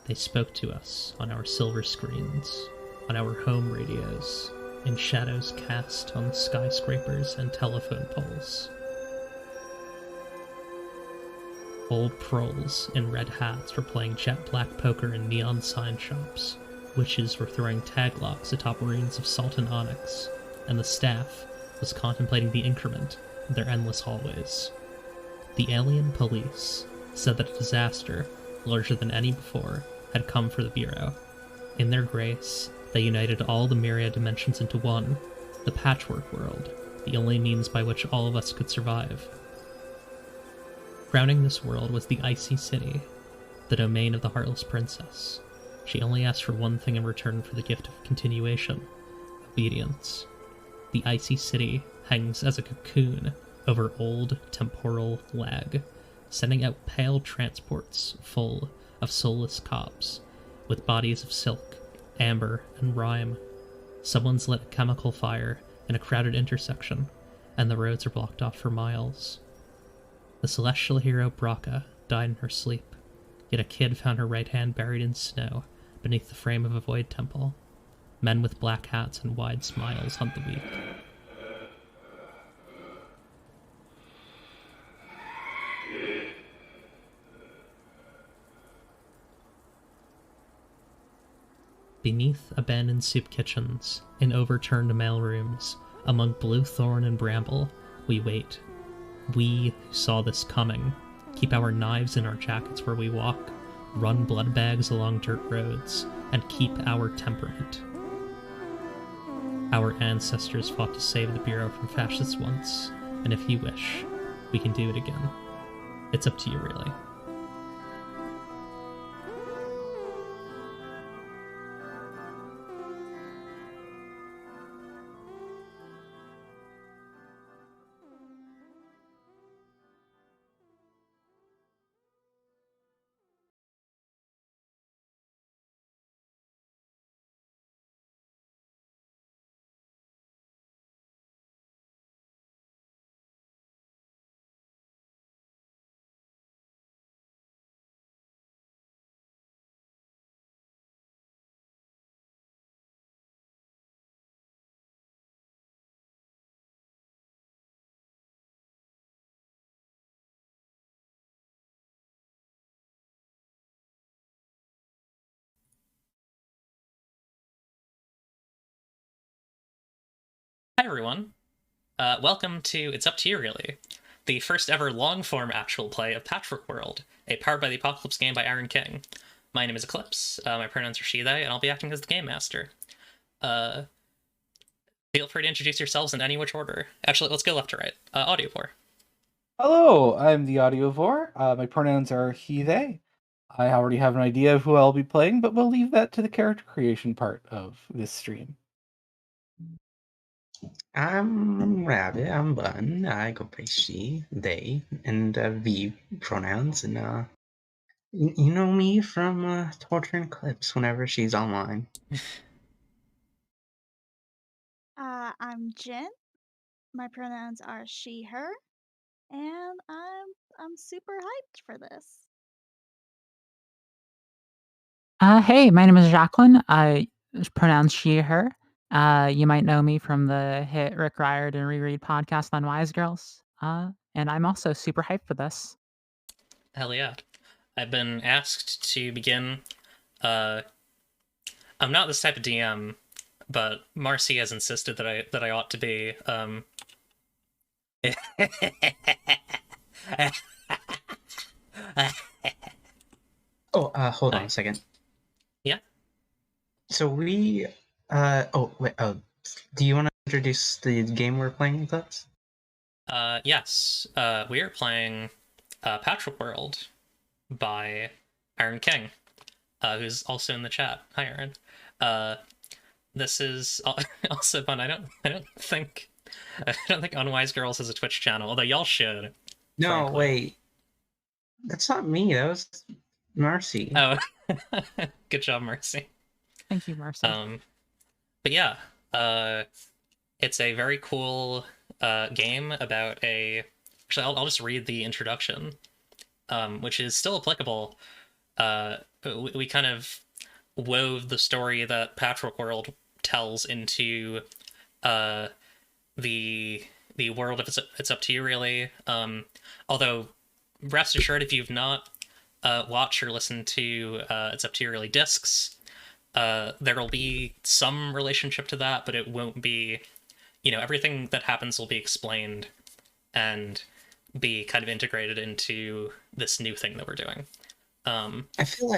They spoke to us on our silver screens, on our home radios, in shadows cast on skyscrapers and telephone poles. Old proles in red hats were playing jet black poker in neon sign shops. Witches were throwing tag locks atop runes of salt and onyx, and the staff was contemplating the increment in their endless hallways. The alien police said that a disaster, larger than any before, had come for the Bureau. In their grace, they united all the myriad dimensions into one, the Patchwork World, the only means by which all of us could survive. Crowning this world was the Icy City, the domain of the Heartless Princess. She only asked for one thing in return for the gift of continuation: obedience. The Icy City hangs as a cocoon over old temporal lag, sending out pale transports full of soulless cops, with bodies of silk, amber, and rime. Someone's lit a chemical fire in a crowded intersection, and the roads are blocked off for miles. The celestial hero Braca died in her sleep, yet a kid found her right hand buried in snow beneath the frame of a void temple. Men with black hats and wide smiles hunt the weak. Beneath abandoned soup kitchens, in overturned mailrooms, among blue thorn and bramble, we wait. We who saw this coming keep our knives in our jackets where we walk, run blood bags along dirt roads, and keep our temperament. Our ancestors fought to save the Bureau from fascists once, and if you wish, we can do it again. It's up to you, really. Hi everyone, welcome to It's Up to You Really, the first ever long-form actual play of Patchwork World, a Powered by the Apocalypse game by Aaron King. My name is Eclipse, my pronouns are she, they, and I'll be acting as the Game Master. Feel free to introduce yourselves in any which order. Actually, let's go left to right. Audiovore. Hello, I'm the Audiovore. My pronouns are he, they. I already have an idea of who I'll be playing, but we'll leave that to the character creation part of this stream. I'm Rabbit, I'm Bun, I go by she, they, and V pronouns, and you know me from torturing Eclipse whenever she's online. I'm Jen. My pronouns are she, her, and I'm super hyped for this. Hey, my name is Jacqueline. Pronouns she, her. You might know me from the hit Rick Riordan reread podcast on Wise Girls. And I'm also super hyped for this. Hell yeah. I've been asked to begin. I'm not this type of DM, but Marcy has insisted that I ought to be. Hold on a second. Yeah? So we, do you want to introduce the game we're playing with us? Yes. We are playing Patchwork World by Aaron King, who's also in the chat. Hi, Aaron. This is also fun. I don't think Unwise Girls has a Twitch channel, although y'all should. No, frankly. wait. That's not me. That was Marcy. Oh, good job, Marcy. Thank you, Marcy. But yeah, it's a very cool game about a. Actually, I'll just read the introduction, which is still applicable we kind of wove the story that Patchwork World tells into the world of It's Up to You, really. Although, rest assured, if you've not watched or listened to It's Up to You, really discs, there will be some relationship to that, but it won't be, everything that happens will be explained and be kind of integrated into this new thing that we're doing. I feel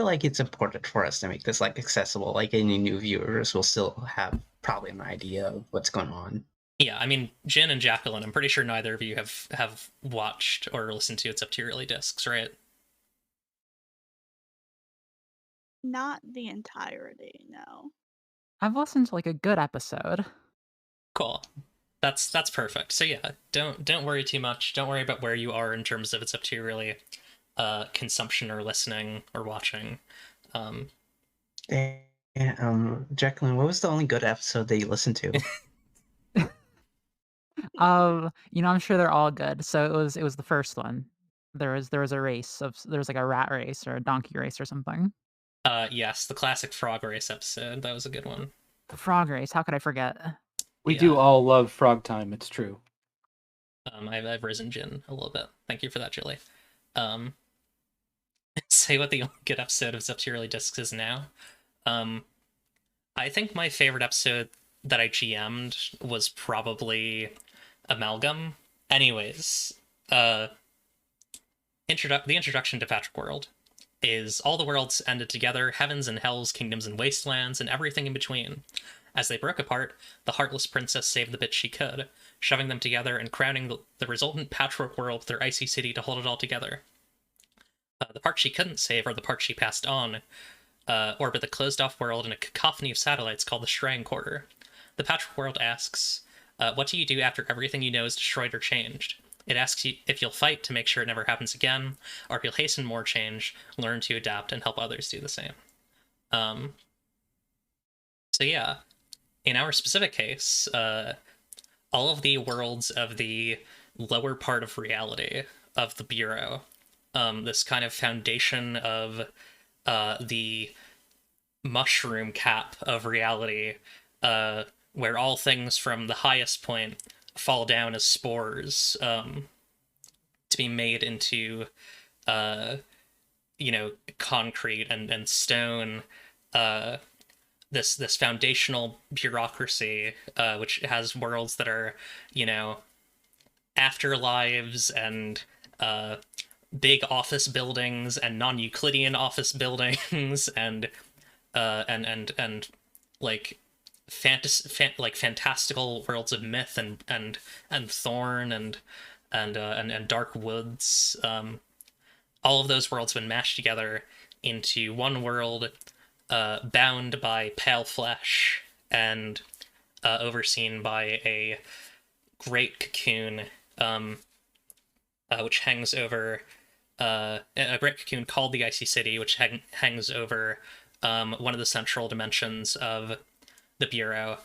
like it's important for us to make this accessible. Like any new viewers will still have probably an idea of what's going on. Yeah, I mean, Jin and Jacqueline, I'm pretty sure neither of you have watched or listened to It's Up to You Early Discs, right? Not the entirety, no. I've listened to a good episode. Cool. That's perfect. So yeah, don't worry too much. Don't worry about where you are in terms of It's Up to You really consumption or listening or watching. Jacqueline, what was the only good episode that you listened to? I'm sure they're all good. So it was the first one. There was a race there was a rat race or a donkey race or something. Yes, the classic frog race episode. That was a good one. The frog race. How could I forget? We do all love frog time. It's true. I've risen Jin a little bit. Thank you for that, Julie. Say what the only good episode of It's Up to You Early Discs is now. I think my favorite episode that I GM'd was probably Amalgam. Anyways, the introduction to Patchwork World is all the worlds ended together, heavens and hells, kingdoms and wastelands, and everything in between. As they broke apart, the Heartless Princess saved the bits she could, shoving them together and crowning the resultant Patchwork World with their icy city to hold it all together. The parts she couldn't save are the parts she passed on, orbit the closed-off world in a cacophony of satellites called the Shrine Quarter. The Patchwork World asks, what do you do after everything you know is destroyed or changed? It asks you if you'll fight to make sure it never happens again, or if you'll hasten more change, learn to adapt, and help others do the same. So yeah, in our specific case, all of the worlds of the lower part of reality of the Bureau, this kind of foundation of the mushroom cap of reality, where all things from the highest point fall down as spores to be made into concrete and stone, this foundational bureaucracy, which has worlds that are afterlives and big office buildings and non-Euclidean office buildings and fantastical worlds of myth and thorn and dark woods. All of those worlds have been mashed together into one world, bound by pale flesh and overseen by a great cocoon, which hangs over a great cocoon called the Icy City, which hangs over one of the central dimensions of the Bureau,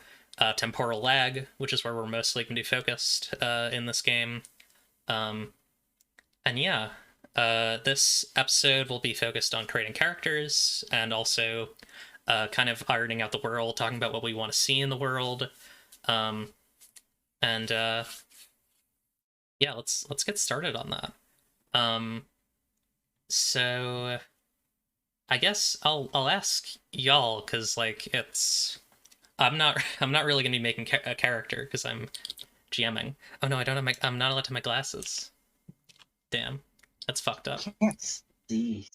temporal lag, which is where we're mostly going to be focused in this game. And yeah, this episode will be focused on creating characters and also kind of ironing out the world, talking about what we want to see in the world. Yeah, let's get started on that. So I guess I'll ask y'all, because I'm not really gonna be making a character because I'm GMing. Oh no, I'm not allowed to have my glasses. Damn, that's fucked up. I can't see.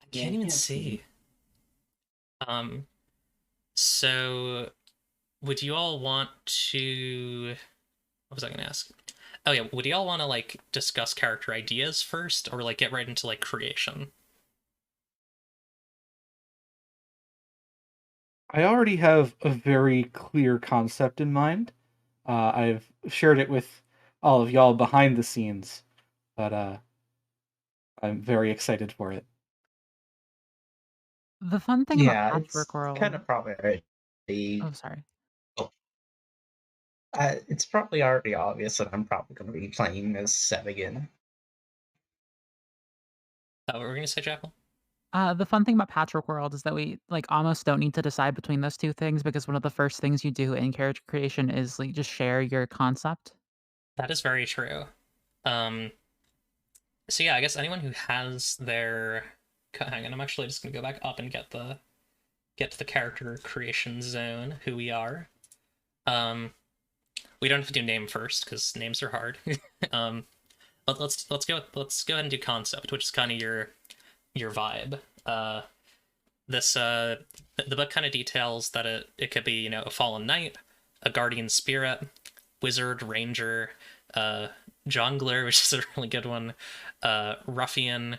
I can't even see. So would you all want to? What was I gonna ask? Oh yeah, would y'all want to discuss character ideas first, or get right into creation? I already have a very clear concept in mind. I've shared it with all of y'all behind the scenes, but I'm very excited for it. The fun thing Yeah, about it's Patchwork World. kind of probably already. Oh, sorry. It's probably already obvious that I'm probably going to be playing as Sev again. What were we gonna say, Jackal? The fun thing about Patchwork World is that we like almost don't need to decide between those two things because one of the first things you do in character creation is like just share your concept. That is very true. So yeah, I guess anyone who has their hang on, I'm actually just gonna go back up and get to the character creation zone. Who we are. We don't have to do name first because names are hard. But let's go ahead and do concept, which is kind of your vibe. This the book kind of details that it could be, you know, a fallen knight, a guardian spirit, wizard, ranger, jungler, which is a really good one, ruffian,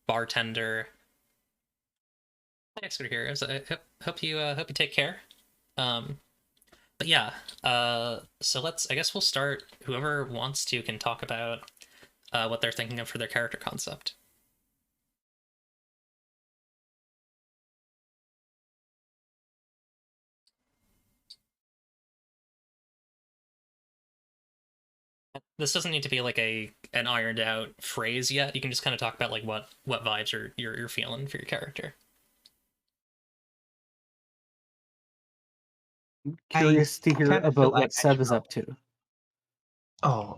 bartender. Thanks for here. So I hope you take care. But yeah, so I guess we'll start. Whoever wants to can talk about what they're thinking of for their character concept. This doesn't need to be like an ironed out phrase yet. You can just kind of talk about like what vibes you're feeling for your character. Curious to hear kinda feel about like what I Seb should is up to. Oh,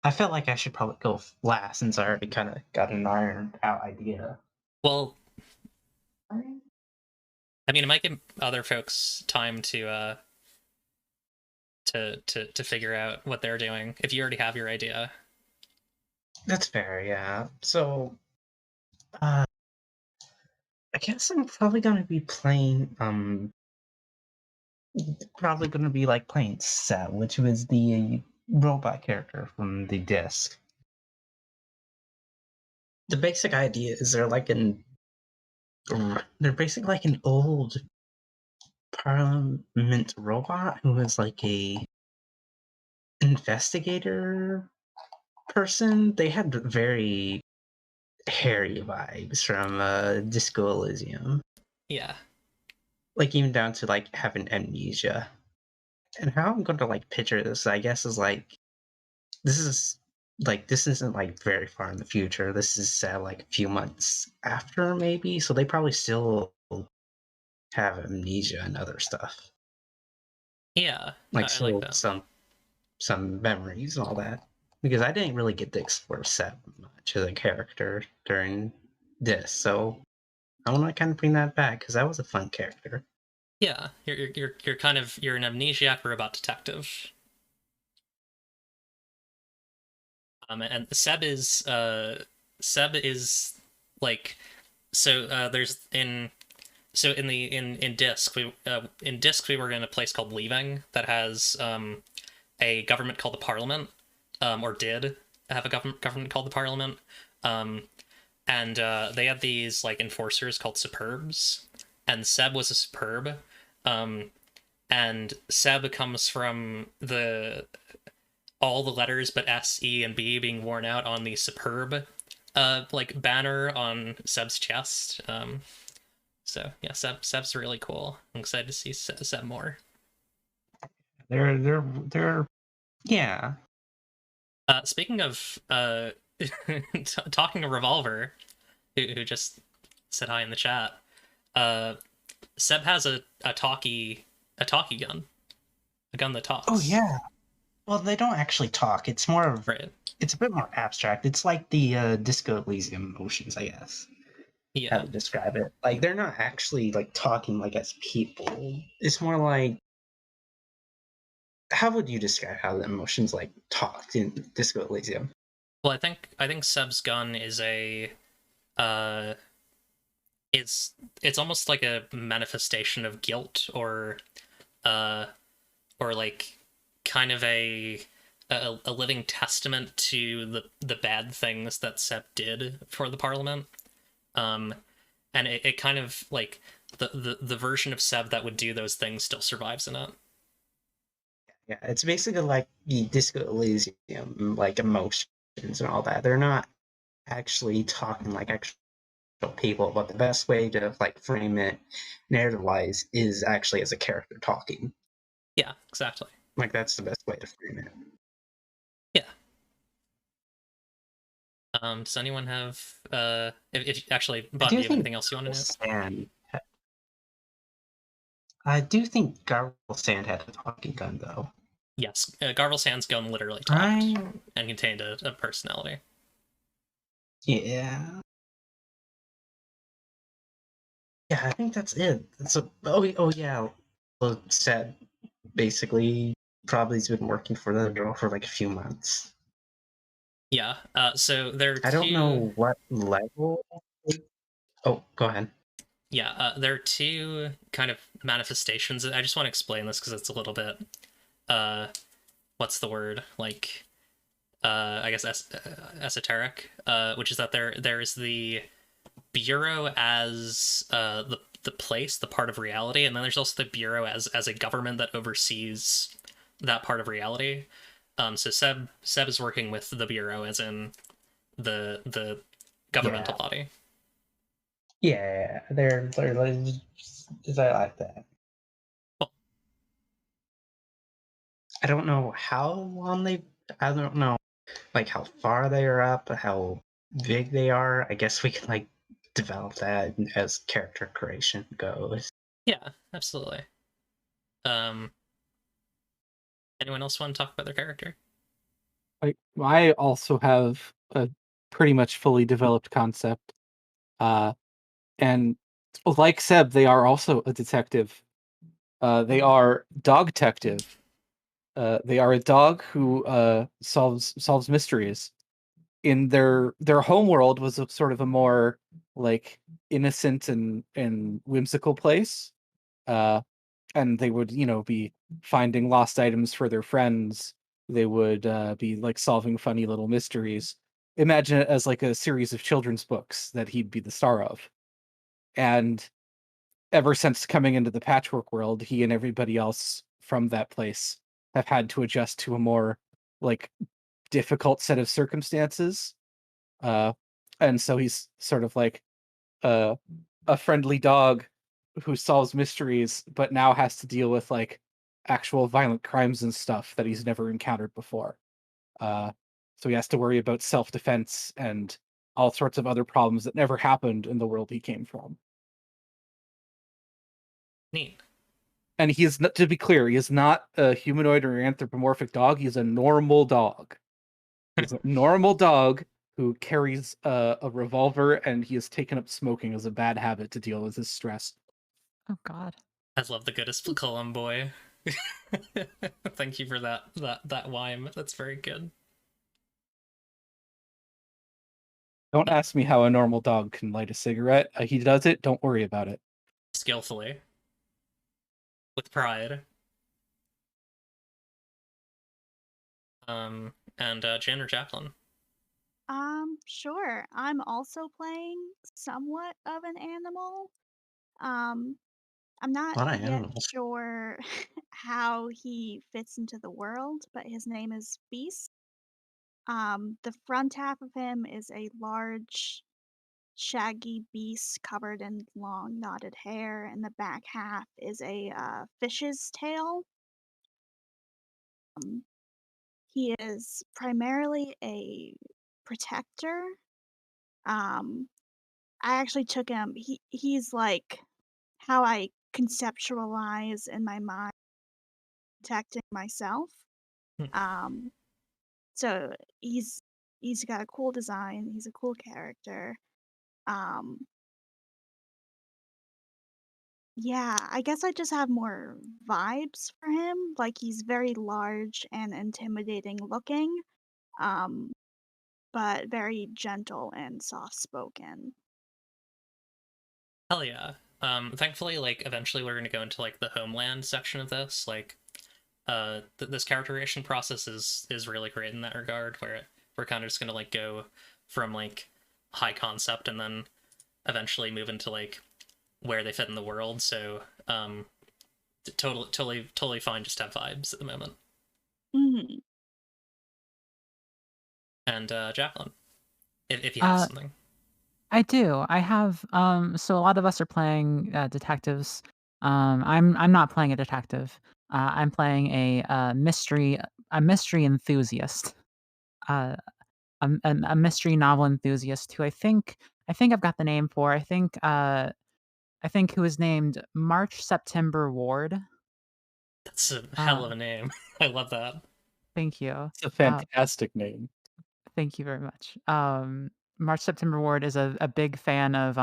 I felt like I should probably go last since I already kind of got an ironed out idea. Well, I mean, it might give other folks time to figure out what they're doing if you already have your idea. That's fair, yeah. So, I guess I'm probably gonna be playing, probably gonna be like playing Seb, which was the robot character from the disc. The basic idea is they're basically like an old parliament robot who is like a investigator person. They had very hairy vibes from Disco Elysium. Yeah. Like even down to like having amnesia. And how I'm going to like picture this, I guess, is like this isn't like very far in the future. This is like a few months after, maybe. So they probably still have amnesia and other stuff. Yeah, Like I like still that. some memories and all that. Because I didn't really get to explore Seb much as a character during this, so I want to kind of bring that back because that was a fun character. Yeah, you're kind of you're an amnesiac robot detective. And Seb is like there's in disc we were in a place called Leaving that has a government called the Parliament, or did have a government called the Parliament, and they had these like enforcers called superbs, and Seb was a superb, and Seb comes from all the letters but S, E, and B being worn out on the superb like banner on Seb's chest. So yeah, Seb's really cool. I'm excited to see Seb more. They're yeah. Speaking of talking to Revolver, who just said hi in the chat. Seb has a talkie gun, a gun that talks. Oh yeah. Well, they don't actually talk. It's more of Right. It's a bit more abstract. It's like the Disco Elysium motions, I guess. Yeah. How to describe it? Like they're not actually like talking like as people. It's more like how would you describe how the emotions like talked in Disco Elysium? Well, I think Seb's gun is a it's almost like a manifestation of guilt or like kind of a living testament to the bad things that Seb did for the Parliament. And it kind of like the version of Seb that would do those things still survives in it. Yeah, it's basically like the Disco Elysium like emotions and all that. They're not actually talking like actual people, but the best way to like frame it narrative wise is actually as a character talking. Yeah, exactly. Like that's the best way to frame it. Yeah. Does anyone have if actually, I Bun, do do you have think anything else you want to know? Sand. I do think Garble Sand had a talking gun, though. Yes, Garvel Sand's gun literally talked I and contained a personality. yeah. Yeah, I think that's it. Oh yeah. Well, said basically probably has been working for the girl for like a few months. Yeah. So there are I don't two. know what level. Oh, go ahead. Yeah. There are two kind of manifestations. I just want to explain this because it's a little bit. What's the word? Like. I guess esoteric. Which is that there's the bureau as the place, the part of reality, and then there's also the bureau as a government that oversees that part of reality. So Seb is working with the bureau, as in the governmental Yeah. body. Yeah, they're like, I like that. Cool. I don't know how long they. I don't know, like how far they are up, how big they are. I guess we can like develop that as character creation goes. Yeah, absolutely. Um, anyone else want to talk about their character? I also have a pretty much fully developed concept. And like Seb, they are also a detective. They are dog detective. They are a dog who solves mysteries. In their home world was a sort of a more like innocent and whimsical place. And they would be finding lost items for their friends. They would be like solving funny little mysteries. Imagine it as like a series of children's books that he'd be the star of. And ever since coming into the Patchwork World, he and everybody else from that place have had to adjust to a more like difficult set of circumstances. Uh, and so he's sort of like uh, a friendly dog who solves mysteries, but now has to deal with like actual violent crimes and stuff that he's never encountered before. Uh, so he has to worry about self-defense and all sorts of other problems that never happened in the world he came from. Neat. And he is not, to be clear, he is not a humanoid or anthropomorphic dog. He's a normal dog. He's a normal dog who carries a revolver, and he has taken up smoking as a bad habit to deal with his stress. Oh God. I love the goodest Column boy. Thank you for that whime. That's very good. Don't ask me how a normal dog can light a cigarette. He does it. Don't worry about it. Skillfully. With pride. And Jen or Jacqueline? Sure. I'm also playing somewhat of an animal. Um, I'm not A lot of yet animals. sure how he fits into the world, but his name is Beast. The front half of him is a large, shaggy beast covered in long, knotted hair, and the back half is a fish's tail. Um, he is primarily a protector. Um, I actually took him. He's like how I conceptualize in my mind protecting myself. Hmm. Um, so he's got a cool design. He's a cool character. Um, yeah, I guess I just have more vibes for him. Like he's very large and intimidating looking, um, but very gentle and soft spoken. Hell yeah. Thankfully, like eventually we're gonna go into like the homeland section of this. Like, this character creation process is really great in that regard, where we're kind of just gonna like go from like high concept and then eventually move into like where they fit in the world. So, totally fine. Just have vibes at the moment. Hmm. And Jacqueline, if you have something. I do. I have so a lot of us are playing detectives. I'm not playing a detective. I'm playing a mystery enthusiast. Uh a mystery novel enthusiast who I think I've got the name for. I think who is named March September Ward. That's a hell of Uh, a name. I love that. thank you. It's a Uh, fantastic name. Thank you very much. March September Ward is a big fan of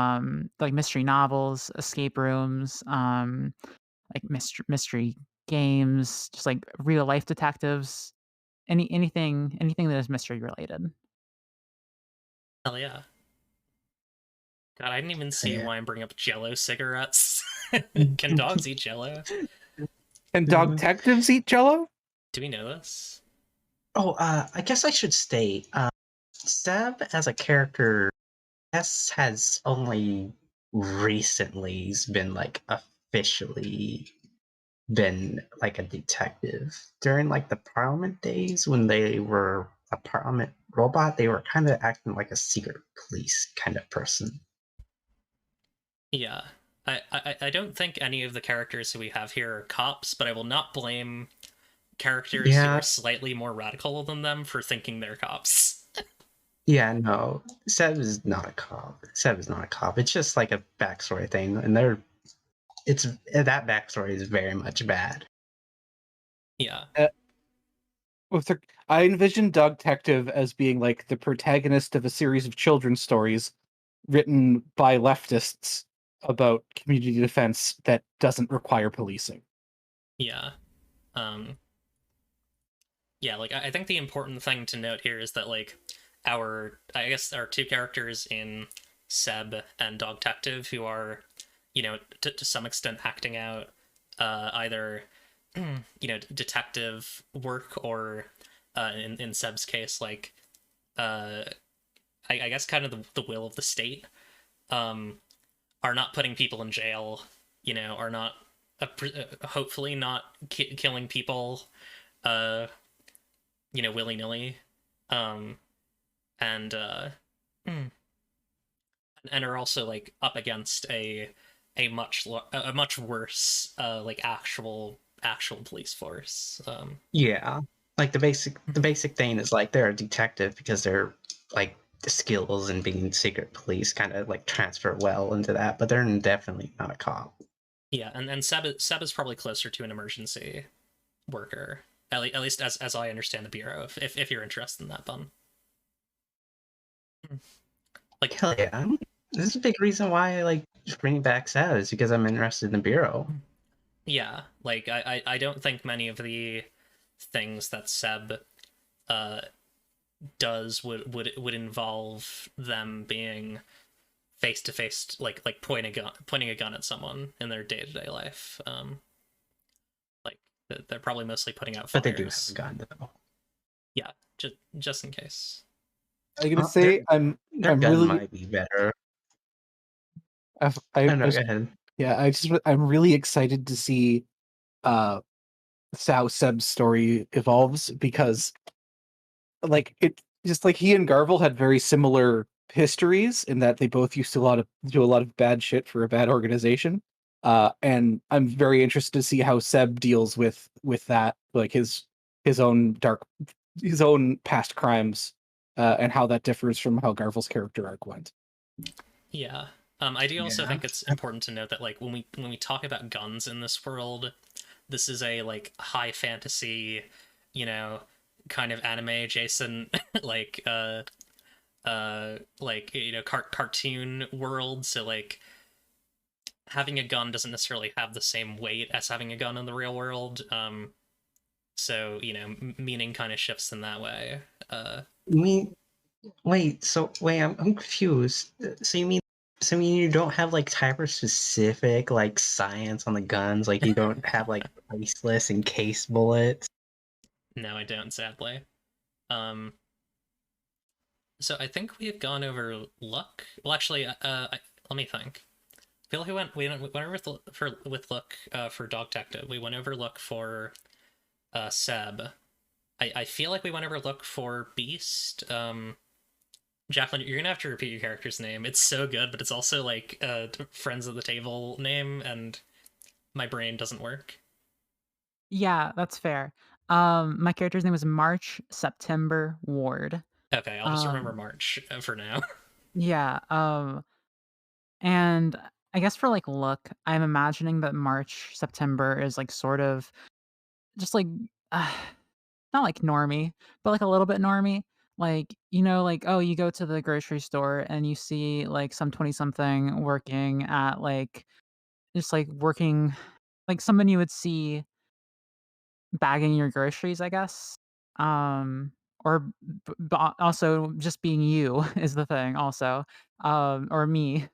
like mystery novels, escape rooms, like mystery games, just like real life detectives, anything that is mystery related. Hell yeah. God, I didn't even see Yeah. why I'm bringing up Jello cigarettes. Can dogs eat Jello? Can dog detectives eat Jello? Do we know this? Oh, I guess I should state, Seb as a character, yes, has only recently been like officially been like a detective. During like the Parliament days when they were a Parliament robot, they were kind of acting like a secret police kind of person. Yeah. I don't think any of the characters who we have here are cops, but I will not blame characters who are Yeah, slightly more radical than them for thinking they're cops. yeah, no. Seb is not a cop. Seb is not a cop. It's just like a backstory thing, and that backstory is very much bad. Yeah. I envision Dog Detective as being like the protagonist of a series of children's stories written by leftists about community defense that doesn't require policing. Yeah. Um yeah, like I think the important thing to note here is that like I guess our two characters in Seb and Dog Detective who are, to some extent acting out either detective work or in Seb's case like uh I guess kind of the will of the state, um are not putting people in jail, are not hopefully not killing people uh willy-nilly, um and mm, and are also like up against a much worse like actual police force. Yeah, like the basic thing is like they're a detective because they're like the skills and being secret police kind of like transfer well into that, but they're definitely not a cop. Yeah, and Seb is probably closer to an emergency worker, at least as I understand the bureau. If you're interested in that, Bun. Like, Hell yeah, this is a big reason why I like bringing back Sav is because I'm interested in the bureau. yeah, like I don't think many of the things that Seb uh does would involve them being face to face, like pointing a gun at someone in their day to day life. Like they're probably mostly putting out But they do have a fires. gun though. Yeah, just in case. I'm gonna Well, say their I'm gun really might be better. I Oh no, was go ahead. yeah I'm really excited to see uh how Seb's story evolves because like it just like he and Garvel had very similar histories in that they both used to do a lot of bad shit for a bad organization. And I'm very interested to see how Seb deals with that, like his own his own past crimes, and how that differs from how Garvel's character arc went. Yeah. I do also Yeah. think it's important to note that like when we talk about guns in this world, this is a like high fantasy, you know, kind of anime adjacent like like cartoon world. So like having a gun doesn't necessarily have the same weight as having a gun in the real world. So meaning kind of shifts in that way. You mean wait, I'm confused. So you mean you don't have like hyper specific like science on the guns? Like you don't have like priceless and case bullets? No, I don't, sadly. Um, so I think we have gone over luck. Well, actually, let me think. I feel like we went over with luck for Dog Detective. We went over luck for Seb. I feel like we went over luck for Beast. Jacqueline, you're gonna have to repeat your character's name. It's so good, but it's also like friends of the table name, and my brain doesn't work. Yeah, that's fair. My character's name is March September Ward. Okay, I'll just remember Um, March for now. yeah. And I guess for like look, I'm imagining that March, September is like sort of just like uh, not like normie, but like a little bit normie. Like, like, oh, you go to the grocery store and you see like some 20 something working at like just like working like someone you would see bagging your groceries, I guess. Um, or also just being you is the thing also. Or me.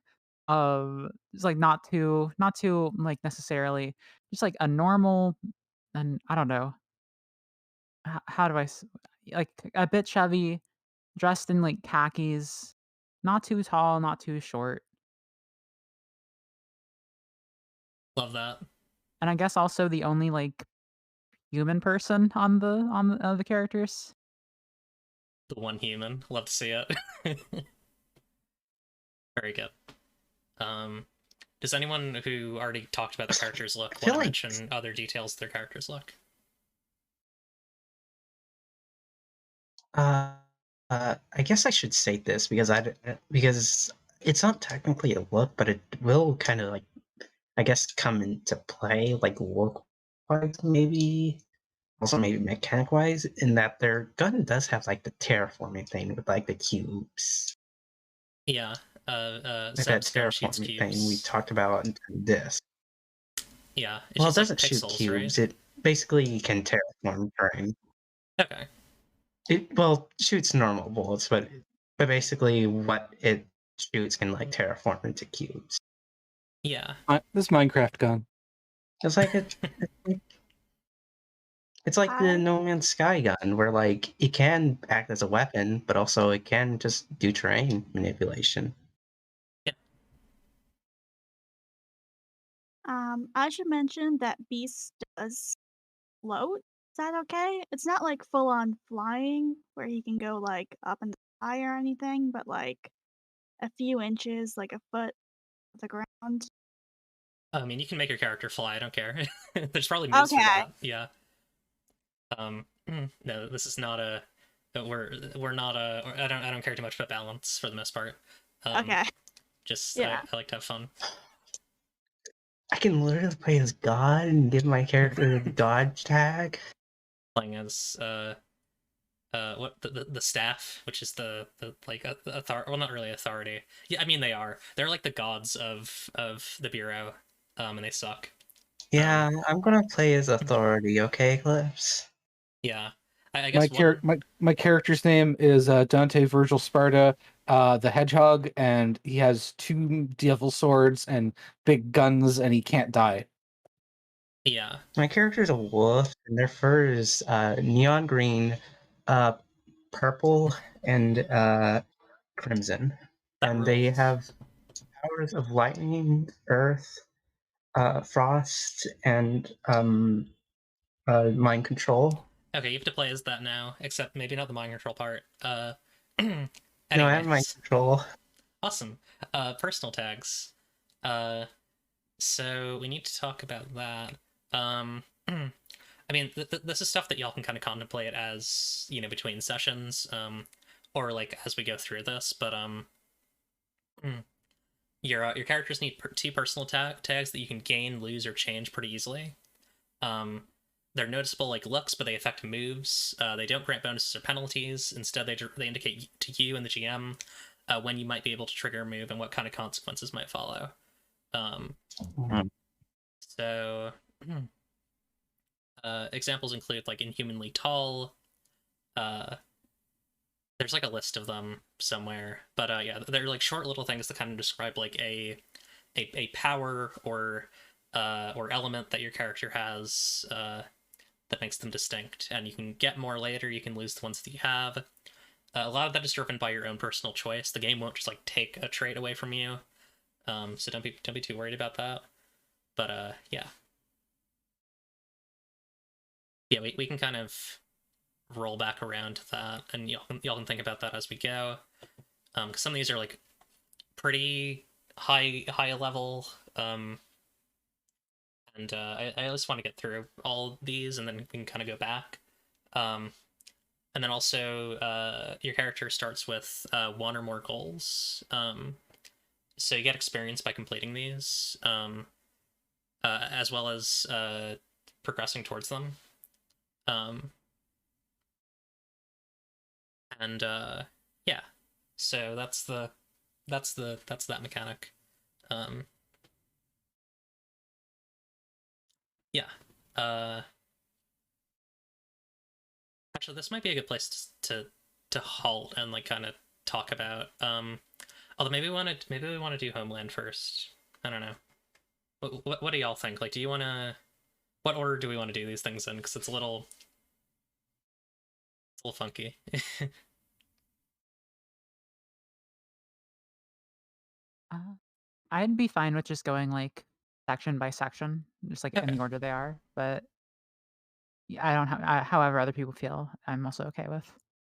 It's like not too like necessarily just like a normal and I don't know. How do like a bit chubby, dressed in like khakis, not too tall, not too short. Love that. And I guess also the only like human person on the characters. The one human. Love to see it. Very good. Um, does anyone who already talked about the characters' look I want feel to like mention other details of their characters' look? uh, I guess I should state this because it's not technically a look, but it will kind of like I guess come into play like look wise maybe also maybe mechanic wise in that their gun does have like the terraforming thing with like the cubes. Yeah. Like that Stone shoots terraforming thing we cubes. talked about in this. Yeah, it's Well, it just like doesn't shoot pixels, right? cubes. It basically can terraform terrain. Okay. It well shoots normal bullets, but basically what it shoots can like terraform into cubes. Yeah. This Minecraft gun. It's like it's like the I No Man's Sky gun, where like it can act as a weapon, but also it can just do terrain manipulation. Yeah. I should mention that Beast does float. Is that okay? It's not like full on flying where he can go like up in the sky or anything, but like a few inches, like a foot of the ground. I mean, you can make your character fly. I don't care. There's probably moves for Okay. that. Yeah. No, this is not a. We're not a. I don't care too much about balance for the most part. Um, Okay. just I, Yeah. I like to have fun. I can literally play as God and give my character a dodge tag. Playing as what the staff, which is the like authority. Well, not really authority. Yeah, I mean they are. They're like the gods of the bureau, and they suck. Yeah, I'm gonna play as authority, okay, Clips? Yeah, I My guess one. my character's name is Dante Virgil Sparta, the Hedgehog, and he has two devil swords and big guns, and he can't die. Yeah, My character's a wolf, and their fur is neon green, uh, purple, and crimson. that And they rules. have powers of lightning, earth, frost, and mind control. Okay, you have to play as that now, except maybe not the mind control part. No, I have mind Anyways, control. awesome. Personal tags. So we need to talk about that. I mean, this is stuff that y'all can kind of contemplate as between sessions, or like as we go through this. But your characters need two personal tags that you can gain, lose, or change pretty easily. Um, they're noticeable like looks, but they affect moves. They don't grant bonuses or penalties. Instead, they indicate to you and the GM when you might be able to trigger a move and what kind of consequences might follow. So examples include like inhumanly tall. There's like a list of them somewhere, but yeah, they're like short little things that kind of describe like a power or element that your character has that makes them distinct, and you can get more later. You can lose the ones that you have. A lot of that is driven by your own personal choice. The game won't just like take a trait away from you, so don't be too worried about that. But yeah, we can kind of roll back around to that, and y'all can think about that as we go. Because some of these are like pretty high level, and I just want to get through all these, and then we can kind of go back. And then also, your character starts with one or more goals. So you get experience by completing these, as well as progressing towards them. Um, and yeah, so that's that mechanic. Um, yeah. Actually, this might be a good place to halt and like kind of talk about. Although maybe we want to do Homeland first. I don't know. What do y'all think? Like, do you want to? What order do we want to do these things in? Because it's a little funky. Uh, I'd be fine with just going like section by section, just like in Okay. the order they are. But yeah, I don't have. However, other people feel, I'm also okay with.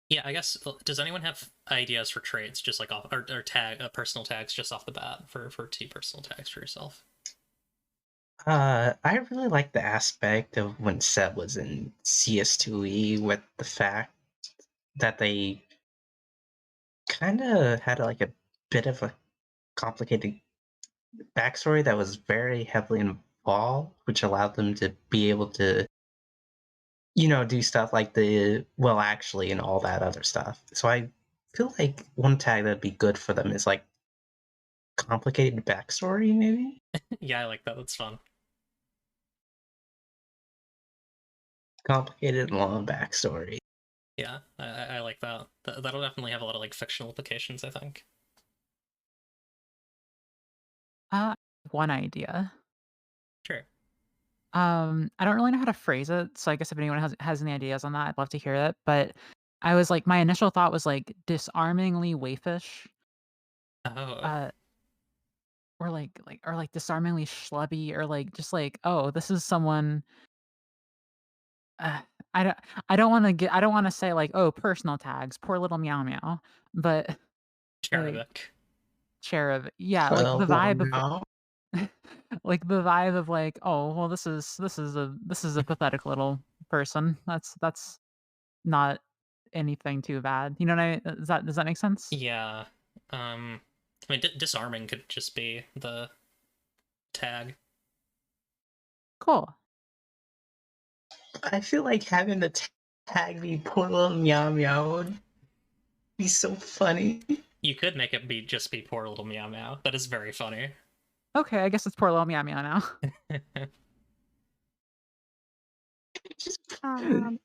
Yeah, I guess. Does anyone have ideas for traits, just like off or tag personal tags, just off the bat for two personal tags for yourself? I really like the aspect of when Seb was in CS2E with the fact that they kind of had like a bit of a complicated backstory that was very heavily involved, which allowed them to be able to, do stuff like the well, actually, and all that other stuff. So I feel like one tag that'd be good for them is like complicated backstory, maybe? Yeah, I like that. That's fun. Complicated long backstory. Yeah, I like that. That'll definitely have a lot of like fictional implications, I think. One idea. Sure. I don't really know how to phrase it, so I guess if anyone has any ideas on that, I'd love to hear it. But I was like, my initial thought was like disarmingly waifish, Oh, uh, or like disarmingly schlubby, or like just like, oh, this is someone. Uh, I don't I don't want to say like, oh, personal tags, poor little meow meow, but like cherubic. cherub, yeah, like Well, the well, vibe of no. like the vibe of like, oh, well, this is a pathetic little person. That's not anything too bad. You know what does that make sense? Yeah. I mean, disarming could just be the tag. Cool. I feel like having the tag be poor little meow meow would be so funny. You could make it just be poor little meow meow. That is very funny. Okay, I guess it's poor little meow meow now. Just, Um,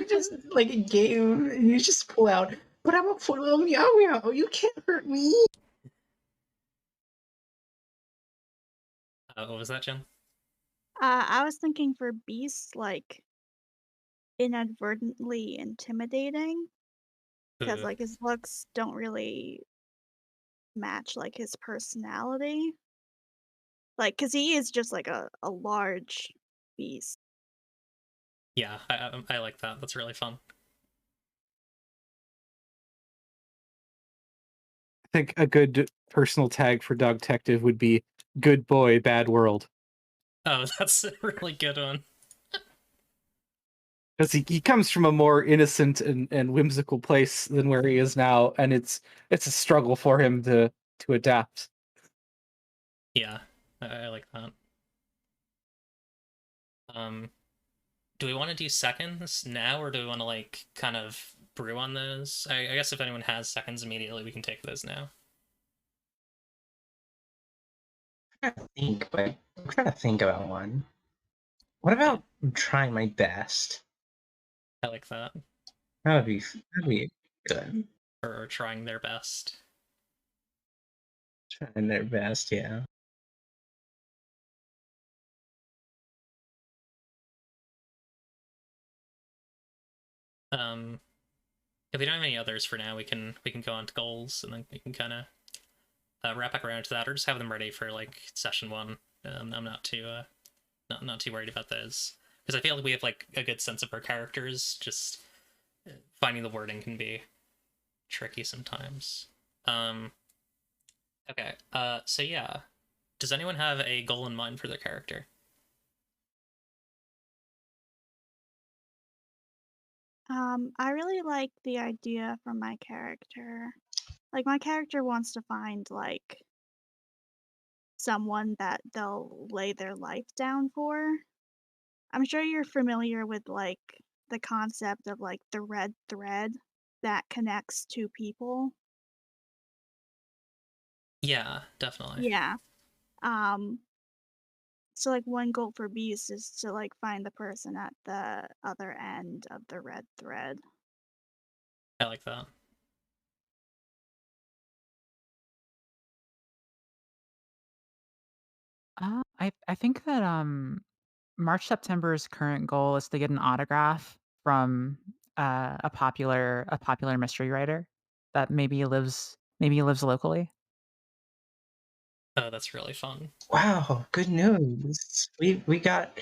just like a game, and you just pull out, but I'm a poor little meow meow. You can't hurt me. What was that, Jen? I was thinking for Beast, like inadvertently intimidating, because Ugh. like his looks don't really match like his personality. Like, cause he is just like a large beast. Yeah, I like that. That's really fun. I think a good personal tag for Dog Detective would be "Good Boy, Bad World," Oh, that's a really good one. because he comes from a more innocent and whimsical place than where he is now, and it's a struggle for him to adapt. Yeah, I like that. Um, do we want to do seconds now, or do we want to like kind of brew on those? I guess if anyone has seconds immediately, we can take those now. I'm trying to think, but I'm trying to think about one. What about trying my best? I like that. That'd be good. Or trying their best. Trying their best, yeah. Um, if we don't have any others for now, we can go on to goals, and then we can kind of wrap back around to that, or just have them ready for like session one. I'm not too not too worried about those, because I feel like we have like a good sense of our characters. Just finding the wording can be tricky sometimes. Okay. So yeah, does anyone have a goal in mind for their character? I really like the idea from my character. Like, my character wants to find, like, someone that they'll lay their life down for. I'm sure you're familiar with, like, the concept of, like, the red thread that connects two people. Yeah, definitely. Yeah. Um, so, like, one goal for Beast is to, like, find the person at the other end of the red thread. I like that. I think that March September's current goal is to get an autograph from a popular mystery writer that maybe lives locally. Oh, that's really fun. Wow, good news. We got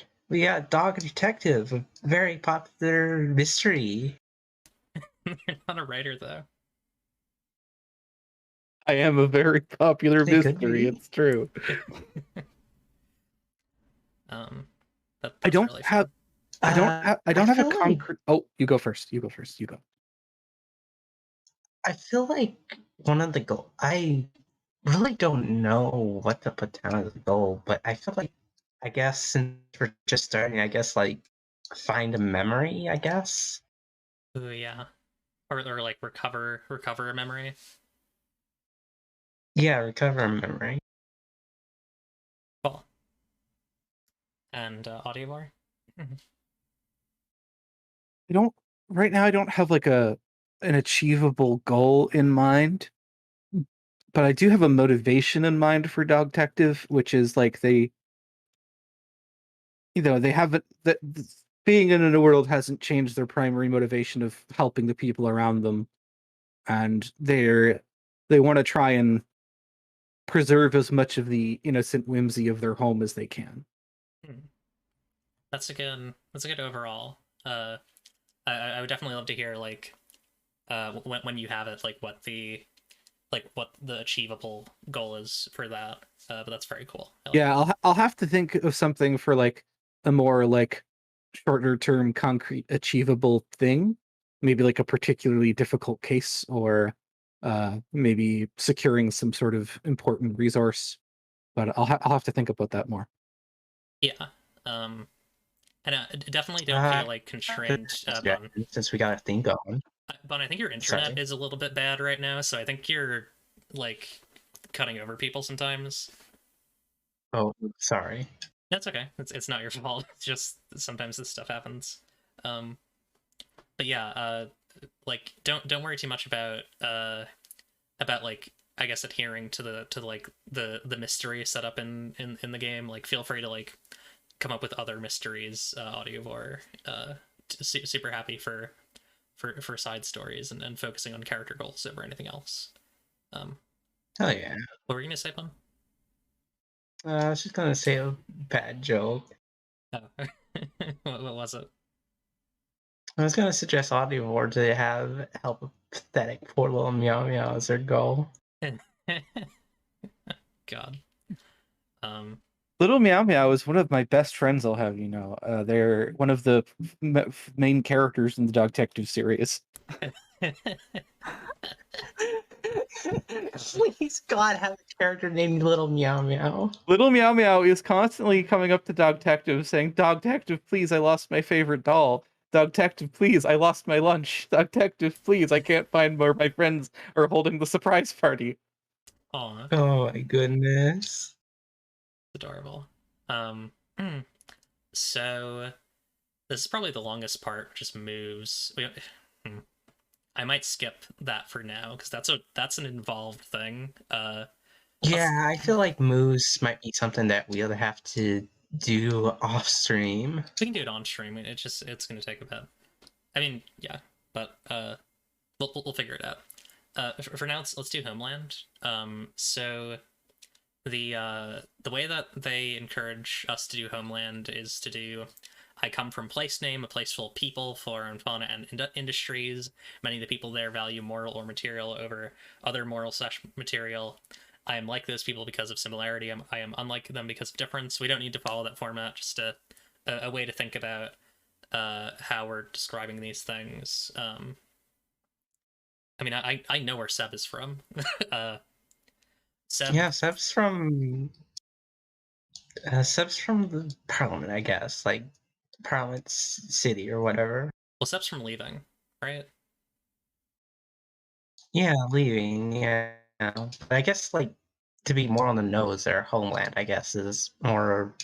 Dog Detective, a very popular mystery. You're not a writer, though. I am a very popular They could mystery. be. It's true. That's I don't really have. fun. I don't have a feel like concrete. Oh, you go first. You go first. You go. I feel like one of the goal. I really don't know what to put down as a goal, but I feel like I guess since we're just starting, I guess like find a memory. I guess. Ooh, yeah. Or like recover a memory. Yeah, recover a memory. Cool. And Audiovore? I don't. Right now, I don't have like an achievable goal in mind, but I do have a motivation in mind for Dog Detective, which is like they haven't that being in a new world hasn't changed their primary motivation of helping the people around them, and they want to try and preserve as much of the innocent whimsy of their home as they can. Hmm. That's a good overall. I would definitely love to hear like when you have it, like what the achievable goal is for that. But that's very cool. I like Yeah, that. I'll have to think of something for like a more like shorter term concrete achievable thing, maybe like a particularly difficult case, or maybe securing some sort of important resource, but I'll have to think about that more. Yeah. And definitely don't Uh, feel like constrained, Bun. since we got a thing going. Bun, I think your internet Sorry. is a little bit bad right now, so I think you're like cutting over people sometimes. Oh, sorry. That's okay. It's not your fault. It's just sometimes this stuff happens. Um, but yeah, like don't worry too much about like I guess adhering to the mystery set up in the game. Like feel free to like come up with other mysteries, Audiovore. Super happy for side stories and focusing on character goals over anything else. Um, Hell yeah. what were you gonna say, Pun? I was just gonna say a bad joke. Oh. What was it? I was gonna suggest Audiovore to have help a pathetic poor little meow meow as their goal. God. Um, Little Meow Meow is one of my best friends. I'll have you know, they're one of the main characters in the Dog Detective series. Please, God, have a character named Little Meow Meow. Little Meow Meow is constantly coming up to Dog Detective saying, "Dog Detective, please, I lost my favorite doll. Dog Detective, please, I lost my lunch. Dog Detective, please, I can't find where my friends are holding the surprise party." Aw, Oh my goodness. adorable. Hmm. So this is probably the longest part, just moves. Hmm. I might skip that for now because that's an involved thing. Yeah, I feel like moves might be something that we'll have to do off stream. We can do it on stream. It's gonna take a bit. I mean, yeah, but we'll figure it out. For now, let's do Homeland. So the way that they encourage us to do Homeland is to do I come from place name, a place full of people, flora and fauna, and industries. Many of the people there value moral or material over other moral / material. I am like those people because of similarity. I am unlike them because of difference. We don't need to follow that format. Just a way to think about how we're describing these things. I mean, I know where Seb is from. Seb. Yeah, Seb's from the Parliament, I guess, like Parliament City or whatever. Well, Seb's from Leaving, right? Yeah, leaving. Yeah, but I guess like to be more on the nose, their homeland, I guess, is more.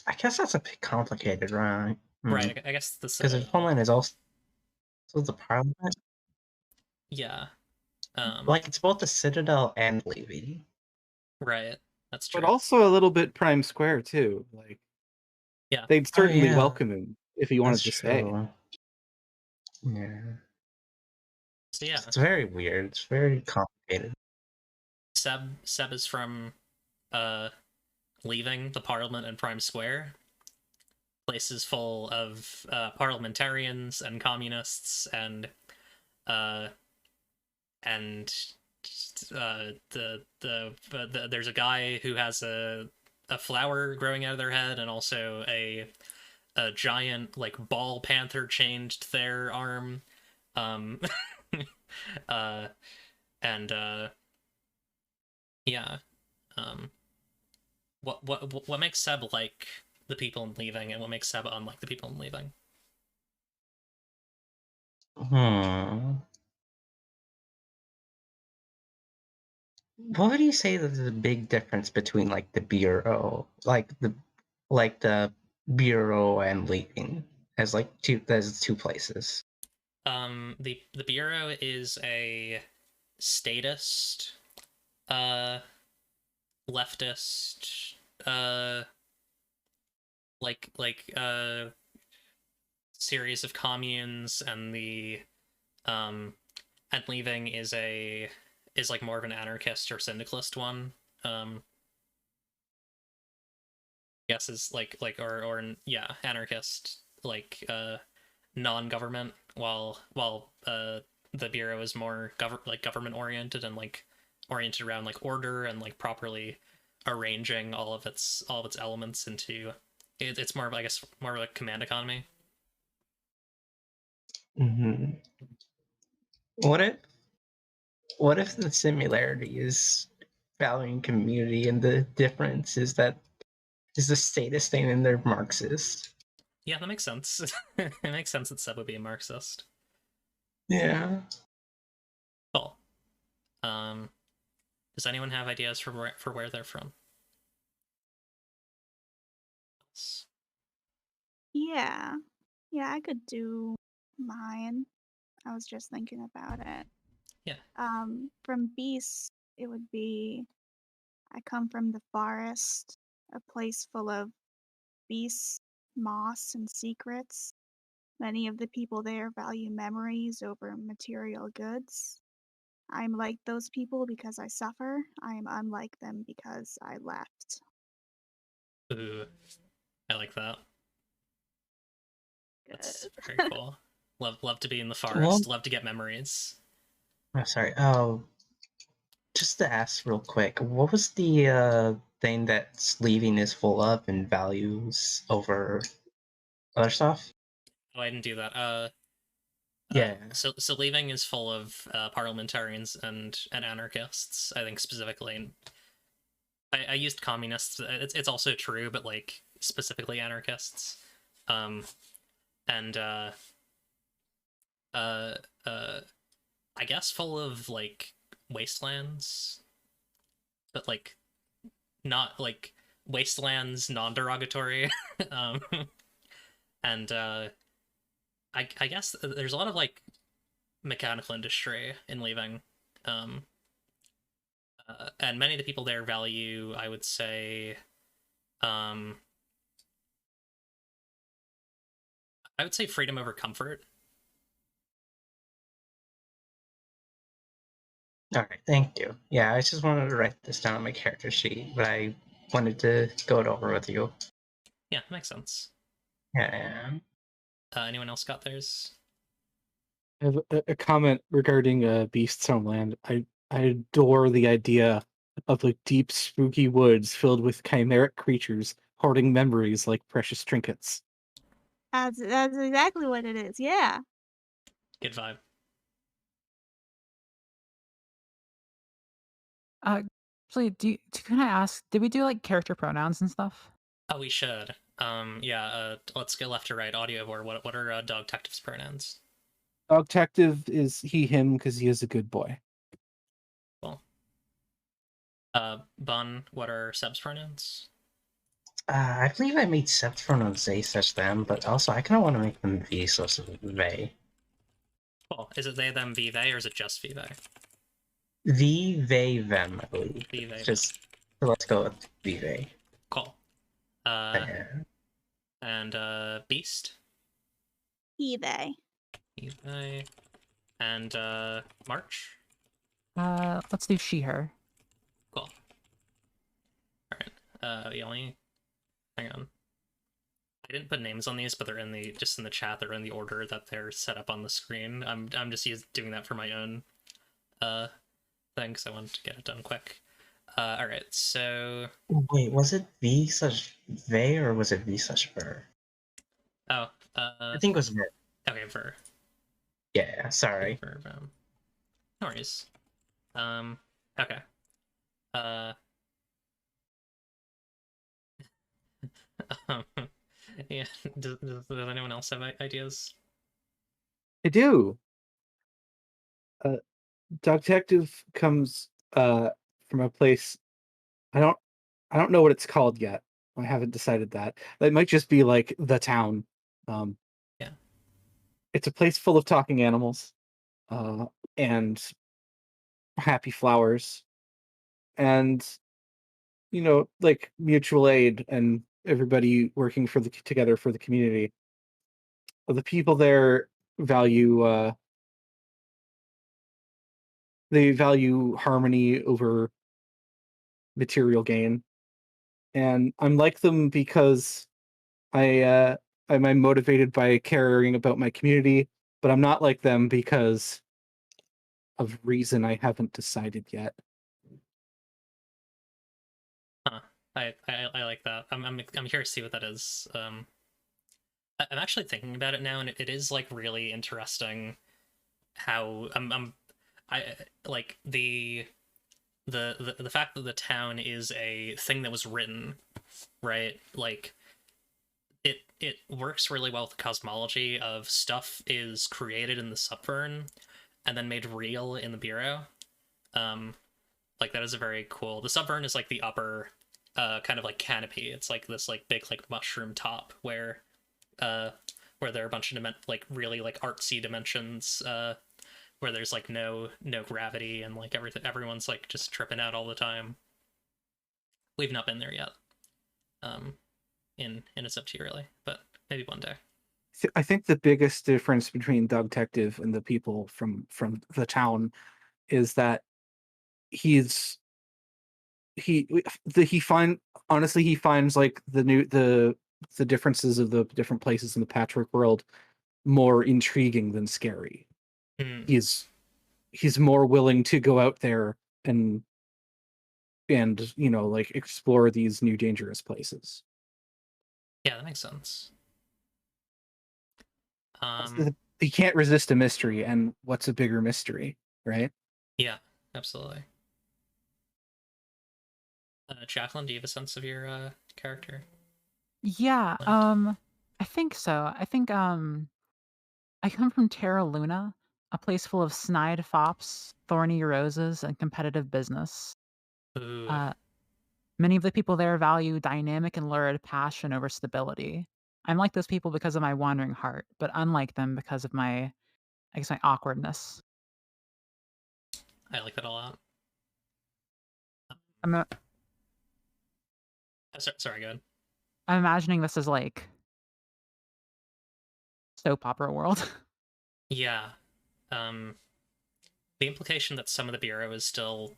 I guess that's a bit complicated, right? Right. I guess this. Because if homeland is also the Parliament, Yeah. like it's both the Citadel and leaving. Right. That's true. But also a little bit Prime Square too. Like, yeah, they'd certainly yeah. welcome him if he wanted to stay. Yeah. So yeah, it's very weird. It's very complicated. Seb is from Leaving, the Parliament, and Prime Square. Places full of parliamentarians and communists and there's a guy who has a flower growing out of their head, and also a giant like ball panther chained to their arm, and yeah, what makes Seb like the people in Leaving, and what makes Seb unlike the people in Leaving? What would you say that the big difference between like the bureau, like the bureau and Leaving as like two places? The bureau is a statist, leftist, series of communes, and the and Leaving is like more of an anarchist or syndicalist one. Guess is like yeah, anarchist, like non-government, while the bureau is more government oriented, and like oriented around like order and like properly arranging all of its elements into it's more of, I guess, more of a command economy. Mm-hmm. What if the similarity is valuing community, and the difference is that is the statist thing and they're Marxist? Yeah, that makes sense. It makes sense that Seb would be a Marxist. Yeah. Cool. Does anyone have ideas for where they're from? Yeah. Yeah, I could do mine. I was just thinking about it. Yeah. From Beast, it would be I come from the forest, a place full of beasts, moss, and secrets. Many of the people there value memories over material goods. I'm like those people because I suffer. I am unlike them because I left. Ooh, I like that. That's Good. very cool. Love to be in the forest. Love to get memories. Oh, sorry. Oh, just to ask real quick, what was the thing that Leaving is full of and values over other stuff? Oh, I didn't do that. Yeah. So Leaving is full of parliamentarians and anarchists, I think, specifically. And I used communists. It's also true, but like specifically anarchists. And I guess full of like wastelands, but like not like wastelands non-derogatory. And I guess there's a lot of like mechanical industry in Leaving, and many of the people there value, I would say, freedom over comfort. All right, thank you. Yeah, I just wanted to write this down on my character sheet, but I wanted to go it over with you. Yeah, makes sense. Yeah. Anyone else got theirs? I have a comment regarding Beast's homeland. I adore the idea of like deep, spooky woods filled with chimeric creatures hoarding memories like precious trinkets. That's exactly what it is. Yeah. Good vibe. Actually, can I ask? Did we do like character pronouns and stuff? Oh, we should. Yeah. Let's go left to right. Audio or what are Dog Detective's pronouns? Dog detective is he, him, because he is a good boy. Cool. Bun, what are Seb's pronouns? I believe I made Seb's pronouns they such them, but also I kind of want to make them V so they. Cool. Is it they, them, v, they, or is it just v, they? V, they, them, I believe. V, they, Just let's go with V, they. Cool. Yeah. And Beast. He, they. He, they. And March. Let's do she, her. Cool. Alright. Yelly. Hang on. I didn't put names on these, but they're in the chat. They're in the order that they're set up on the screen. I'm just doing that for my own thing because I wanted to get it done quick. All right, so Wait, was it V such they or was it V such ver? I think it was ver. Okay, ver. Yeah, sorry. Ver, no worries. Okay. Yeah. Does anyone else have ideas? I do. Dog detective comes from a place I don't know what it's called yet. I haven't decided that. It might just be like the town. Yeah. It's a place full of talking animals, and happy flowers, and like mutual aid and everybody working together for the community. The people there value they value harmony over material gain, and I'm like them because I'm motivated by caring about my community, but I'm not like them because of reason I haven't decided yet. Huh. I like that. I'm curious to see what that is. I'm actually thinking about it now, and it is like really interesting how I like the fact that the town is a thing that was written, right? Like it works really well with the cosmology of stuff is created in the Subvern and then made real in the Bureau. Like that is a very cool. The Subvern is like the upper kind of like canopy. It's like this like big like mushroom top where there are a bunch of like really like artsy dimensions where there's like no gravity and like everyone's like just tripping out all the time. We've not been there yet. In a sub tier really, but maybe one day. I think the biggest difference between Dog Detective and the people from the town is that he finds like the differences of the different places in the Patchwork World more intriguing than scary. He's more willing to go out there and like explore these new dangerous places. Yeah, that makes sense. He can't resist a mystery, and what's a bigger mystery, right? Yeah, absolutely. Jacqueline, do you have a sense of your character? Yeah, I think so. I think I come from Terra Luna, a place full of snide fops, thorny roses, and competitive business. Ooh. Many of the people there value dynamic and lurid passion over stability. I'm like those people because of my wandering heart, but unlike them because of my awkwardness. I like that a lot. Sorry, go ahead. I'm imagining this as like soap opera world. Yeah. The implication that some of the Bureau is still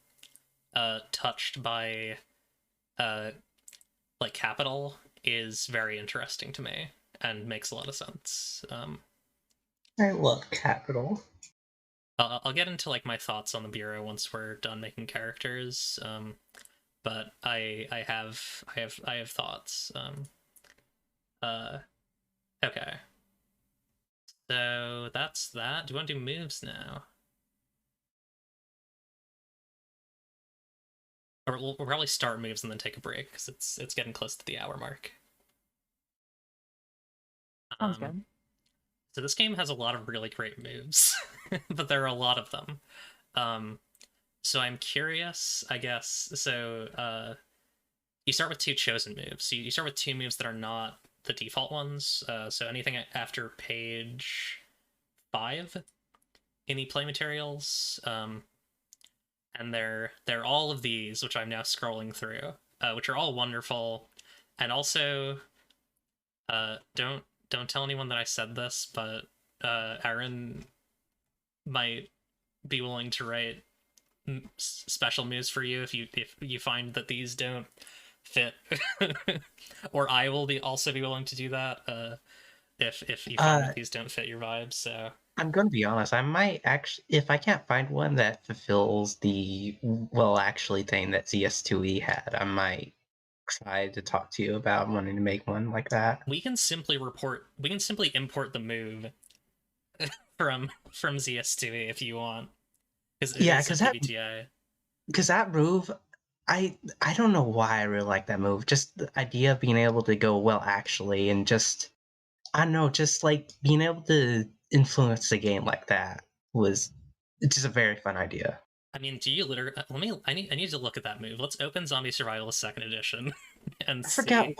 touched by like capital is very interesting to me and makes a lot of sense. I love capital. I'll get into like my thoughts on the Bureau once we're done making characters. But I have thoughts. Okay. So that's that. Do you want to do moves now? Or we'll probably start moves and then take a break because it's getting close to the hour mark. Sounds good. So this game has a lot of really great moves, but there are a lot of them. So I'm curious, I guess. So you start with 2 chosen moves. You start with 2 moves that are not the default ones. So anything after page 5 in the play materials. And they're all of these, which I'm now scrolling through, which are all wonderful. And also, don't tell anyone that I said this, but Aaron might be willing to write special moves for you if you find that these don't fit, or I will also be willing to do that if you find that these don't fit your vibes. So I'm gonna be honest, I might actually, if I can't find one that fulfills the well actually thing that ZS2E had, I might try to talk to you about wanting to make one like that. we can simply import the move from ZS2E if you want, because it is a PBTA. Because that move, I don't know why I really like that move. Just the idea of being able to go well actually, and just I don't know, just like being able to influence the game like that was it's just a very fun idea. I mean, do you literally? I need to look at that move. Let's open Zombie Survivalist Second Edition and see.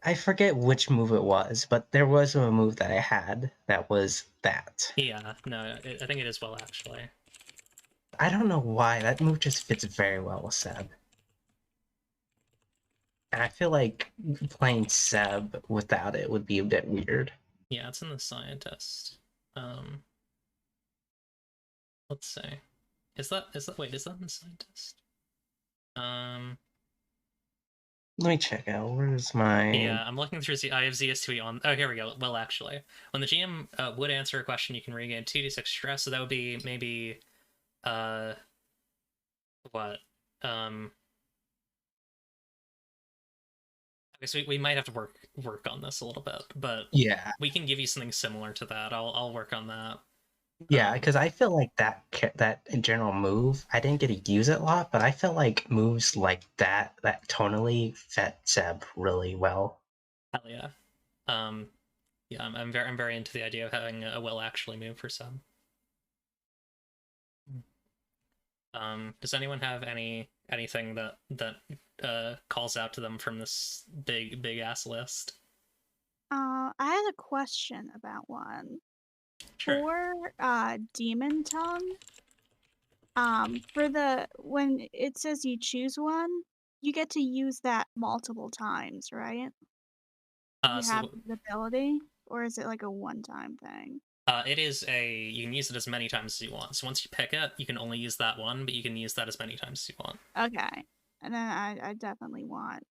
I forget which move it was, but there was a move that I had that was that. Yeah, no, I think it is well actually. I don't know why that move just fits very well with Seb. And I feel like playing Seb without it would be a bit weird. Yeah, it's in the Scientist. Let's see. Is that wait, is that in the Scientist? Let me check out. Where's my... Yeah, I'm looking through I have ZS2E on... Oh, here we go. Well, actually. When the GM would answer a question, you can regain 2d6 stress, so that would be maybe... What? I guess we might have to work on this a little bit, but yeah, we can give you something similar to that. I'll work on that. Yeah, because I feel like that general move, I didn't get to use it a lot, but I feel like moves like that tonally fit Seb really well. Hell yeah. Yeah, I'm very into the idea of having a well actually move for Seb. Does anyone have anything that calls out to them from this big ass list? I had a question about one. Sure. For Demon Tongue, when it says you choose one, you get to use that multiple times, right? You have the ability, or is it like a one-time thing? It is you can use it as many times as you want. So once you pick it, you can only use that one, but you can use that as many times as you want. Okay. And then I definitely want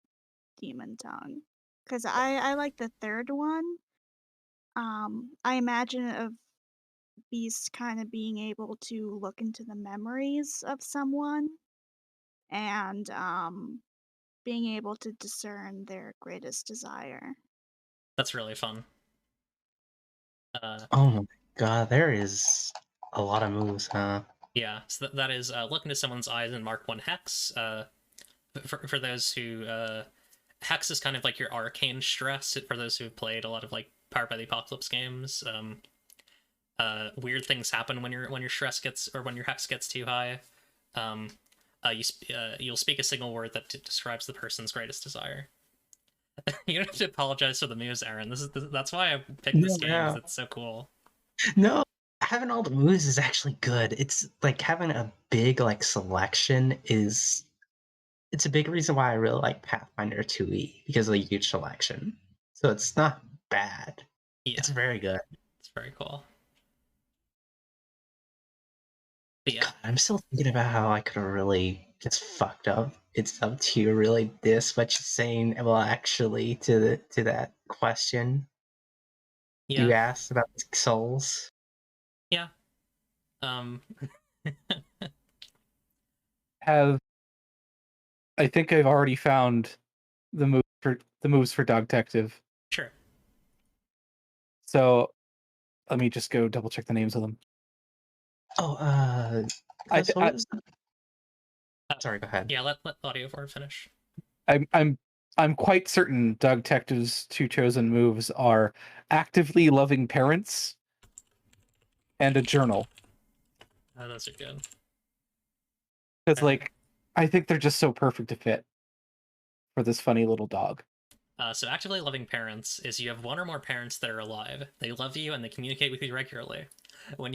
Demon Tongue. Because I like the third one. I imagine of Beast kind of being able to look into the memories of someone and being able to discern their greatest desire. That's really fun. Oh my god, there is a lot of moves, huh? Yeah, so that is look into someone's eyes and mark 1 hex. For those who hex is kind of like your arcane stress. For those who have played a lot of like Powered by the Apocalypse games, weird things happen when your stress gets, or when your hex gets too high. You'll speak a single word that describes the person's greatest desire. You don't have to apologize for the moves, Aaron. That's why I picked this game, because it's so cool. No, having all the moves is actually good. It's like having a big like selection it's a big reason why I really like Pathfinder 2e, because of the huge selection. So it's not bad. Yeah. It's very good. It's very cool. But yeah. God, I'm still thinking about how I could have really just fucked up. It's up to you really this what you're saying, well actually to that question. Yeah. You asked about souls. Yeah. I think I've already found the moves for Dog Detective. Sure. So let me just go double check the names of them. Oh, I, Chris, what was that? Sorry, go ahead. Yeah, let Audio Forward finish. I'm quite certain Dog Detective's two chosen moves are actively loving parents and a journal. Oh, those are good. Because, Okay. like, I think they're just so perfect to fit for this funny little dog. So actively loving parents is you have one or more parents that are alive. They love you and they communicate with you regularly. When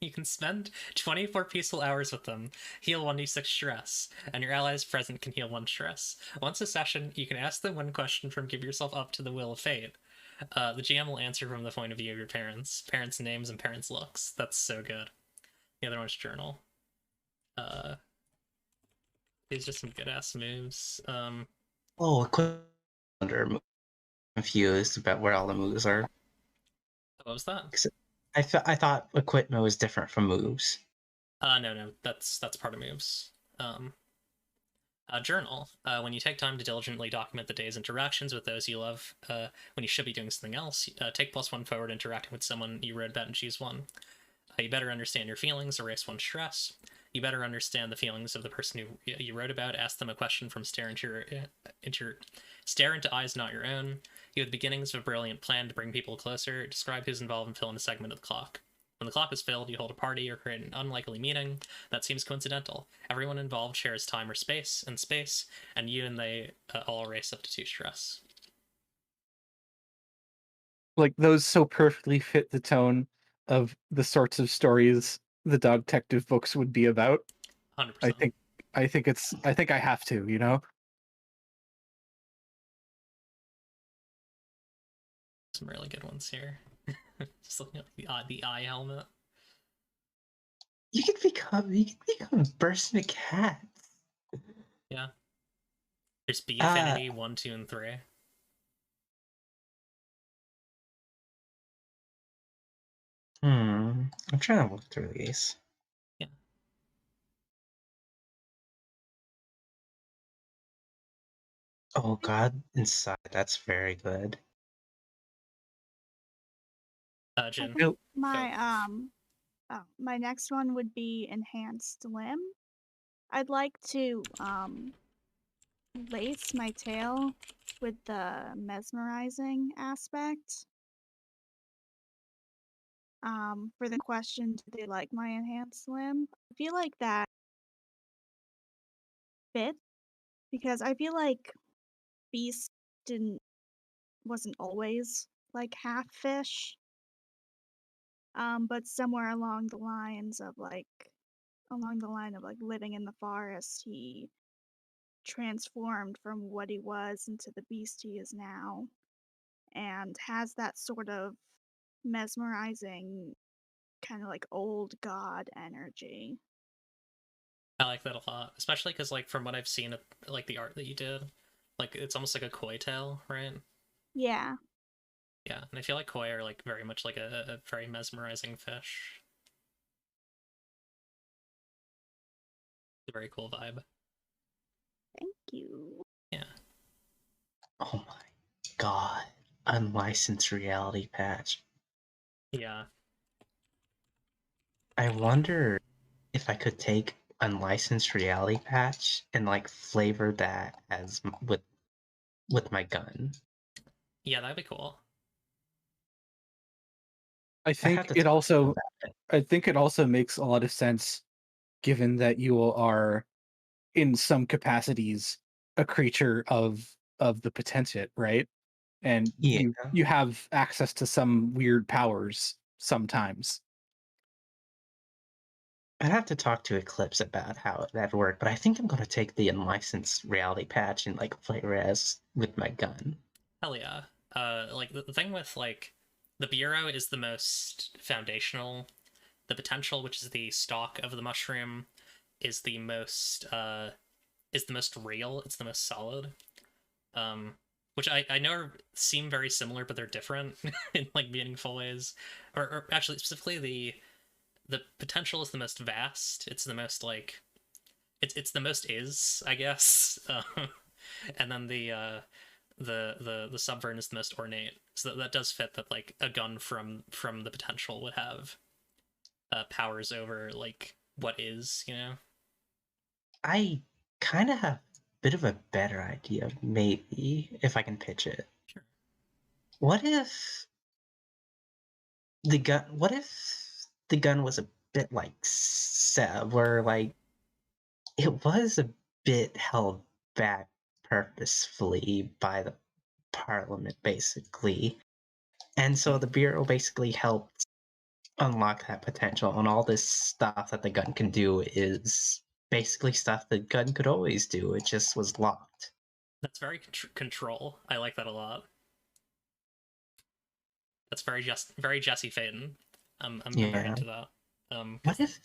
you can spend 24 peaceful hours with them, heal 1d6 stress, and your allies present can heal 1 stress. Once a session, you can ask them one question from Give Yourself Up to the Will of Fate. The GM will answer from the point of view of your parents' names and parents' looks. That's so good. The other one's Journal. These are some good ass moves. Oh, a quick wonder. Confused about where all the moves are. What was that? I thought equipment was different from moves. No, that's part of moves. Journal. When you take time to diligently document the day's interactions with those you love, when you should be doing something else, take +1 forward interacting with someone you wrote about and choose 1. You better understand your feelings, erase 1 stress. You better understand the feelings of the person you wrote about. Ask them a question from stare into eyes not your own. You have the beginnings of a brilliant plan to bring people closer. Describe who's involved and fill in a segment of the clock. When the clock is filled, you hold a party or create an unlikely meeting that seems coincidental. Everyone involved shares time or space, and you and they all erase up to 2 stress. Like, those so perfectly fit the tone of the sorts of stories the Dog Detective books would be about. 100%. I think I have to, you know? Some really good ones here. Just looking at the eye helmet. You can become a person of cats. Yeah. There's B Affinity 1, 2, and 3. I'm trying to look through these. Yeah. Oh God, inside. That's very good. Jin. My next one would be Enhanced Limb. I'd like to lace my tail with the mesmerizing aspect. For the question, do they like my enhanced limb? I feel like that fits because I feel like Beast wasn't always like half fish. But somewhere along the line of like living in the forest, he transformed from what he was into the beast he is now, and has that sort of mesmerizing kind of like old god energy. I like that a lot, especially because, like, from what I've seen of, like, the art that you did, like, it's almost like a koi tail, right? Yeah. Yeah, and I feel like koi are, like, very much like a very mesmerizing fish. It's a very cool vibe. Thank you. Yeah. Oh my God, unlicensed reality patch. Yeah. I wonder if I could take unlicensed reality patch and like flavor that as with my gun. Yeah, that'd be cool. I think it also makes a lot of sense given that you are in some capacities a creature of the potentate, right? And Yeah. you have access to some weird powers sometimes. I'd have to talk to Eclipse about how that'd work, but I think I'm gonna take the unlicensed reality patch and like flavor it as with my gun. Hell yeah. Like, the thing with, like, the Bureau is the most foundational. The potential, which is the stalk of the mushroom, is the most real. It's the most solid. Which I know seem very similar, but they're different in, like, meaningful ways. Or actually, specifically, the potential is the most vast. It's the most, like, it's the most is, I guess. And then the subvert is the most ornate. So that does fit that like a gun from the potential would have powers over like what is, you know. I kind of have a bit of a better idea, maybe, if I can pitch it. Sure. What if the gun was a bit like Seb, where like it was a bit held back purposefully by the Parliament, basically, and so the Bureau basically helped unlock that potential, and all this stuff that the gun can do is basically stuff the gun could always do. It just was locked. That's very control. I like that a lot. That's very Jesse Faden. I'm very into that. What if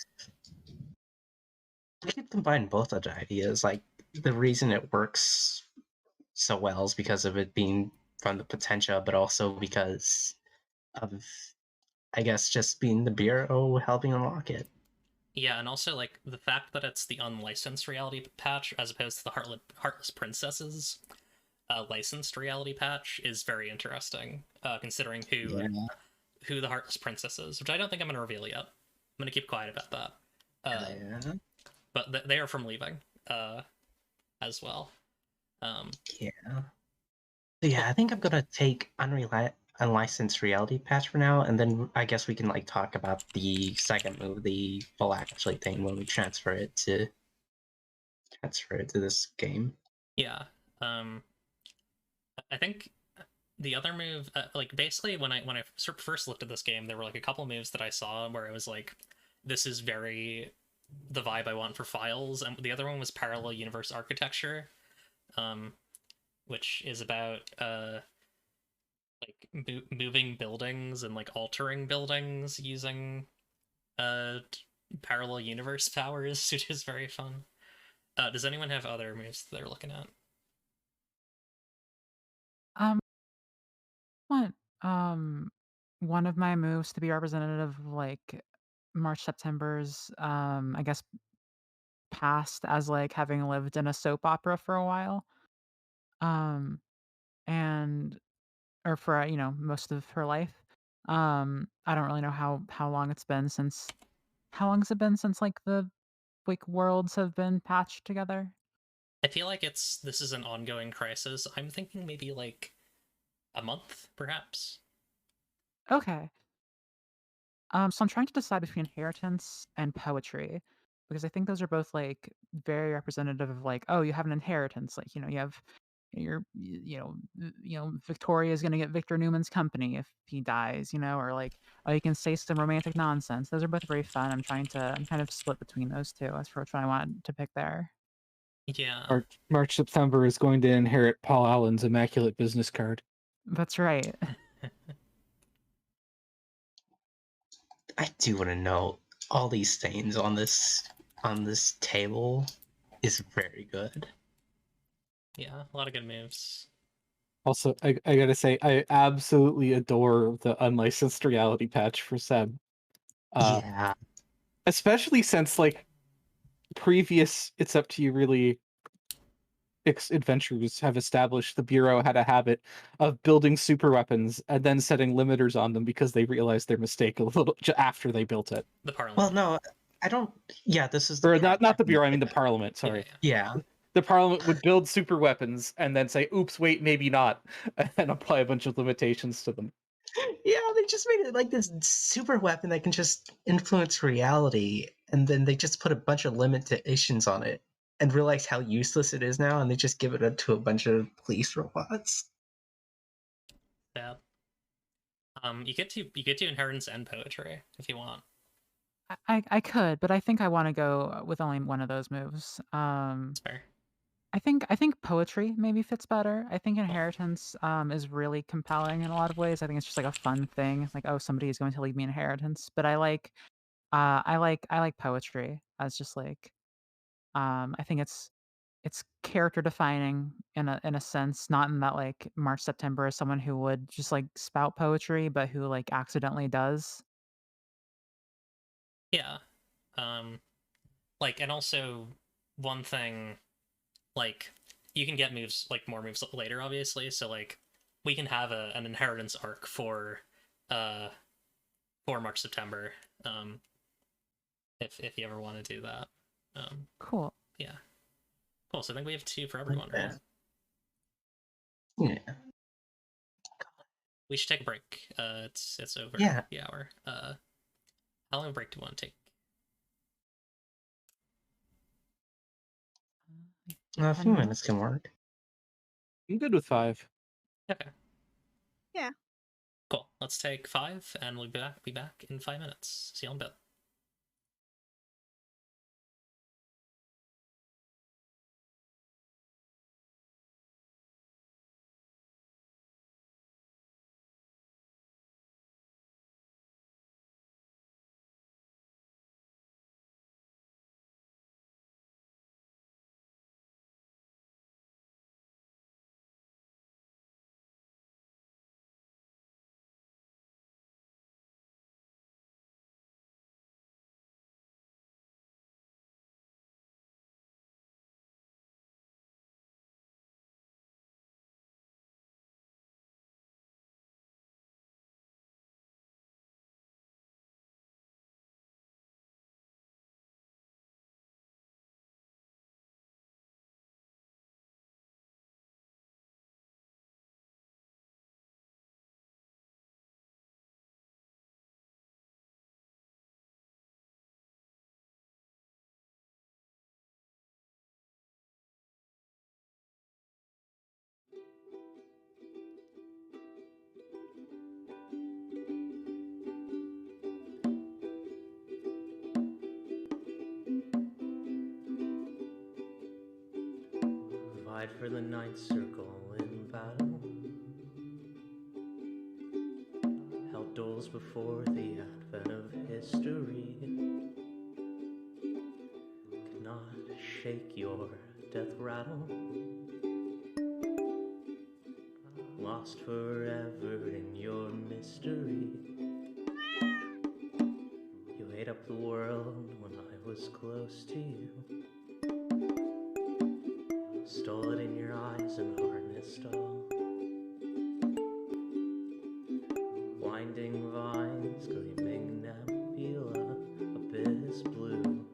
we could combine both of the ideas? Like, the reason it works so well is because of it being from the potential, but also because of, I guess, just being the Bureau helping unlock it. Yeah, and also like the fact that it's the unlicensed reality patch as opposed to the Heartless Princesses licensed reality patch is very interesting, considering who the Heartless Princess is, which I don't think I'm going to reveal yet. I'm going to keep quiet about that. But they are from Leaving as well. Yeah, I think I'm gonna take unlicensed reality patch for now, and then I guess we can like talk about the second move, the full actually thing, when we transfer it to this game. Yeah. I think the other move, like basically when I first looked at this game, there were like a couple moves that I saw where it was like, this is very the vibe I want for Files, and the other one was Parallel Universe Architecture, which is about like moving buildings and like altering buildings using parallel universe powers, which is very fun. Does anyone have other moves that they're looking at? Want one of my moves to be representative of like March September's I guess past as like having lived in a soap opera for a while. Um and or for most of her life. I don't really know how long it's been since how long has it been since like the like worlds have been patched together? I feel like this is an ongoing crisis. I'm thinking maybe like a month, perhaps. Okay. So I'm trying to decide between inheritance and poetry because I think those are both like very representative of like, oh, you have an inheritance. Like, you have Victoria is going to get Victor Newman's company if he dies, or like, oh, you can say some romantic nonsense. Those are both very fun. I'm kind of split between those two as for which one I want to pick there. Yeah. March September is going to inherit Paul Allen's immaculate business card. That's right. I do want to know all these things on this table is very good. Yeah, a lot of good moves. Also, I gotta say, I absolutely adore the unlicensed reality patch for Seb. Yeah. Especially since, like, previous It's Up to You really adventures have established the Bureau had a habit of building super weapons and then setting limiters on them because they realized their mistake a little after they built it. The Parliament. Well, no, I don't. Yeah, this is or not the Bureau. I mean the Parliament. Sorry. Yeah. The Parliament would build super weapons and then say, "Oops, wait, maybe not," and apply a bunch of limitations to them. Yeah, they just made it like this super weapon that can just influence reality, and then they just put a bunch of limitations on it and realize how useless it is now, and they just give it to a bunch of police robots. Yeah. You get to inheritance and poetry if you want. I could, but I think I want to go with only one of those moves. That's fair. I think poetry maybe fits better. I think inheritance is really compelling in a lot of ways. I think it's just like a fun thing. It's like, oh, somebody is going to leave me inheritance. But I like poetry as just like I think it's character defining in a sense, not in that like March September is someone who would just like spout poetry, but who like accidentally does. Yeah. Like, and also one thing, like, you can get moves, like more moves later, obviously. So like, we can have an inheritance arc for March September, if you ever want to do that. Cool. Yeah. Cool. So I think we have 2 for everyone, Okay. right? Yeah. We should take a break. It's over Yeah. the hour. How long of a break do you want to take? A few minutes can work. I'm good with 5. Okay. Yeah. Cool. Let's take 5, and we'll be back in 5 minutes. See you in a bit. Fight for the ninth circle in battle. Held duels before the advent of history. Cannot shake your death rattle. Lost forever in your mystery. You ate up the world when I was close to you. Stole it in your eyes and harnessed all. Winding vines, gleaming nebula, abyss blue.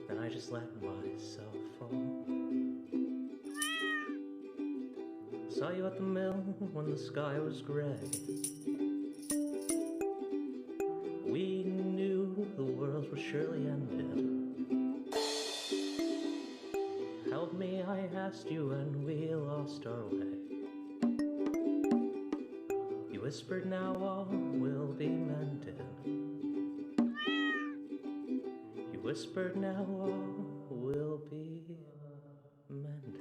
Then I just let myself fall. Saw you at the mill when the sky was gray. We knew the world was surely ended. Help me, I asked you, and we lost our way. You whispered, now all will be mended. You whispered, now all will be mended.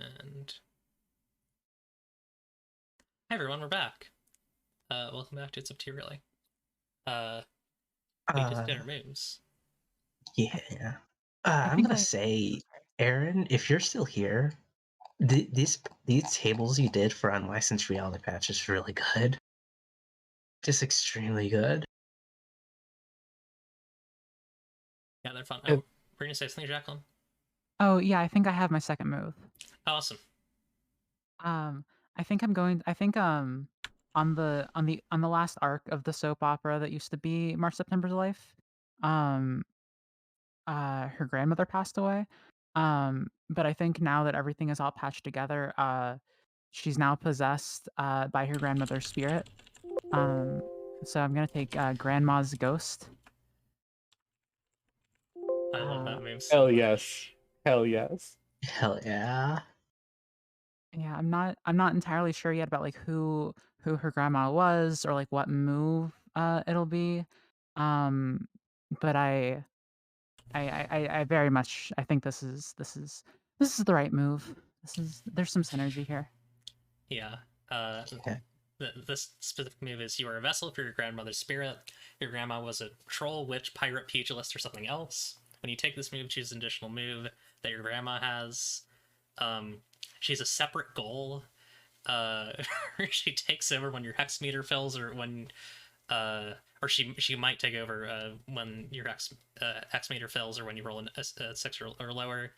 And hi everyone, we're back. Welcome back to It's Up to You, Really. We just did our moves. Yeah. I I'm think gonna say, Aaron, if you're still here, these tables you did for Unlicensed Reality Patch is really good. Just extremely good. Yeah, they're fun. It- Oh, we're gonna say something, Jacqueline? Oh yeah, I think I have my second move. Awesome. I think on the last arc of the soap opera that used to be March September's life, um, her grandmother passed away. But I think now that everything is all patched together, she's now possessed by her grandmother's spirit. So I'm gonna take Grandma's ghost. I love Uh, that move so Hell much. yes. Hell yes. Hell yeah. Yeah, I'm not entirely sure yet about like who her grandma was or like what move it'll be. Um, but I very much I think this is the right move. There's some synergy here. Yeah. Yeah. This specific move is you are a vessel for your grandmother's spirit. Your grandma was a troll, witch, pirate, pugilist, or something else. When you take this move, choose an additional move that your grandma has. She's a separate goal. She takes over when your hex meter fills, or when, or she might take over when your hex meter fills, or when you roll a 6 or lower.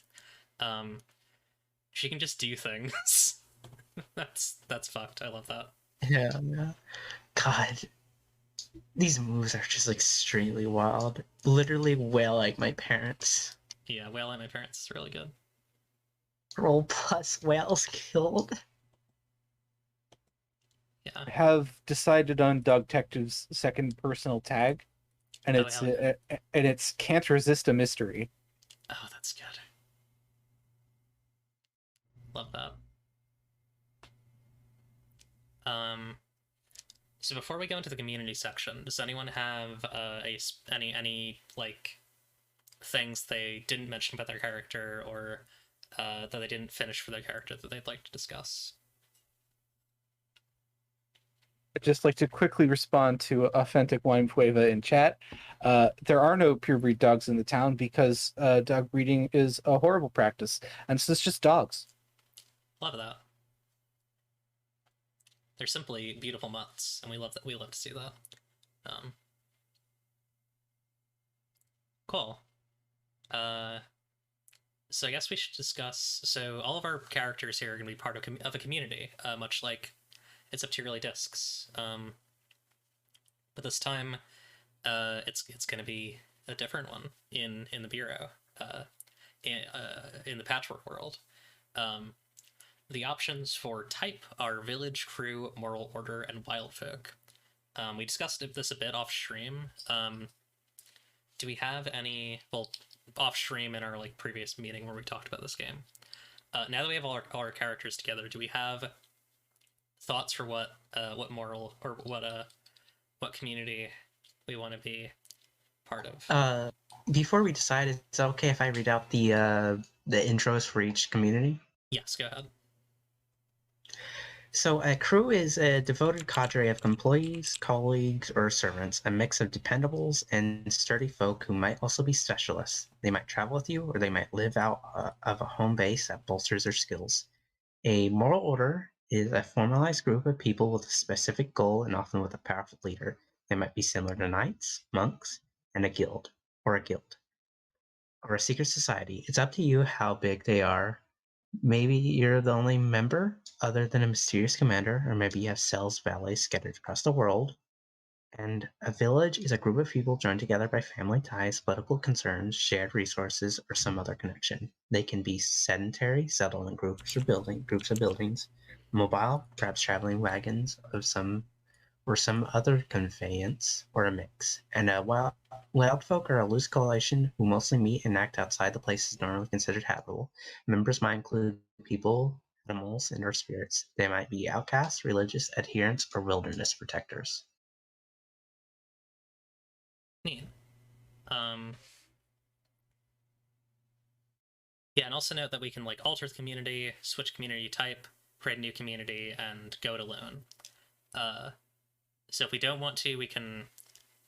She can just do things. that's fucked. I love that. Yeah. God, these moves are just extremely wild. Literally way like my parents. Yeah, Whale and My Parents is really good. Roll plus whales killed. Yeah. I have decided on Dog Detective's second personal tag, and Oh, hell yeah. it's Can't Resist a Mystery. Oh, that's good. Love that. So before we go into the community section, does anyone have any like things they didn't mention about their character, or that they didn't finish for their character that they'd like to discuss? I'd just like to quickly respond to Authentic Wine Pueva in chat. There are no pure breed dogs in the town because dog breeding is a horrible practice, and so it's just dogs. Love that. They're simply beautiful mutts, and we love that. We love to see that. Cool. So I guess we should discuss. So all of our characters here are going to be part of a community, much like It's Up to You, Really discs. But this time, it's going to be a different one in the bureau, in the Patchwork World. The options for type are village, crew, moral order, and wild folk. We discussed this a bit off stream. Do we have any, well, off stream in our like previous meeting where we talked about this game? Now that we have all our characters together, do we have thoughts for what moral or what community we want to be part of? Before we decide, is it okay if I read out the intros for each community? Yes, go ahead. So a crew is a devoted cadre of employees, colleagues, or servants, a mix of dependables and sturdy folk who might also be specialists. They might travel with you, or they might live out of a home base that bolsters their skills. A moral order is a formalized group of people with a specific goal and often with a powerful leader. They might be similar to knights, monks, and a guild, or a secret society. It's up to you how big they are. Maybe you're the only member other than a mysterious commander, or maybe you have cells, valleys scattered across the world. And a village is a group of people joined together by family ties, political concerns, shared resources, or some other connection. They can be sedentary, settled in groups of buildings, mobile, perhaps traveling wagons of some other conveyance, or a mix. And wild folk are a loose coalition who mostly meet and act outside the places normally considered habitable. Members might include people, animals, and or spirits. They might be outcasts, religious adherents, or wilderness protectors. Neat. Yeah, and also note that we can like alter the community, switch community type, create a new community, and go it alone. So if we don't want to, we can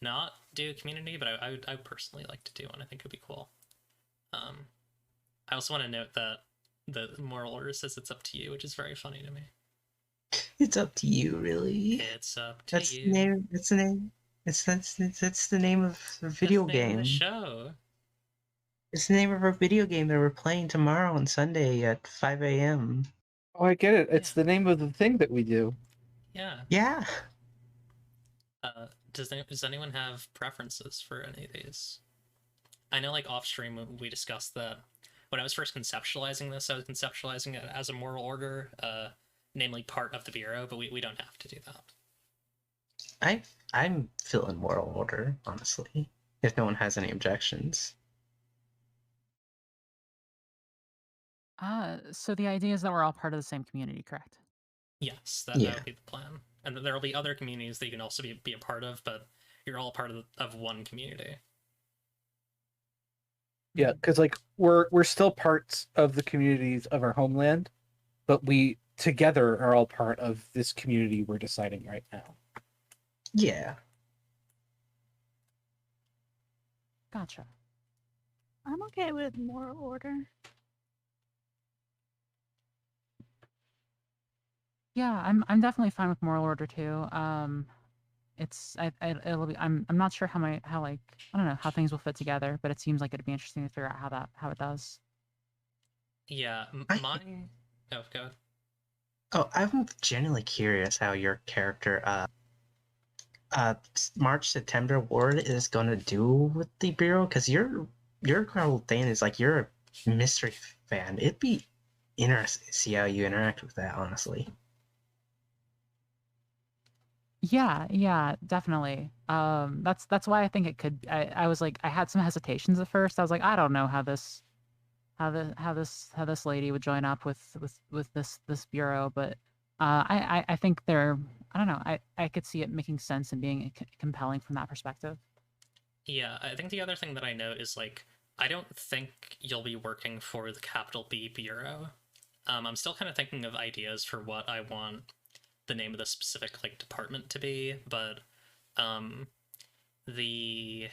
not do a community, but I would personally like to do one. I think it would be cool. I also want to note that the moral order says it's up to you, which is very funny to me. It's up to you, really. It's up to you. The name. It's the name. That's the name of the video That's the name game. of the show. It's the name of our video game that we're playing tomorrow on Sunday at 5 a.m. Oh, I get it. It's Yeah. the name of the thing that we do. Yeah. Yeah. Does anyone have preferences for any of these? I know, like, off stream we discussed that when I was first conceptualizing this, I was conceptualizing it as a moral order, namely part of the Bureau, but we don't have to do that. I'm feeling moral order, honestly. If no one has any objections. So the idea is that we're all part of the same community, correct? Yes, that would be the plan. And there will be other communities that you can also be a part of, but you're all part of one community. Yeah, because like we're still parts of the communities of our homeland, but we together are all part of this community we're deciding right now. Yeah. Gotcha. I'm okay with moral order. Yeah, I'm definitely fine with moral order too. It'll be. I'm not sure how I don't know how things will fit together, but it seems like it'd be interesting to figure out how it does. Yeah, mine. Oh, go ahead. Oh, I'm genuinely curious how your character, March to Temporal World is gonna do with the Bureau, because your whole thing is like you're a mystery fan. It'd be interesting to see how you interact with that, honestly. Yeah, definitely. That's why I think it could. I was like, I had some hesitations at first. I was like, I don't know how this lady would join up with this bureau, but I think they're. I don't know. I could see it making sense and being compelling from that perspective. Yeah, I think the other thing that I note is, like, I don't think you'll be working for the capital B Bureau. I'm still kind of thinking of ideas for what I want the name of the specific, like, department to be, but the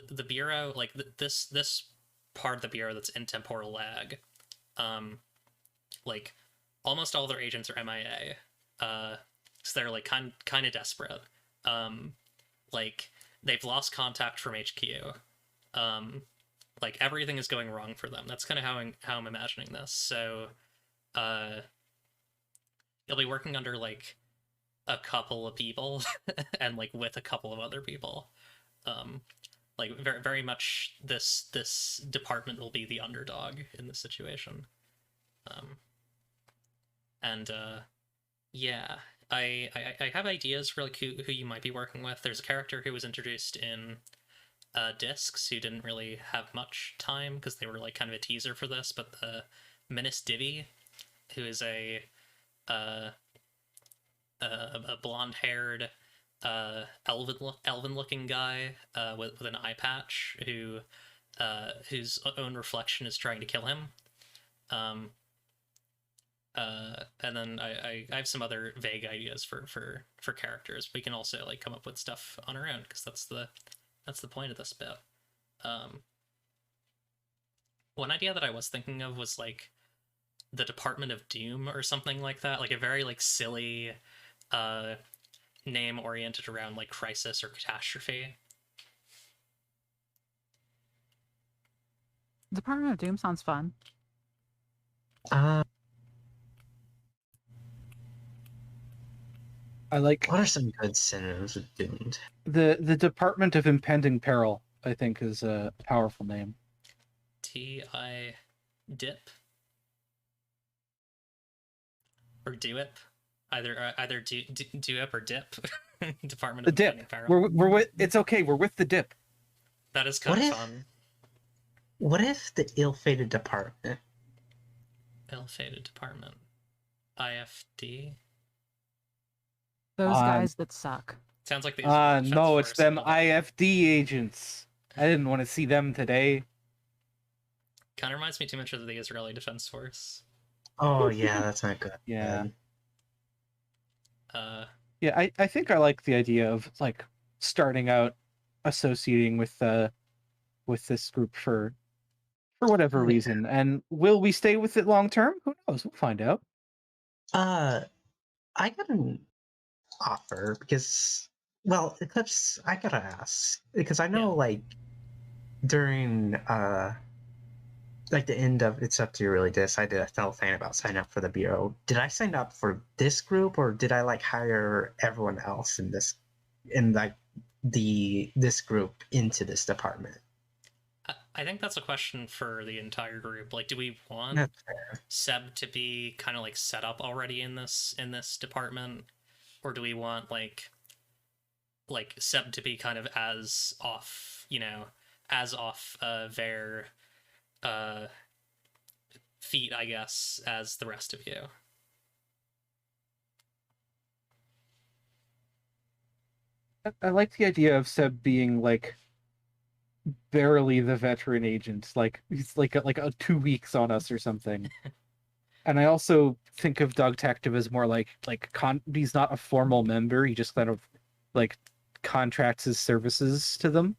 the Bureau, like, this part of the Bureau that's in temporal lag, like, almost all their agents are MIA, so they're, like, kind of desperate. Like, they've lost contact from HQ. Like, everything is going wrong for them. That's kind of how I'm imagining this. So, you'll be working under, like, a couple of people, and, like, with a couple of other people. Like, very, very much this department will be the underdog in this situation. Yeah, I have ideas for, like, who you might be working with. There's a character who was introduced in Discs who didn't really have much time because they were, like, kind of a teaser for this, but the Minis Divi, who is a blonde-haired elven-looking guy with an eye patch whose own reflection is trying to kill him. And then I have some other vague ideas for characters. We can also, like, come up with stuff on our own, because that's the point of this bit. One idea that I was thinking of was, like, the Department of Doom or something like that, like a very, like, silly name oriented around, like, crisis or catastrophe. Department of Doom sounds fun. I like. What are some good synonyms of doomed? The Department of Impending Peril, I think, is a powerful name. TI Dip or DUIP, either DUIP or Dip. Department The of Dip. Impending Peril. We're with. It's okay. We're with the Dip. That is kind What of if- fun. What if the ill-fated department? Ill-fated department. IFD. Those guys that suck. Sounds like these. No, it's them IFD agents. I didn't want to see them today. Kind of reminds me too much of the Israeli Defense Force. Oh yeah, that's not good. Yeah. Yeah, I think I like the idea of like starting out associating with this group for whatever Oh, yeah. reason. And will we stay with it long term? Who knows? We'll find out. I got an offer because, well, Eclipse, I gotta ask because I know like during like the end of It's Up to You Really This, I did a felt thing about signing up for the bureau. Did I sign up for this group or did I like hire everyone else in this group into this department? I think that's a question for the entire group. Like, do we want That's fair. Seb to be kind of like set up already in this department, or do we want like Seb to be kind of as off, their feet, I guess, as the rest of you? I like the idea of Seb being like barely the veteran agent, like he's like a 2 weeks on us or something. And I also think of Dog Detective as more like he's not a formal member. He just kind of like contracts his services to them.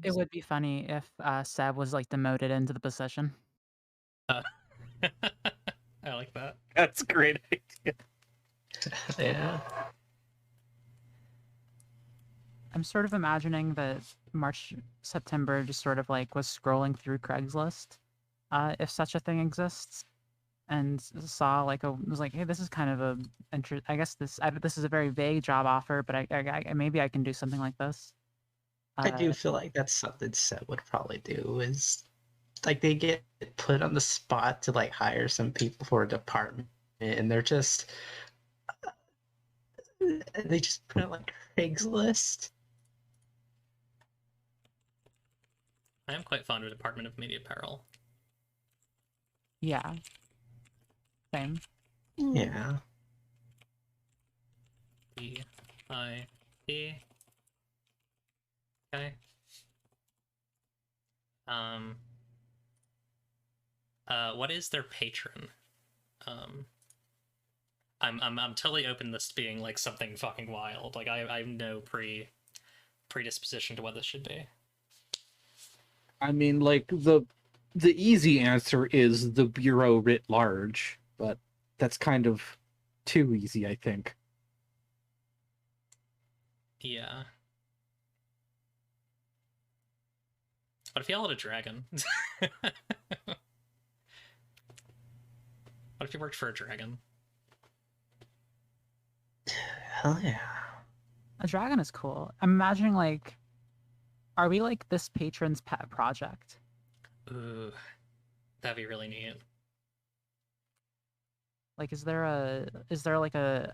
It would be funny if Seb was like demoted into the position. I like that. That's a great idea. Yeah. I'm sort of imagining that September just sort of like was scrolling through Craigslist, if such a thing exists, and saw like was like, hey, this is kind of I guess this is a very vague job offer, but I maybe I can do something like this. I do feel like that's something Seth would probably do is like they get put on the spot to like hire some people for a department and they just put it like Craigslist. I am quite fond of Department of Media Apparel. Yeah. Same. Yeah. E-I-E. Okay. What is their patron? I'm totally open to this being like something fucking wild. Like I have no predisposition to what this should be. I mean, like the easy answer is the bureau writ large, but that's kind of too easy, I think. Yeah. What if you had a dragon? What if you worked for a dragon? Hell yeah. A dragon is cool. I'm imagining like, are we like this patron's pet project? Ooh, that'd be really neat. Like, is there like a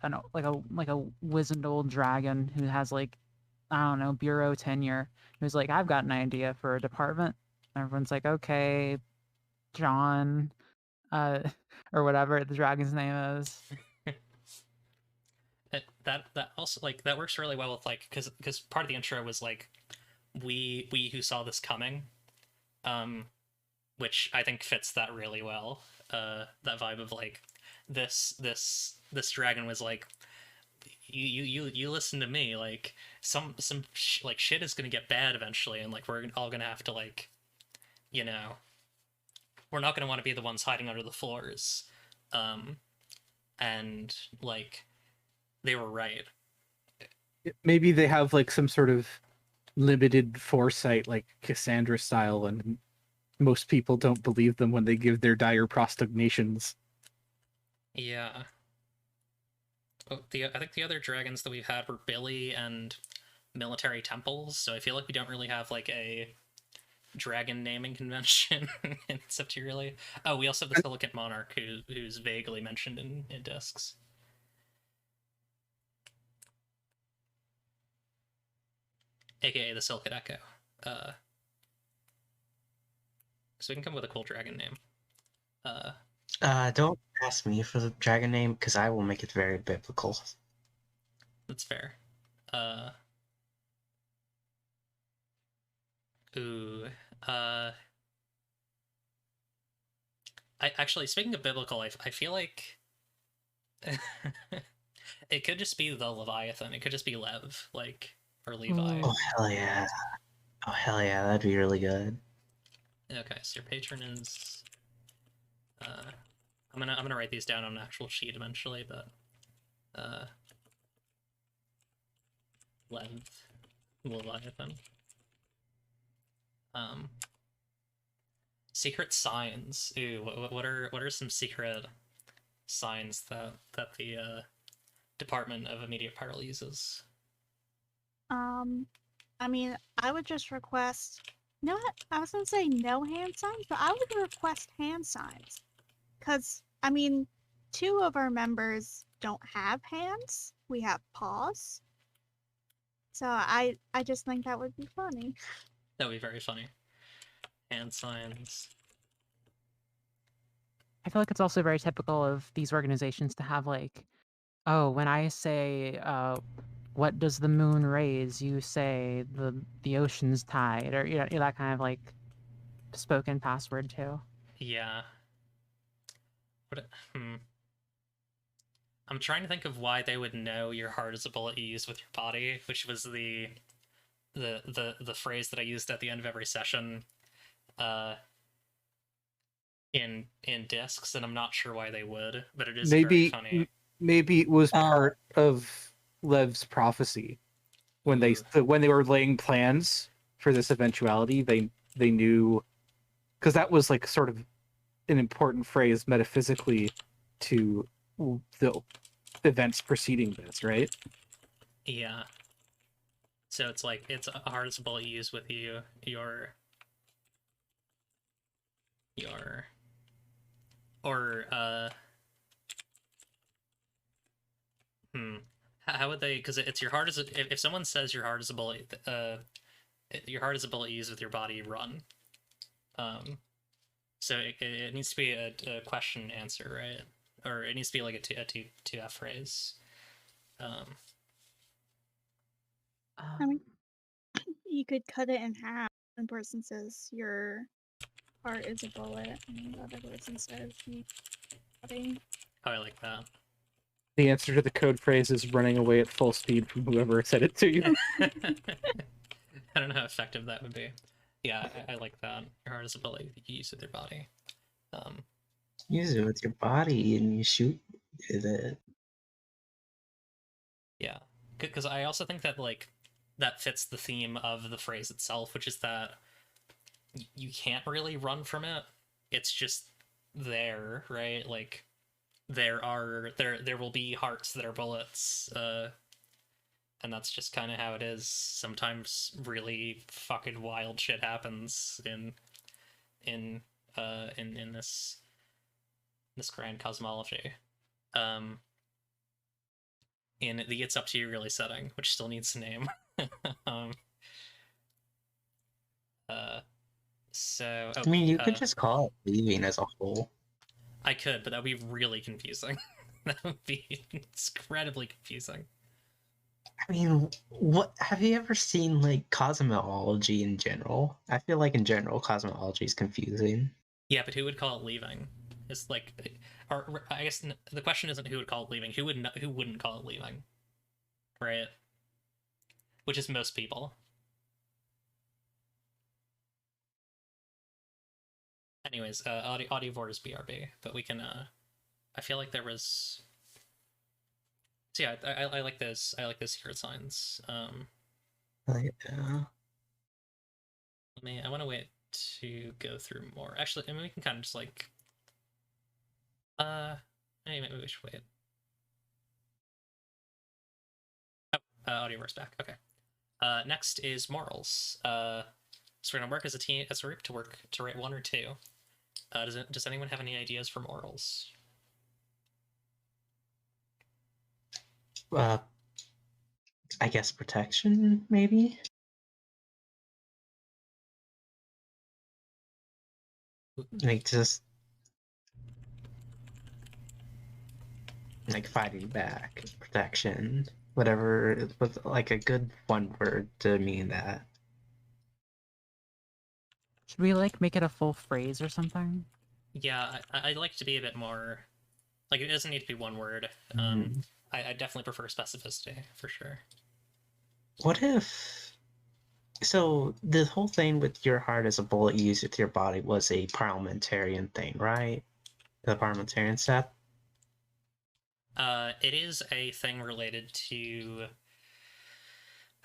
wizened old dragon who has like, I don't know, bureau tenure, who's like, I've got an idea for a department. And everyone's like, okay, John, or whatever the dragon's name is. That also like that works really well with like because part of the intro was like we who saw this coming, which I think fits that really well. That vibe of like this dragon was like, you listen to me, like like shit is gonna get bad eventually, and like we're all gonna have to like, we're not gonna want to be the ones hiding under the floors, and like they were right. Maybe they have like some sort of limited foresight, like Cassandra style, and most people don't believe them when they give their dire prognostications. Yeah. Oh, I think the other dragons that we've had were Billy and military temples, so I feel like we don't really have like a dragon naming convention except here really. Oh, we also have the Silicate Monarch who's vaguely mentioned in discs. AKA the Silicate Echo. So we can come up with a cool dragon name. Don't ask me for the dragon name because I will make it very biblical. That's fair. Ooh. I actually, speaking of biblical, I feel like it could just be the Leviathan. It could just be Lev, like, or Levi. Oh hell yeah! Oh hell yeah! That'd be really good. Okay, so your patron is. I'm gonna write these down on an actual sheet eventually, but Lev, Leviathan. Secret signs. Ooh, what are some secret signs that the Department of Immediate Peril uses? I mean, I would just request. You know what? I was gonna say no hand signs, but I would request hand signs, because I mean, 2 of our members don't have hands. We have paws. So I just think that would be funny. That would be very funny. Hand signs. I feel like it's also very typical of these organizations to have like, oh, when I say, what does the moon raise? You say the ocean's tide, or that kind of like spoken password too. Yeah. What? I'm trying to think of why they would know your heart is a bullet you use with your body, which was the phrase that I used at the end of every session, in discs, and I'm not sure why they would, but it is very funny. Maybe it was part of Lev's prophecy when they were laying plans for this eventuality. They knew, because that was like sort of an important phrase metaphysically to the events preceding this, right? Yeah. So it's like, it's a heart as a bullet you use with your how would they, because it's your heart is if someone says your heart is a bullet, your heart is a bullet you use with your body, run. So it needs to be a question answer, right? Or it needs to be like a 2F phrase. I mean, you could cut it in half. One person says your heart is a bullet, and the other person says body. Oh, I like that. The answer to the code phrase is running away at full speed from whoever said it to you. I don't know how effective that would be. Yeah, I like that. Your heart is a bullet you use with your body. Use it with your body and you shoot with it. Yeah, because I also think that like that fits the theme of the phrase itself, which is that you can't really run from it. It's just there, right? Like there will be hearts that are bullets, and that's just kind of how it is. Sometimes really fucking wild shit happens in this grand cosmology. In the It's Up to You Really setting, which still needs a name. So I mean, you could just call it leaving as a whole. I could, but that would be really confusing. That would be incredibly confusing. I mean, what have you ever seen like cosmology in general? I feel like in general cosmology is confusing. Yeah, but who would call it leaving? It's like, or I guess the question isn't who would call it leaving. Who wouldn't call it leaving? Right? Which is most people. Anyways, Audiovore is BRB, but we can. I feel like there was. So yeah, I like this. I like those secret signs. Like, I want to wait to go through more. Actually, I mean, we can kind of just like. Maybe we should wait. Oh, Audioverse back. Okay. Next is morals. So we're gonna work as a team, as a group, to write 1 or 2. Does anyone have any ideas for morals? I guess protection, maybe. Like just like fighting back, protection. whatever, with like a good one word to mean that. Should we like make it a full phrase or something? Yeah, I like to be a bit more like it doesn't need to be one word. I definitely prefer specificity for sure. What if? So the whole thing with your heart as a bullet used with your body was a parliamentarian thing, right? The parliamentarian set. It is a thing related to.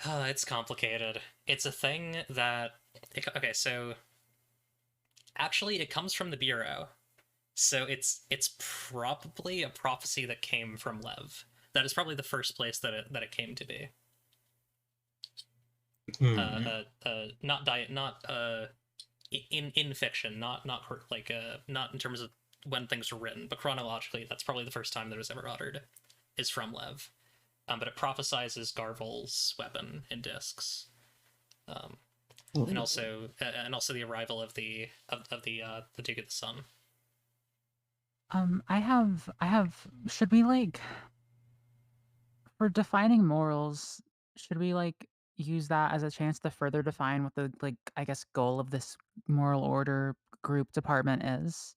It's complicated. It's a thing that. Okay, so actually, it comes from the Bureau, so it's probably a prophecy that came from Lev. That is probably the first place that it came to be. Not diet, not in fiction, not like not in terms of when things were written, but chronologically, that's probably the first time that it was ever uttered, is from Lev. But it prophesizes Garvel's weapon in discs, and also the arrival of the Duke of the Sun. I have. Should we like for defining morals? Should we like use that as a chance to further define what the like I guess goal of this moral order group department is?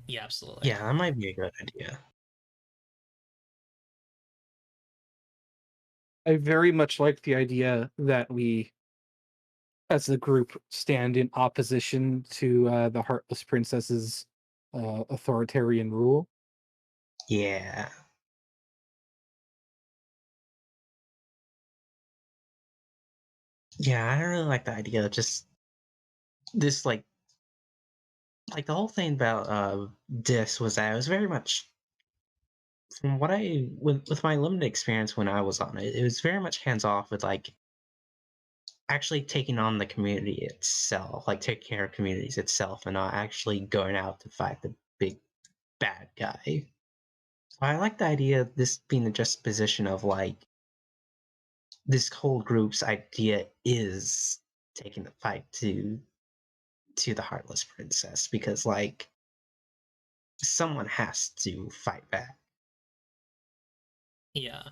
Yeah, absolutely. Yeah, that might be a good idea. I very much like the idea that we, as a group, stand in opposition to the Heartless Princess's authoritarian rule. Yeah. Yeah, I really like the idea of just this like the whole thing about this was that it was very much from what I with my limited experience when I was on it, it was very much hands off with like actually taking on the community itself, like taking care of communities itself and not actually going out to fight the big bad guy. So I like the idea of this being the juxtaposition of like this whole group's idea is taking the fight to the Heartless Princess because like someone has to fight back. Yeah.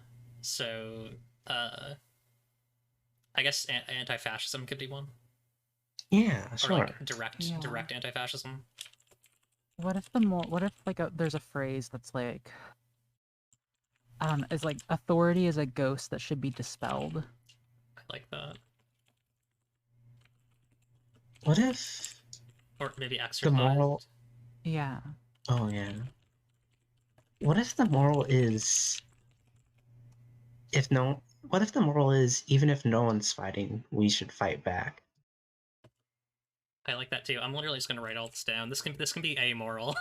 So, I guess anti-fascism could be one. Yeah, Or sure. like direct Yeah. anti-fascism. What if like there's a phrase that's like is like authority is a ghost that should be dispelled. I like that. What if Or maybe the exercised. moral? Yeah. Oh yeah. What if the moral is if no? What if the moral is even if no one's fighting, we should fight back? I like that too. I'm literally just gonna write all this down. This can be amoral.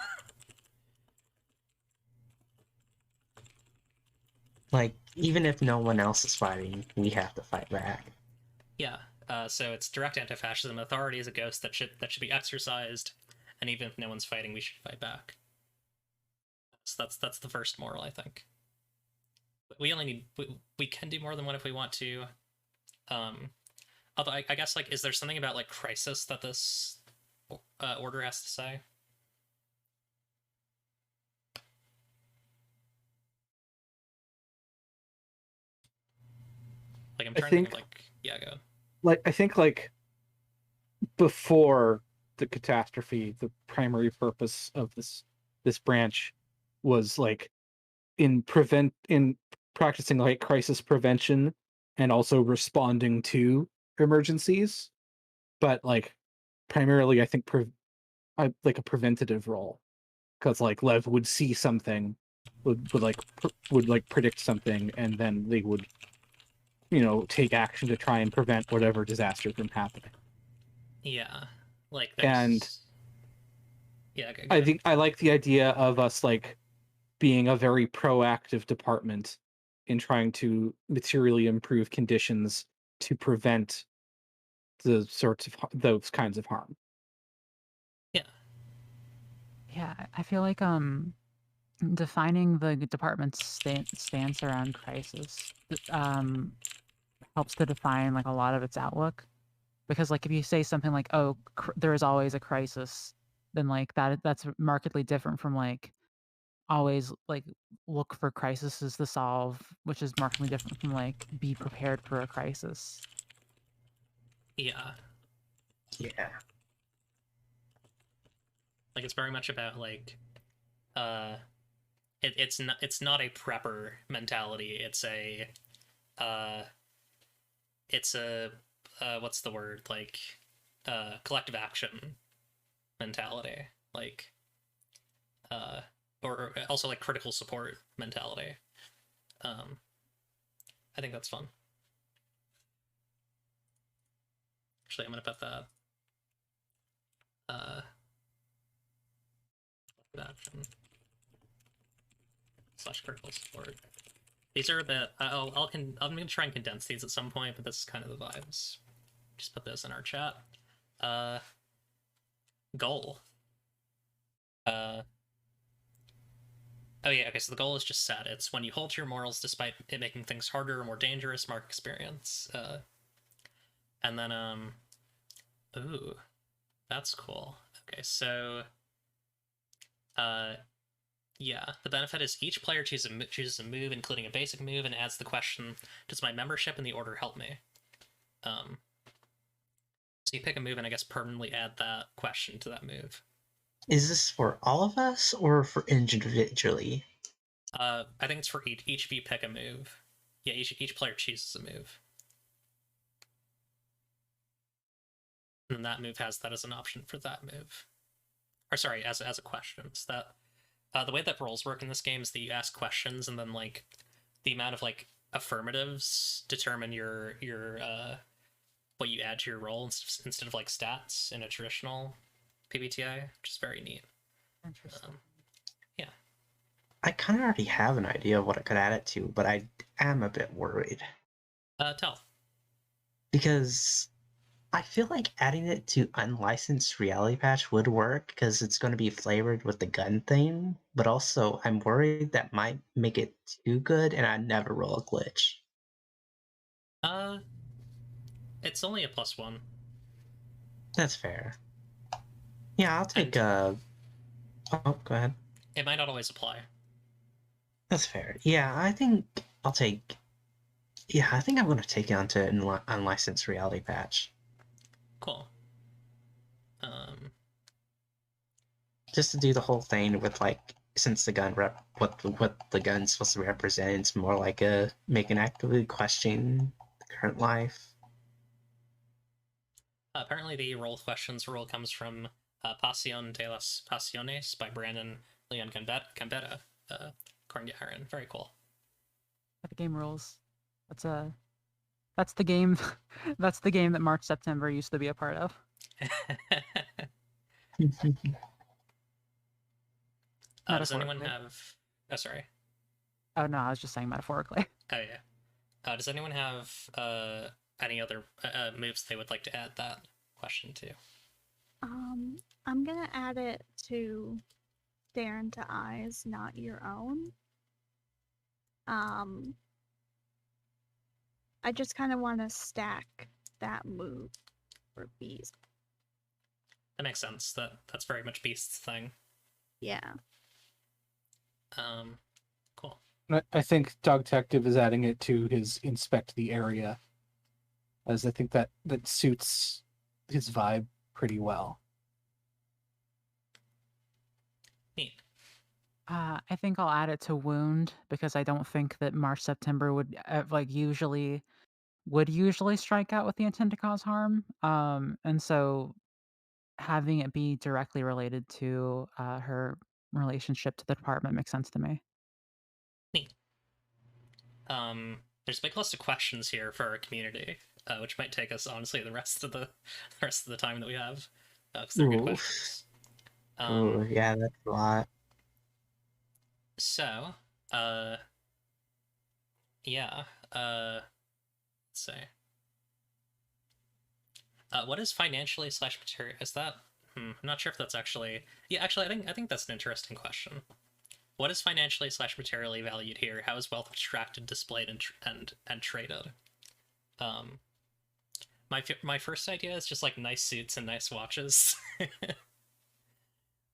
Like even if no one else is fighting, we have to fight back. Yeah. So it's direct anti-fascism. Authority is a ghost that should be exercised, and even if no one's fighting, we should fight back. So that's the first moral, I think. We only need we can do more than one if we want to. Although I guess like, is there something about like crisis that this order has to say? Like I'm trying to think of like go. Like I think like before the catastrophe, the primary purpose of this branch was like in practicing like crisis prevention and also responding to emergencies, but like primarily I think like a preventative role, because like Lev would see something, would like predict something, and then they would take action to try and prevent whatever disaster from happening. Yeah, like And yeah, go I think I like the idea of us like being a very proactive department in trying to materially improve conditions to prevent the sorts of those kinds of harm. Yeah. Yeah, I feel like defining the department's stance around crisis helps to define like a lot of its outlook, because like if you say something like, oh, there is always a crisis, then like that's markedly different from like, always like look for crises to solve, which is markedly different from like be prepared for a crisis. Yeah. Yeah. Like it's very much about like it's not a prepper mentality. It's a what's the word, like collective action mentality, like or also like critical support mentality. I think that's fun. Actually, I'm gonna put that action / critical support. These are the I'm gonna try and condense these at some point, but this is kind of the vibes. Just put this in our chat. Goal. Oh yeah, okay, so the goal is just set. It's when you hold your morals despite it making things harder or more dangerous, mark experience. And then, ooh, that's cool. Okay, so, yeah, the benefit is each player chooses a move, including a basic move, and adds the question, does my membership in the order help me? So you pick a move and I guess permanently add that question to that move. Is this for all of us or for individually? I think it's for each of you pick a move. Yeah, each player chooses a move. And then that move has that as an option for that move. Or sorry, as a question. So that the way that roles work in this game is that you ask questions and then like the amount of like affirmatives determine your what you add to your role instead of like stats in a traditional PBTI, which is very neat. Interesting. Yeah. I kind of already have an idea of what I could add it to, but I am a bit worried. Tell. Because I feel like adding it to unlicensed reality patch would work because it's going to be flavored with the gun theme, but also I'm worried that might make it too good and I'd never roll a glitch. It's only a +1. That's fair. Yeah, I'll take oh, go ahead. It might not always apply. That's fair. Yeah, I think I'll take. Yeah, I think I'm going to take it onto an unlicensed reality patch. Cool. Just to do the whole thing with like, since the gun what the gun's supposed to represent, it's more like a make an actively question the current life. Apparently, the roll questions rule comes from Pasión de las Pasiones by Brandon Leon Gambetta, according to Aaron. Very cool. The game rules. That's the game. That's the game that March September used to be a part of. Does anyone have? Oh, sorry. Oh no, I was just saying metaphorically. Oh yeah. Does anyone have any other moves they would like to add that question to? I'm gonna add it to stare into eyes, not your own. I just kind of want to stack that move for Beast. That makes sense. That's very much Beast's thing. Yeah. Cool. I think Dog Detective is adding it to his inspect the area, as I think that suits his vibe pretty well. Neat. I think I'll add it to wound because I don't think that March September would usually strike out with the intent to cause harm. And so having it be directly related to her relationship to the department makes sense to me. Neat. There's a big list of questions here for our community, which might take us honestly the rest of the time that we have, because they're good questions. Yeah, that's a lot. So, yeah, let's see. What is financially / material? Is that? I'm not sure if that's actually. Yeah, actually, I think that's an interesting question. What is financially / materially valued here? How is wealth extracted, displayed, and traded? My first idea is just like nice suits and nice watches.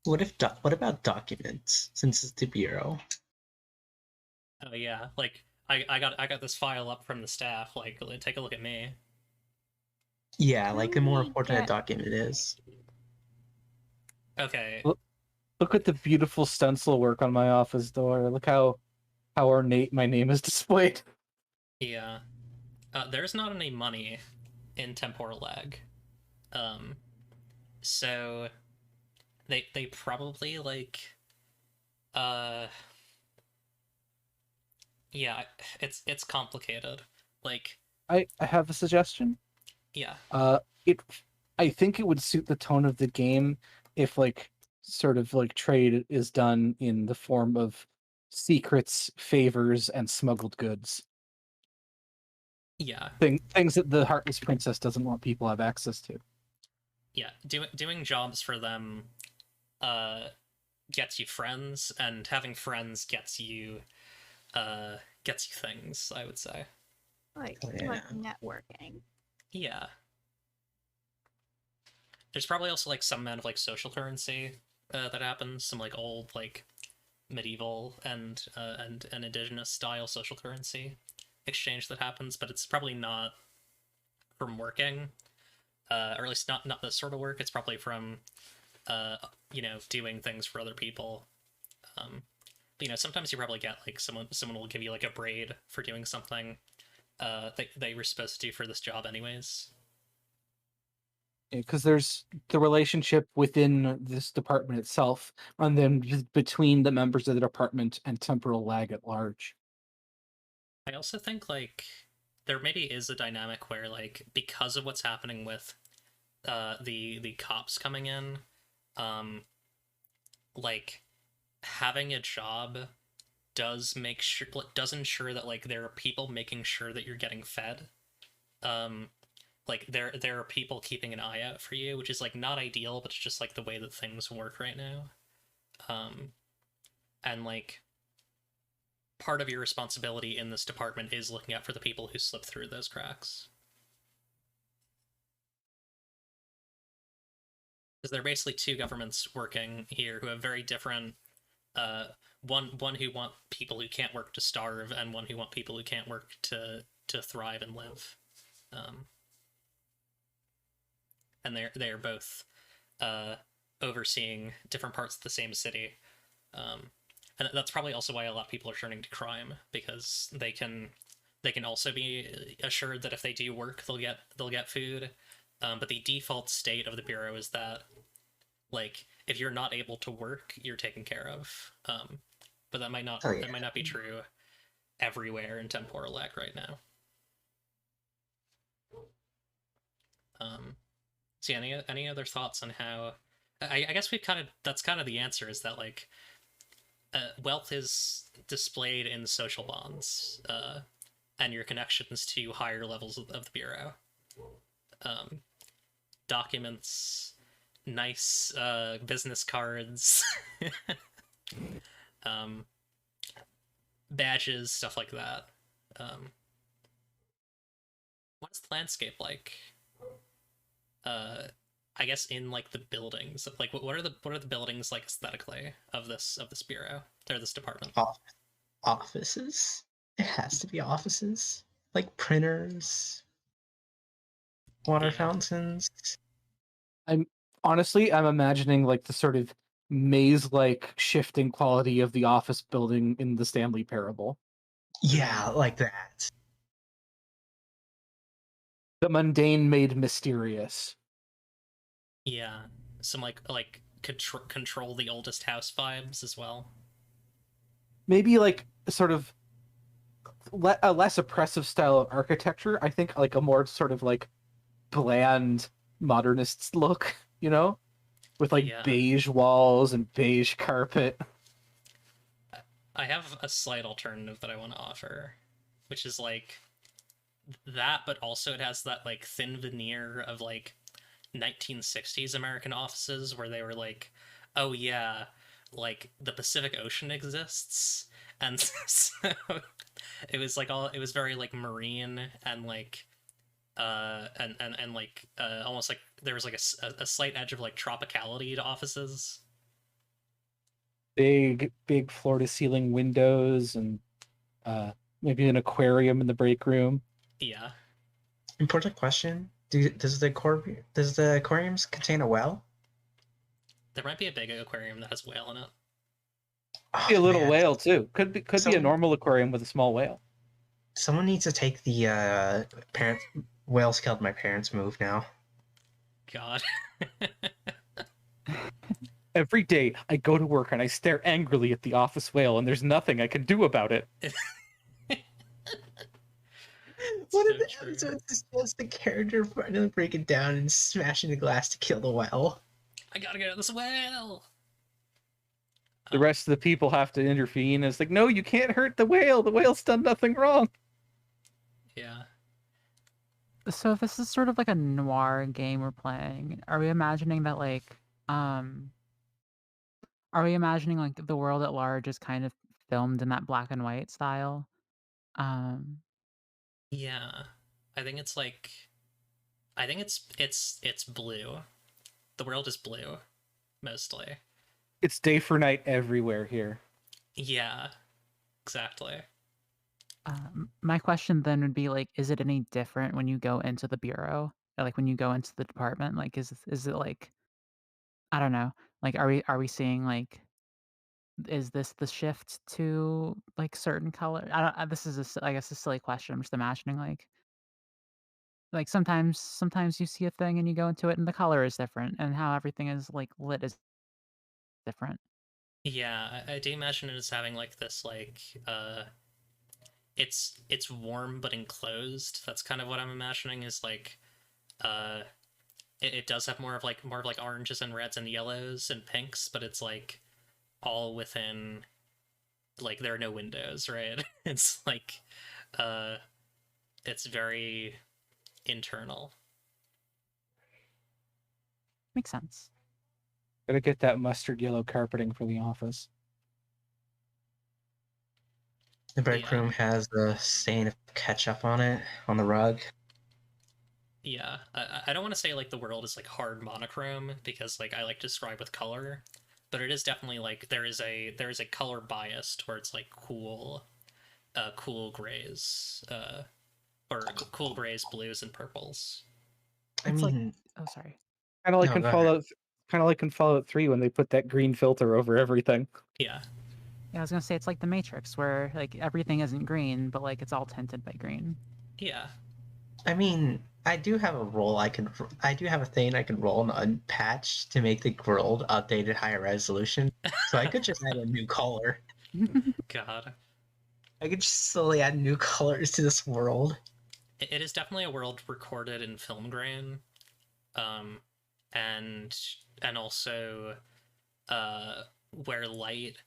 What about documents? Since it's the bureau. Oh yeah, like I got this file up from the staff. Like, take a look at me. Yeah, Can like the more we important a get document is. Okay. Look at the beautiful stencil work on my office door. Look how ornate my name is displayed. Yeah. There's not any money in Temporal lag. So they probably like uh yeah, it's complicated. Like, I have a suggestion. yeah. It I think it would suit the tone of the game if like sort of like trade is done in the form of secrets, favors, and smuggled goods. Yeah. Things that the Heartless Princess doesn't want people to have access to. Yeah. Doing jobs for them gets you friends, and having friends gets you things, I would say. like Yeah. networking? Yeah. There's probably also like some amount of like social currency that happens, some like old like medieval and indigenous style social currency exchange that happens, but it's probably not from working, or at least not this sort of work. It's probably from doing things for other people. But sometimes you probably get like someone will give you like a braid for doing something they were supposed to do for this job anyways. Because there's the relationship within this department itself, and then between the members of the department and Temporal Lag at large. I also think like there maybe is a dynamic where like because of what's happening with the cops coming in, like having a job does ensure that like there are people making sure that you're getting fed. Like there are people keeping an eye out for you, which is like not ideal, but it's just like the way that things work right now. And like part of your responsibility in this department is looking out for the people who slip through those cracks. Because there are basically two governments working here who have very different one who want people who can't work to starve, and one who want people who can't work to thrive and live. And they're both overseeing different parts of the same city. And that's probably also why a lot of people are turning to crime, because they can also be assured that if they do work, they'll get food. But the default state of the bureau is that like if you're not able to work, you're taken care of. But that might not be true everywhere in Temporal Lag right now. So yeah, any other thoughts on how? I guess that's kind of the answer, is that like wealth is displayed in social bonds and your connections to higher levels of the bureau. Documents, nice business cards, badges, stuff like that. What's the landscape like? I guess in like the buildings, like what are the buildings like aesthetically of this bureau or this department? Offices. It has to be offices, like printers, water fountains. I'm imagining like the sort of maze-like shifting quality of the office building in the Stanley Parable. Yeah, like that. The mundane made mysterious. Yeah, some like control the oldest house vibes as well. Maybe like sort of a less oppressive style of architecture. I think like a more sort of like bland modernist look, with like beige walls and beige carpet. I have a slight alternative that I want to offer, which is like that, but also it has that like thin veneer of like 1960s American offices where they were like, oh yeah, like the Pacific Ocean exists, and so it was like it was very like marine and like like almost like there was like a slight edge of like tropicality to offices. big floor-to-ceiling windows and maybe an aquarium in the break room. Yeah. Important question: does the aquariums contain a well? There might be a big aquarium that has a whale in it. Oh, Be a little man. whale too. Could be a normal aquarium with a small whale. Someone needs to take the whales killed my parents move now. God. Every day I go to work and I stare angrily at the office whale, and there's nothing I can do about it. What if so the true. episode is just the character finally breaking down and smashing the glass to kill the whale? I gotta get out of this whale. The rest of the people have to intervene. It's like, no, you can't hurt the whale. The whale's done nothing wrong. Yeah. So if this is sort of like a noir game we're playing, are we imagining that the world at large is kind of filmed in that black and white style? Yeah. I think it's blue. The world is blue, mostly. It's day for night everywhere here. Yeah. Exactly. My question then would be like, is it any different when you go into the bureau? Or, like when you go into the department? Like is it like, I don't know. Like are we seeing like, is this the shift to like certain color? This is I guess a silly question. I'm just imagining like sometimes you see a thing and you go into it and the color is different and how everything is like lit is different. Yeah, I do imagine it as having like this it's warm but enclosed. That's kind of what I'm imagining is like it does have more of like oranges and reds and yellows and pinks, but it's like all within, like there are no windows, right? It's like it's very internal. Makes sense. Gotta get that mustard yellow carpeting for the office. The break room has a stain of ketchup on it on the rug. Yeah, I don't want to say like the world is like hard monochrome because like I like to describe with color, but it is definitely like there is a color bias towards like cool grays, or cool grays, blues, and purples. It's like, oh sorry. Kind of like No, in go ahead. Fallout 3 when they put that green filter over everything. Yeah. Yeah, I was gonna say it's like the Matrix where like everything isn't green, but like it's all tinted by green. Yeah. I mean, I do have a thing I can roll and unpatch to make the world updated higher resolution. So I could just add a new color. God. I could just slowly add new colors to this world. It is definitely a world recorded in film grain, and also where light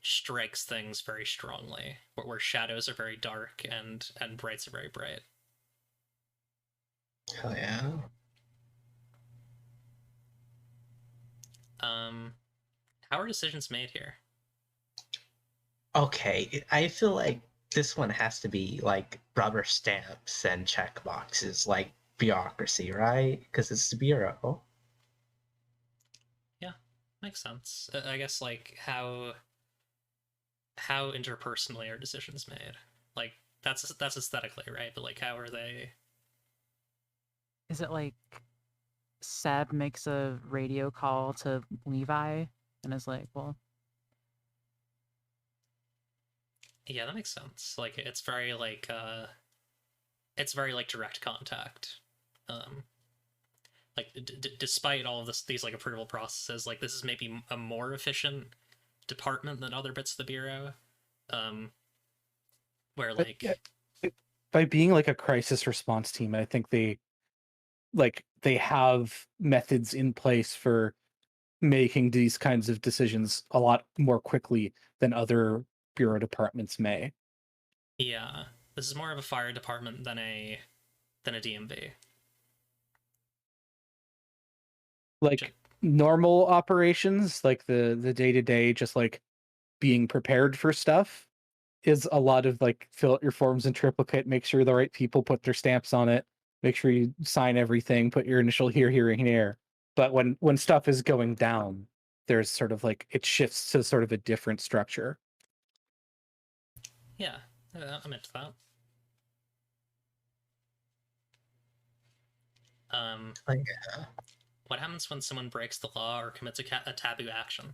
strikes things very strongly, where shadows are very dark and brights are very bright. Hell yeah. How are decisions made here? Okay, I feel like this one has to be like rubber stamps and check boxes, like bureaucracy, right? Because it's the bureau. Yeah, makes sense. I guess like how interpersonally are decisions made? Like that's aesthetically, right? But like how are they? Is it like Seb makes a radio call to Levi and is like, well, yeah, that makes sense. Like it's very like direct contact. Like despite all of these like approval processes, like this is maybe a more efficient department than other bits of the bureau, where like by being like a crisis response team, I think they have methods in place for making these kinds of decisions a lot more quickly than other bureau departments may. Yeah, this is more of a fire department than a DMV. Like normal operations, like the day-to-day, just like being prepared for stuff, is a lot of like fill out your forms in triplicate, make sure the right people put their stamps on it, make sure you sign everything, put your initial here and here. But when stuff is going down, there's sort of like it shifts to sort of a different structure. Yeah, I'm into that. Like, What happens when someone breaks the law or commits a taboo action?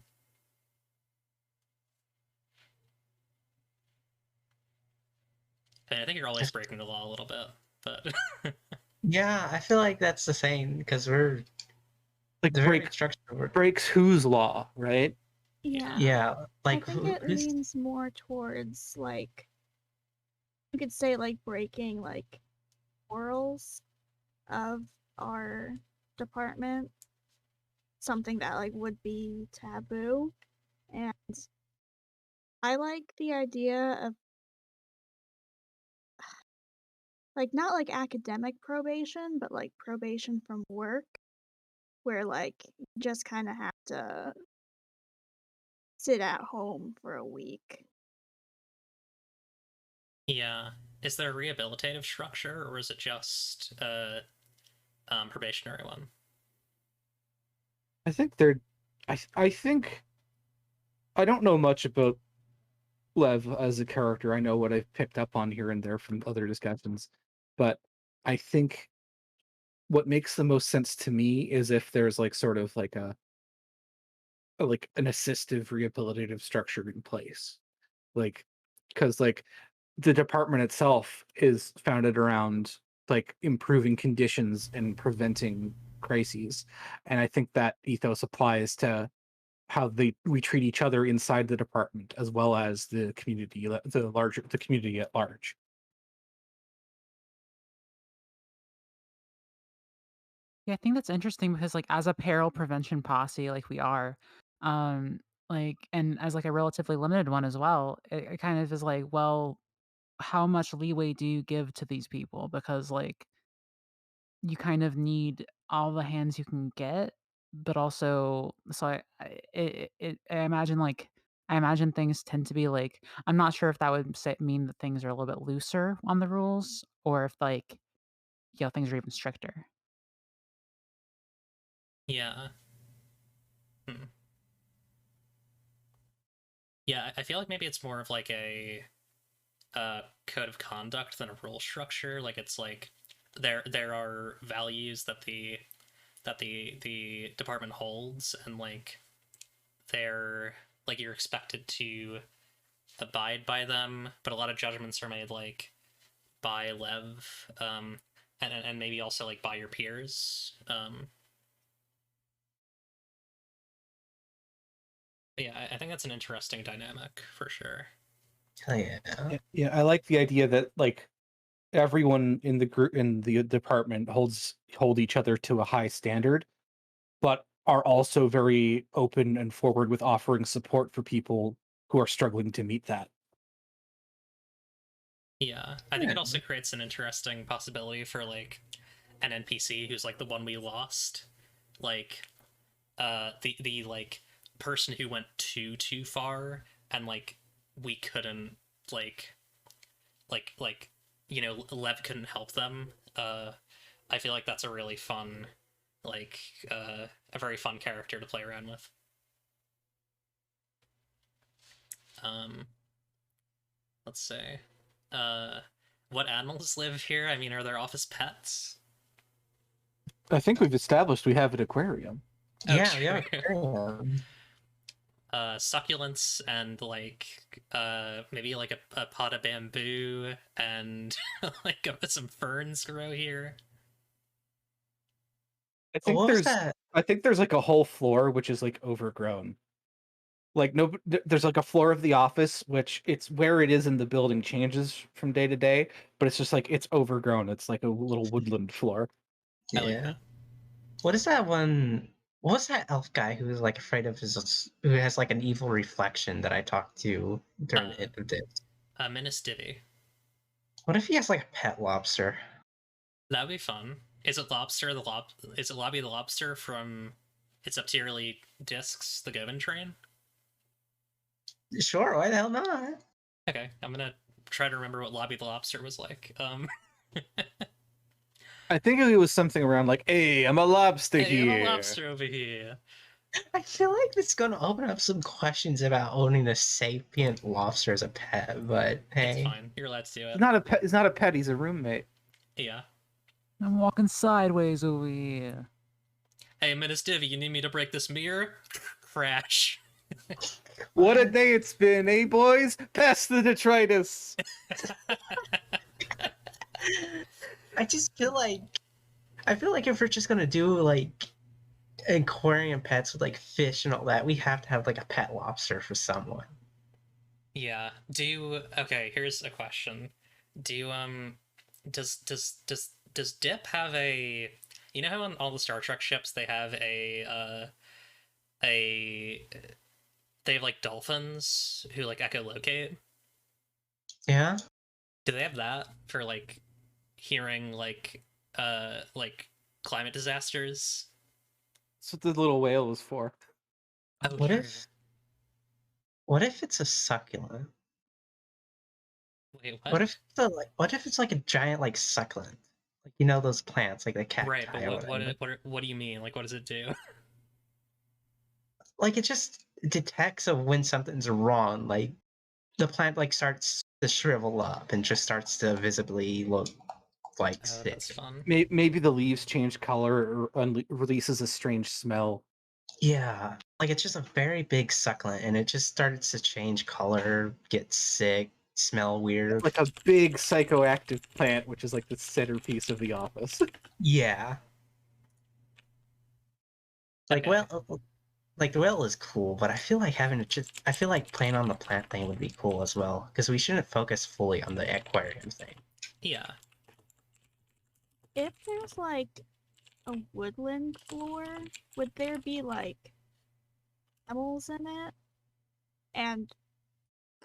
I think you're always breaking the law a little bit, but yeah, I feel like that's the same because we're Like the very structure. breaks whose law, right? Yeah. Yeah, I like think it leans more towards like you could say like breaking like morals of our department, something that like would be taboo. And I like the idea of like not like academic probation, but like probation from work, where like you just kind of have to sit at home for a week. yeah. Is there a rehabilitative structure, or is it just a probationary one? I think they're. I think I don't know much about Lev as a character. I know what I've picked up on here and there from other discussions, but I think what makes the most sense to me is if there's like sort of like like an assistive rehabilitative structure in place, like because like the department itself is founded around like improving conditions and preventing crises, and I think that ethos applies to how we treat each other inside the department as well as the community, the community at large. Yeah, I think that's interesting because, like, as a peril prevention posse, like we are, um, like, and as like a relatively limited one as well, it kind of is like, well, how much leeway do you give to these people? Because like you kind of need all the hands you can get, but also, so I imagine like I imagine things tend to be like I'm not sure if that would mean that things are a little bit looser on the rules, or if like things are even stricter. Yeah. Hmm. Yeah, I feel like maybe it's more of like a code of conduct than a rule structure. Like it's like there are values that the department holds, and like they're like you're expected to abide by them, but a lot of judgments are made like by Lev, and maybe also like by your peers. Yeah, I think that's an interesting dynamic for sure. hell yeah. Yeah, I like the idea that like everyone in the group in the department hold each other to a high standard, but are also very open and forward with offering support for people who are struggling to meet that. Yeah, I think it Yeah. also creates an interesting possibility for like an NPC who's like the one we lost, like the like person who went too far, and like we couldn't like Lev couldn't help them. I feel like that's a really fun, like a very fun character to play around with. Let's say, what animals live here? I mean, are there office pets? I think we've established we have an aquarium. Oh, Yeah, true. Succulents and like maybe like a pot of bamboo and like some ferns grow here. What was that? I think there's like a whole floor which is like overgrown. Like no, there's like a floor of the office which it's where it is in the building changes from day to day, but it's just like it's overgrown. It's like a little woodland floor. I like Yeah. that. What is that one? What was that elf guy who was like afraid of who has like an evil reflection that I talked to during the end of this? Minas Divi. What if he has like a pet lobster? That'd be fun. Is it Lobster Is it Lobby the Lobster from It's Up to Your Early Discs, the Govan Train? Sure, why the hell not? Okay, I'm gonna try to remember what Lobby the Lobster was like. I think it was something around like, "Hey, I'm a lobster Hey, here." I'm a lobster over here. I feel like this is gonna open up some questions about owning a sapient lobster as a pet, but It's hey. fine. You're allowed to do it. He's not a pet. He's not a pet. He's a roommate. Yeah. I'm walking sideways over here. Hey, Miss Divvy, you need me to break this mirror? Crash. What a day it's been, eh, boys? Pass the detritus. I just feel like if we're just gonna do like aquarium pets with like fish and all that, we have to have like a pet lobster for someone. Yeah. Okay, here's a question. Does Dip have a, you know how on all the Star Trek ships they have they have like dolphins who like echolocate? Yeah. Do they have that for like hearing like climate disasters? That's what the little whale was for. Oh, What true. if it's a succulent? Wait, What if it's like a giant like succulent? Like you know those plants, like the cacti Right, but or whatever. what do you mean? Like, what does it do? Like it just detects of when something's wrong. Like the plant like starts to shrivel up and just starts to visibly look like Oh, sick. that's fun. Maybe the leaves change color or releases a strange smell. Yeah, like it's just a very big succulent, and it just starts to change color, get sick, smell weird. Like a big psychoactive plant, which is like the centerpiece of the office. Yeah, like Okay. like the whale is cool, but I feel like I feel like playing on the plant thing would be cool as well, because we shouldn't focus fully on the aquarium thing. Yeah. If there's like a woodland floor, would there be like animals in it? And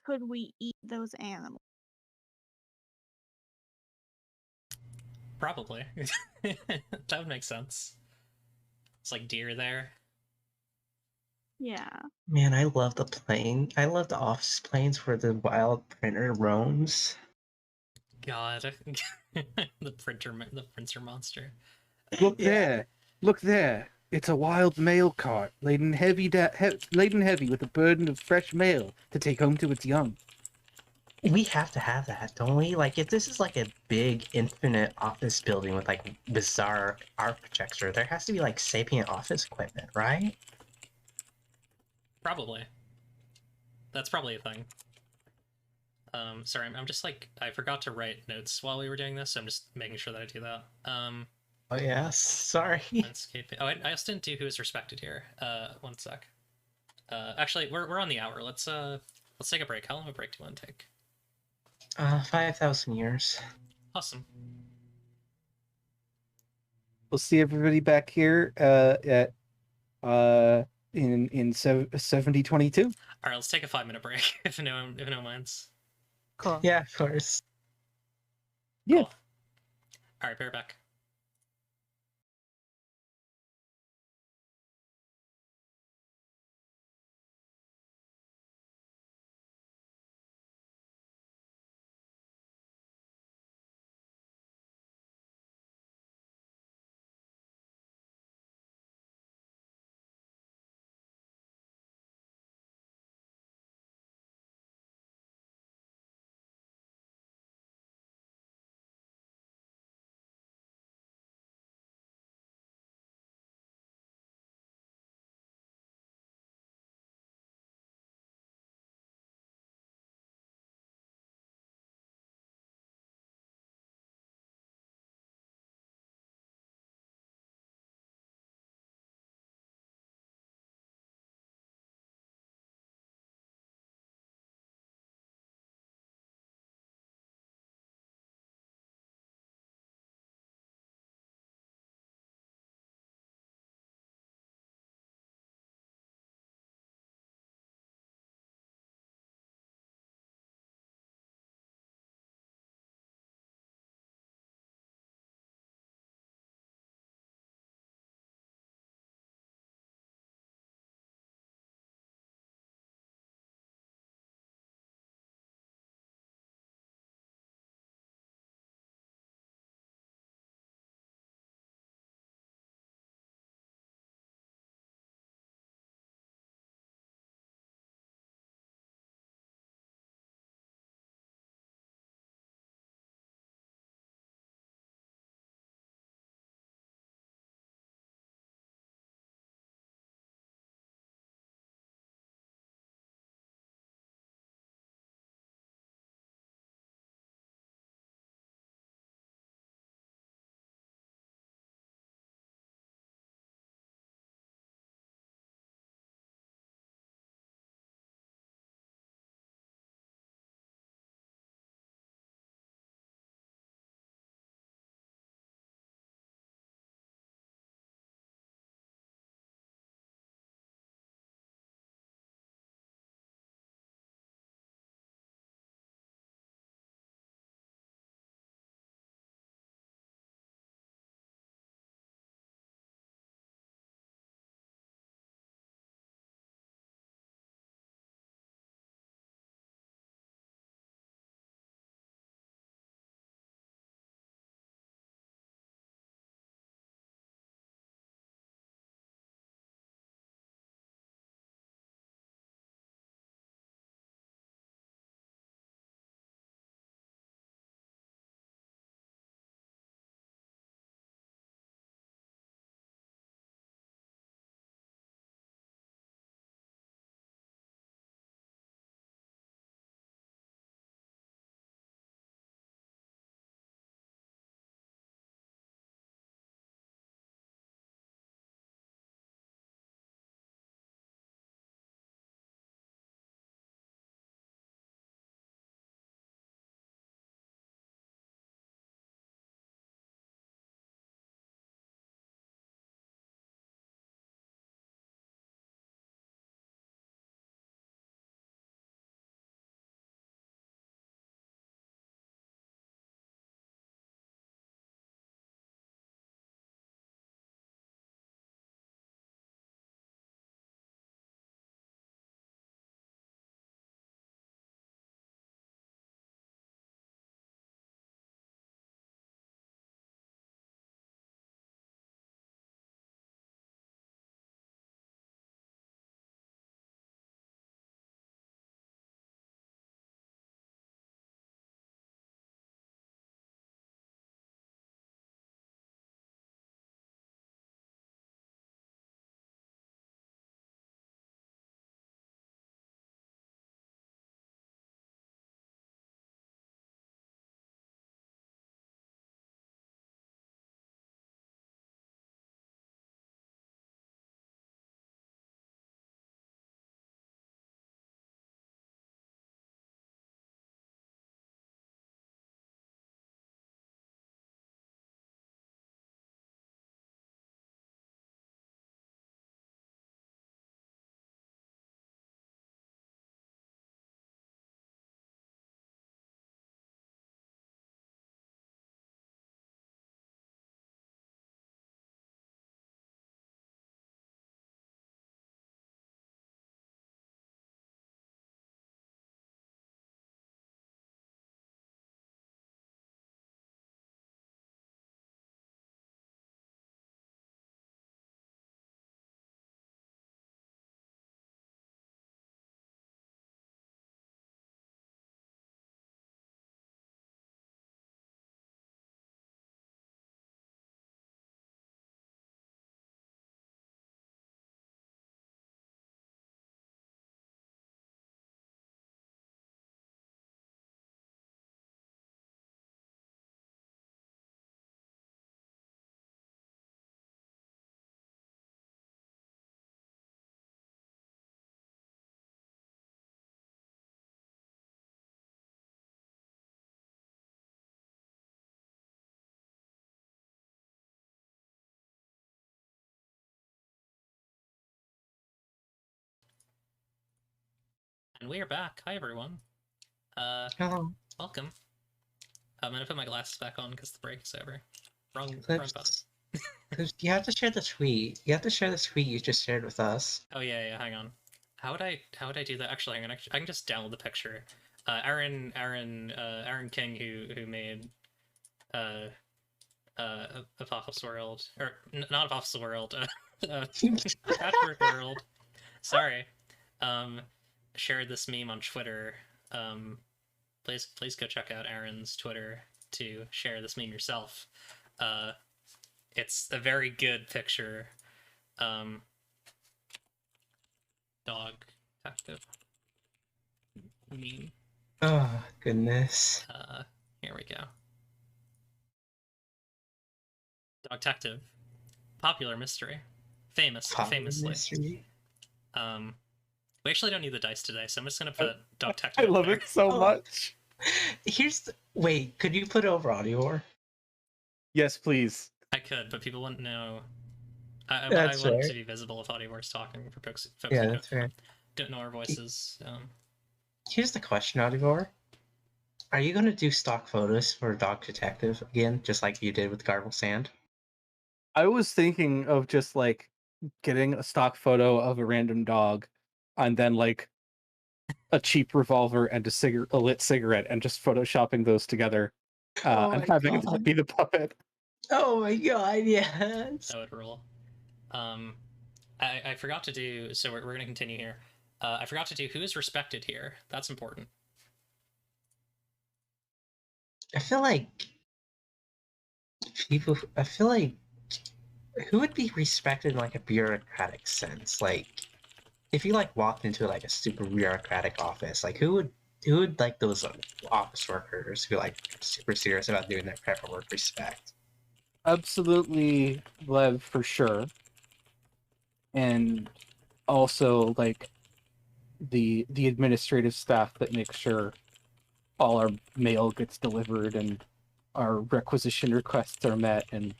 could we eat those animals? Probably. That would make sense. It's like deer there. Yeah. Man, I love the plane. I love the office planes where the wild printer roams. God. The printer monster. Look Yeah. there. Look there. It's a wild mail cart laden heavy with a burden of fresh mail to take home to its young. We have to have that, don't we? Like, if this is like a big, infinite office building with like bizarre architecture, there has to be like sapient office equipment, right? Probably. That's probably a thing. Sorry, I'm just like, I forgot to write notes while we were doing this, so I'm just making sure that I do that. Oh yeah, sorry. Landscaping. Oh, I also didn't do who is respected here. One sec. Actually, we're on the hour. Let's take a break. How long of a break do you want to take? 5,000 years. Awesome. We'll see everybody back here at in 7022. All right, let's take a 5-minute break if no one minds. Cool. Yeah, of course. Yeah. Cool. All right, bear back. And we are back. Hi, everyone. Hello. Welcome. I'm gonna put my glasses back on because the break is over. Wrong Clips. button. Clips, you have to share the tweet. You have to share the tweet you just shared with us. Oh yeah, hang on. How would I do that? Actually, hang on. I can just download the picture. Aaron King, who made Apocalypse World, or not Apocalypse World, Patchwork World. Sorry. Shared this meme on Twitter. Please go check out Aaron's Twitter to share this meme yourself. It's a very good picture. Dog detective meme. Oh, goodness. Here we go. Dog detective, popular mystery, famously. Mystery. We actually don't need the dice today, so I'm just gonna put Dog I detective. love there. it so much. Wait, could you put it over audio? Yes, please. I could, but people wouldn't know. I That's want it fair. to be visible if Audiover's talking for folks Yeah, who that's fair. don't know our voices. Here's the question, Audivore. Are you going to do stock photos for Dog Detective again, just like you did with Garble Sand? I was thinking of just like getting a stock photo of a random dog and then like a cheap revolver and a lit cigarette and just photoshopping those together and having that be the puppet. Oh my god, yes! That would rule. I forgot to do, so we're going to continue here. I forgot to do who is respected here. That's important. I feel like who would be respected in like a bureaucratic sense? Like, if you like walked into like a super bureaucratic office, like who would like those office workers who like super serious about doing their paperwork respect? Absolutely Lev for sure. And also like the administrative staff that makes sure all our mail gets delivered and our requisition requests are met and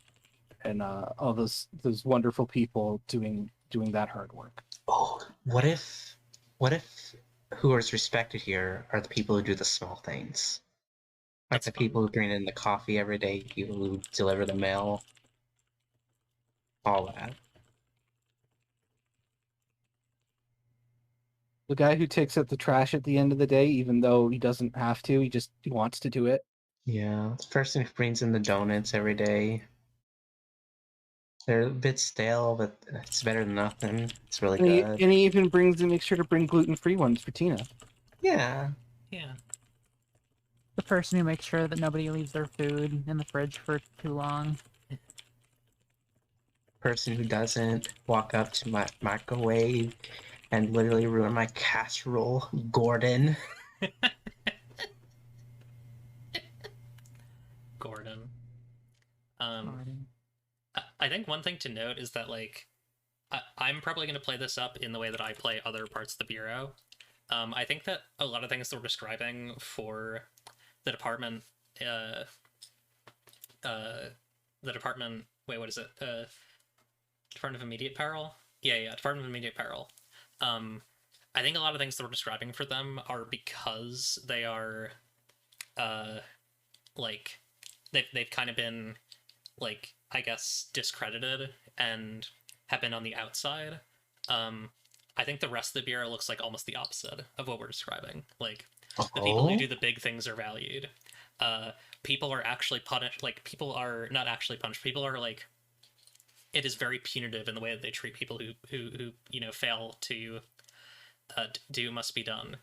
all those wonderful people doing that hard work. Oh, what if who is respected here are the people who do the small things? Like That's the fun. people who bring in the coffee every day, people who deliver the mail, all that. The guy who takes out the trash at the end of the day, even though he doesn't have to, he wants to do it. Yeah, the person who brings in the donuts every day. They're a bit stale, but it's better than nothing. It's really good. And he even makes sure to bring gluten-free ones for Tina. Yeah. Yeah. The person who makes sure that nobody leaves their food in the fridge for too long. Person who doesn't walk up to my microwave and literally ruin my casserole, Gordon. Gordon. Gordon. I think one thing to note is that, like, I'm probably going to play this up in the way that I play other parts of the Bureau. I think that a lot of things that we're describing for the department, wait, what is it? Department of Immediate Peril? Yeah, Department of Immediate Peril. I think a lot of things that we're describing for them are because they are, like, they've kind of been, like, I guess, discredited and have been on the outside. I think the rest of the Bureau looks like almost the opposite of what we're describing. Like, the people who do the big things are valued. People are actually punished. Like, people are not actually punished. People are, like, it is very punitive in the way that they treat people who fail to do what must be done.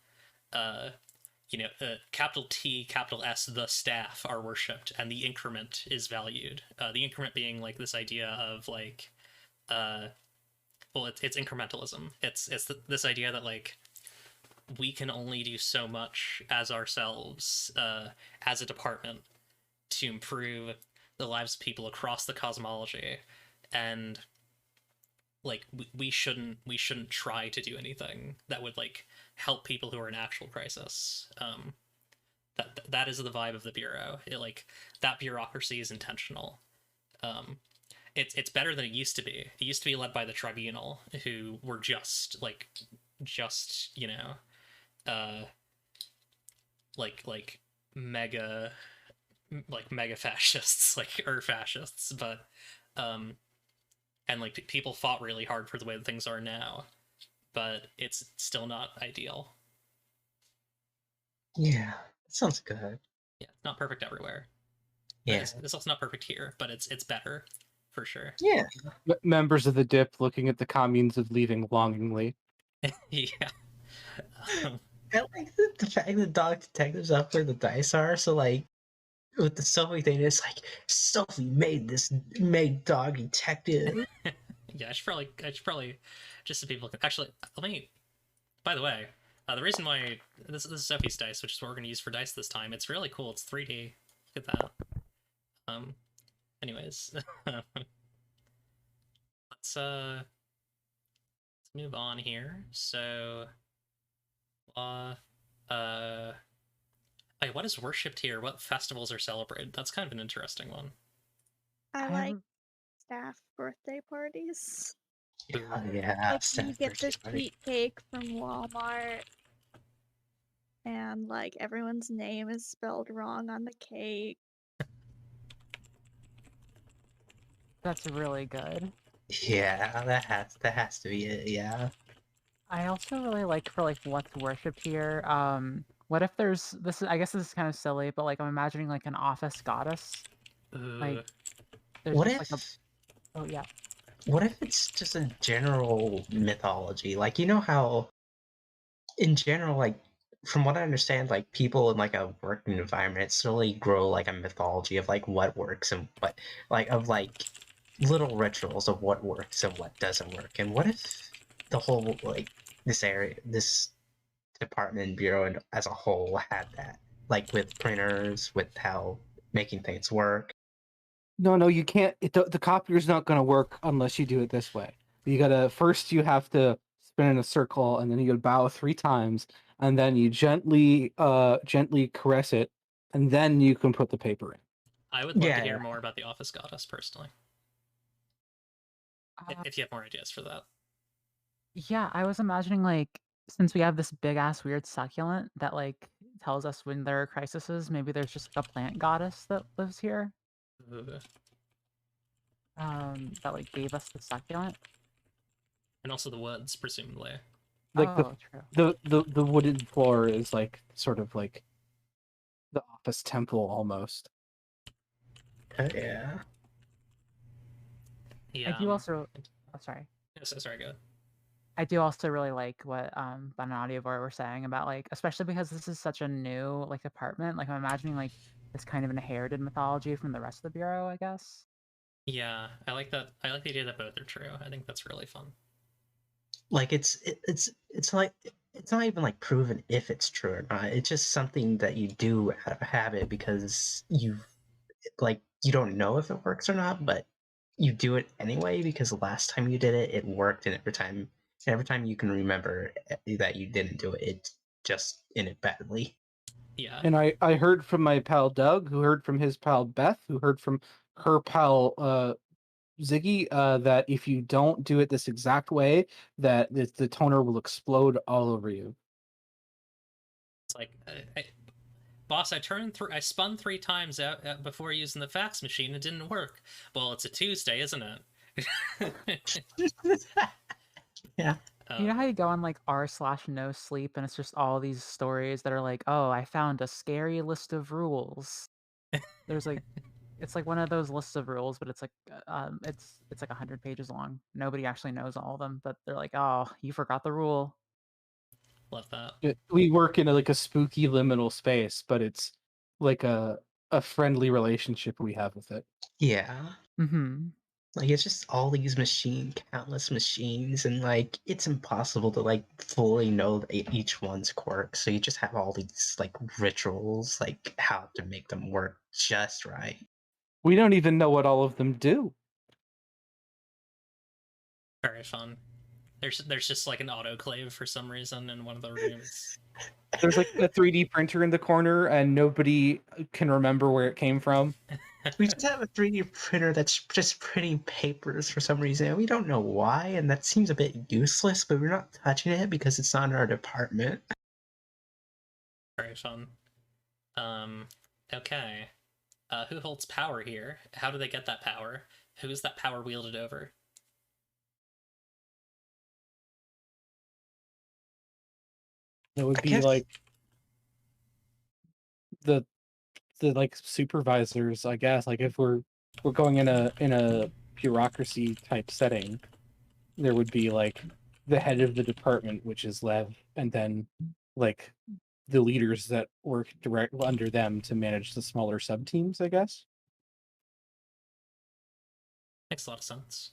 Capital T, capital S, the staff are worshipped, and the increment is valued. The increment being like this idea of like, it's incrementalism. It's this idea that like we can only do so much as ourselves, as a department, to improve the lives of people across the cosmology, and like we shouldn't try to do anything that would like help people who are in actual crisis. That is the vibe of the Bureau. That bureaucracy is intentional. It's better than it used to be. It used to be led by the tribunal, who were just like mega mega fascists, or fascists, but and like people fought really hard for the way that things are now, but it's still not ideal. Yeah, that sounds good. Yeah, it's not perfect everywhere. Yeah. It's also not perfect here, but it's better for sure. Yeah. Members of the dip looking at the communes of leaving longingly. Yeah. I like the fact that dog detectives up where the dice are, so like with the Sophie thing, it's like Sophie made dog detective. Yeah, I should probably just so people can actually let me. By the way, the reason why this is Sophie's dice, which is what we're gonna use for dice this time, it's really cool. It's 3D. Look at that. Anyways, let's move on here. So, hey, what is worshipped here? What festivals are celebrated? That's kind of an interesting one. I I like have- staff birthday parties. Oh, yeah, Like you staff get birthday the party. sheet cake from Walmart, and like everyone's name is spelled wrong on the cake. That's really good. Yeah, that has to be it. Yeah. I also really like for like what's worshipped here. What if there's this? I guess this is kind of silly, but like I'm imagining like an office goddess. Like there's What just if? like a. Oh yeah. What if it's just a general mythology? Like, you know how, in general, like, from what I understand, like, people in, like, a working environment slowly grow, like, a mythology of, like, what works and what, like, of, like, little rituals of what works and what doesn't work. And what if the whole, like, this department and bureau and as a whole had that? Like, with printers, with how making things work. No, you can't. The copier's not going to work unless you do it this way. You have to spin in a circle, and then you gotta bow 3 times, and then you gently caress it, and then you can put the paper in. I would love to Yeah, hear yeah. more about the office goddess personally. If you have more ideas for that. Yeah, I was imagining like since we have this big ass weird succulent that like tells us when there are crises, maybe there's just like a plant goddess that lives here. That like gave us the succulent. And also the woods, presumably. Like Oh, true. the wooden floor is like sort of like the office temple almost. Yeah. Yeah. I do also. Oh, sorry. So sorry, go ahead. I do also really like what Ben and Audiovore were saying about like, especially because this is such a new like department. Like I'm imagining like this kind of inherited mythology from the rest of the bureau, I guess. Yeah, I like that. I like the idea that both are true. I think that's really fun. Like it's like it's not even like proven if it's true or not. It's just something that you do out of habit because you don't know if it works or not, but you do it anyway because the last time you did it, it worked, and every time you can remember that you didn't do it, it just ended badly. Yeah. And I heard from my pal Doug, who heard from his pal Beth, who heard from her pal Ziggy, that if you don't do it this exact way, that the toner will explode all over you. It's like, boss, I spun 3 times out before using the fax machine. It didn't work. Well, it's a Tuesday, isn't it? Yeah. You know how you go on like r/no sleep and it's just all these stories that are like, oh, I found a scary list of rules. There's like, it's like one of those lists of rules, but it's like, it's like 100 pages long. Nobody actually knows all of them, but they're like, oh, you forgot the rule. Love that. We work in a spooky liminal space, but it's like a friendly relationship we have with it. Yeah. Mm-hmm. Like it's just all these countless machines, and like it's impossible to like fully know each one's quirks. So you just have all these like rituals, like how to make them work just right. We don't even know what all of them do. Very fun. There's just like an autoclave for some reason in one of the rooms. There's like a 3D printer in the corner, and nobody can remember where it came from. We just have a 3D printer that's just printing papers for some reason. We don't know why, and that seems a bit useless, but we're not touching it because it's not in our department. fun. Okay. Who holds power here? How do they get that power? Who is that power wielded over? It would I be guess- like the like supervisors, I guess. Like if we're going in a bureaucracy type setting, there would be like the head of the department, which is Lev, and then like the leaders that work direct under them to manage the smaller sub teams, I guess. Makes a lot of sense.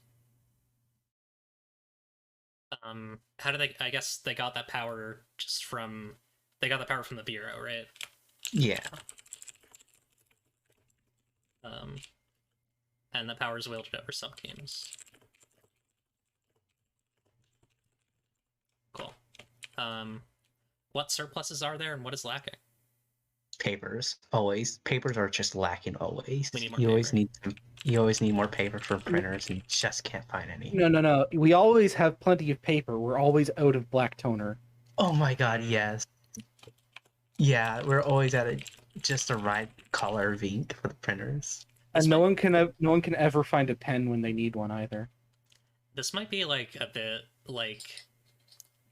How do they? I guess they got that power just from. They got the power from the bureau, right? Yeah. And the power is wielded over sub teams. Cool. What surpluses are there, and what is lacking? Papers. Always. Papers are just lacking always. We need more You always paper. you always need more paper for printers, and you just can't find any. No. We always have plenty of paper. We're always out of black toner. Oh my god, yes. Yeah, we're always at just the right color of ink for the printers. And no one can ever find a pen when they need one either. This might be like a bit like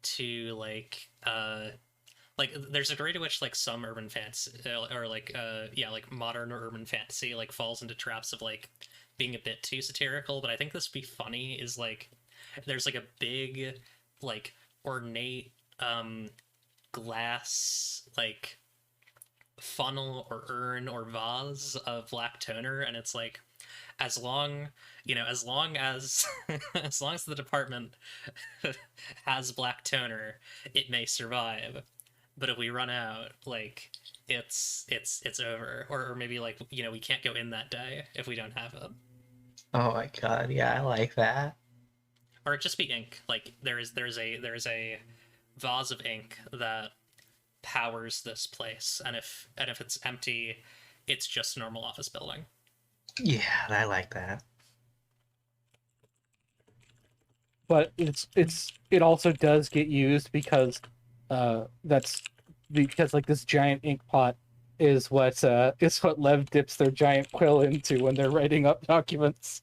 to like there's a degree to which like some urban fantasy or like modern urban fantasy like falls into traps of like being a bit too satirical, but I think this would be funny is like there's like a big like ornate glass like funnel or urn or vase of black toner, and it's like as long as as long as the department has black toner, it may survive, but if we run out, like it's over, or maybe like we can't go in that day if we don't have it. Oh my god, yeah, I like that. Or just be ink. Like there's a vase of ink that powers this place, and if it's empty, it's just a normal office building. Yeah, I like that. But it also does get used because that's because like this giant ink pot is what Lev dips their giant quill into when they're writing up documents.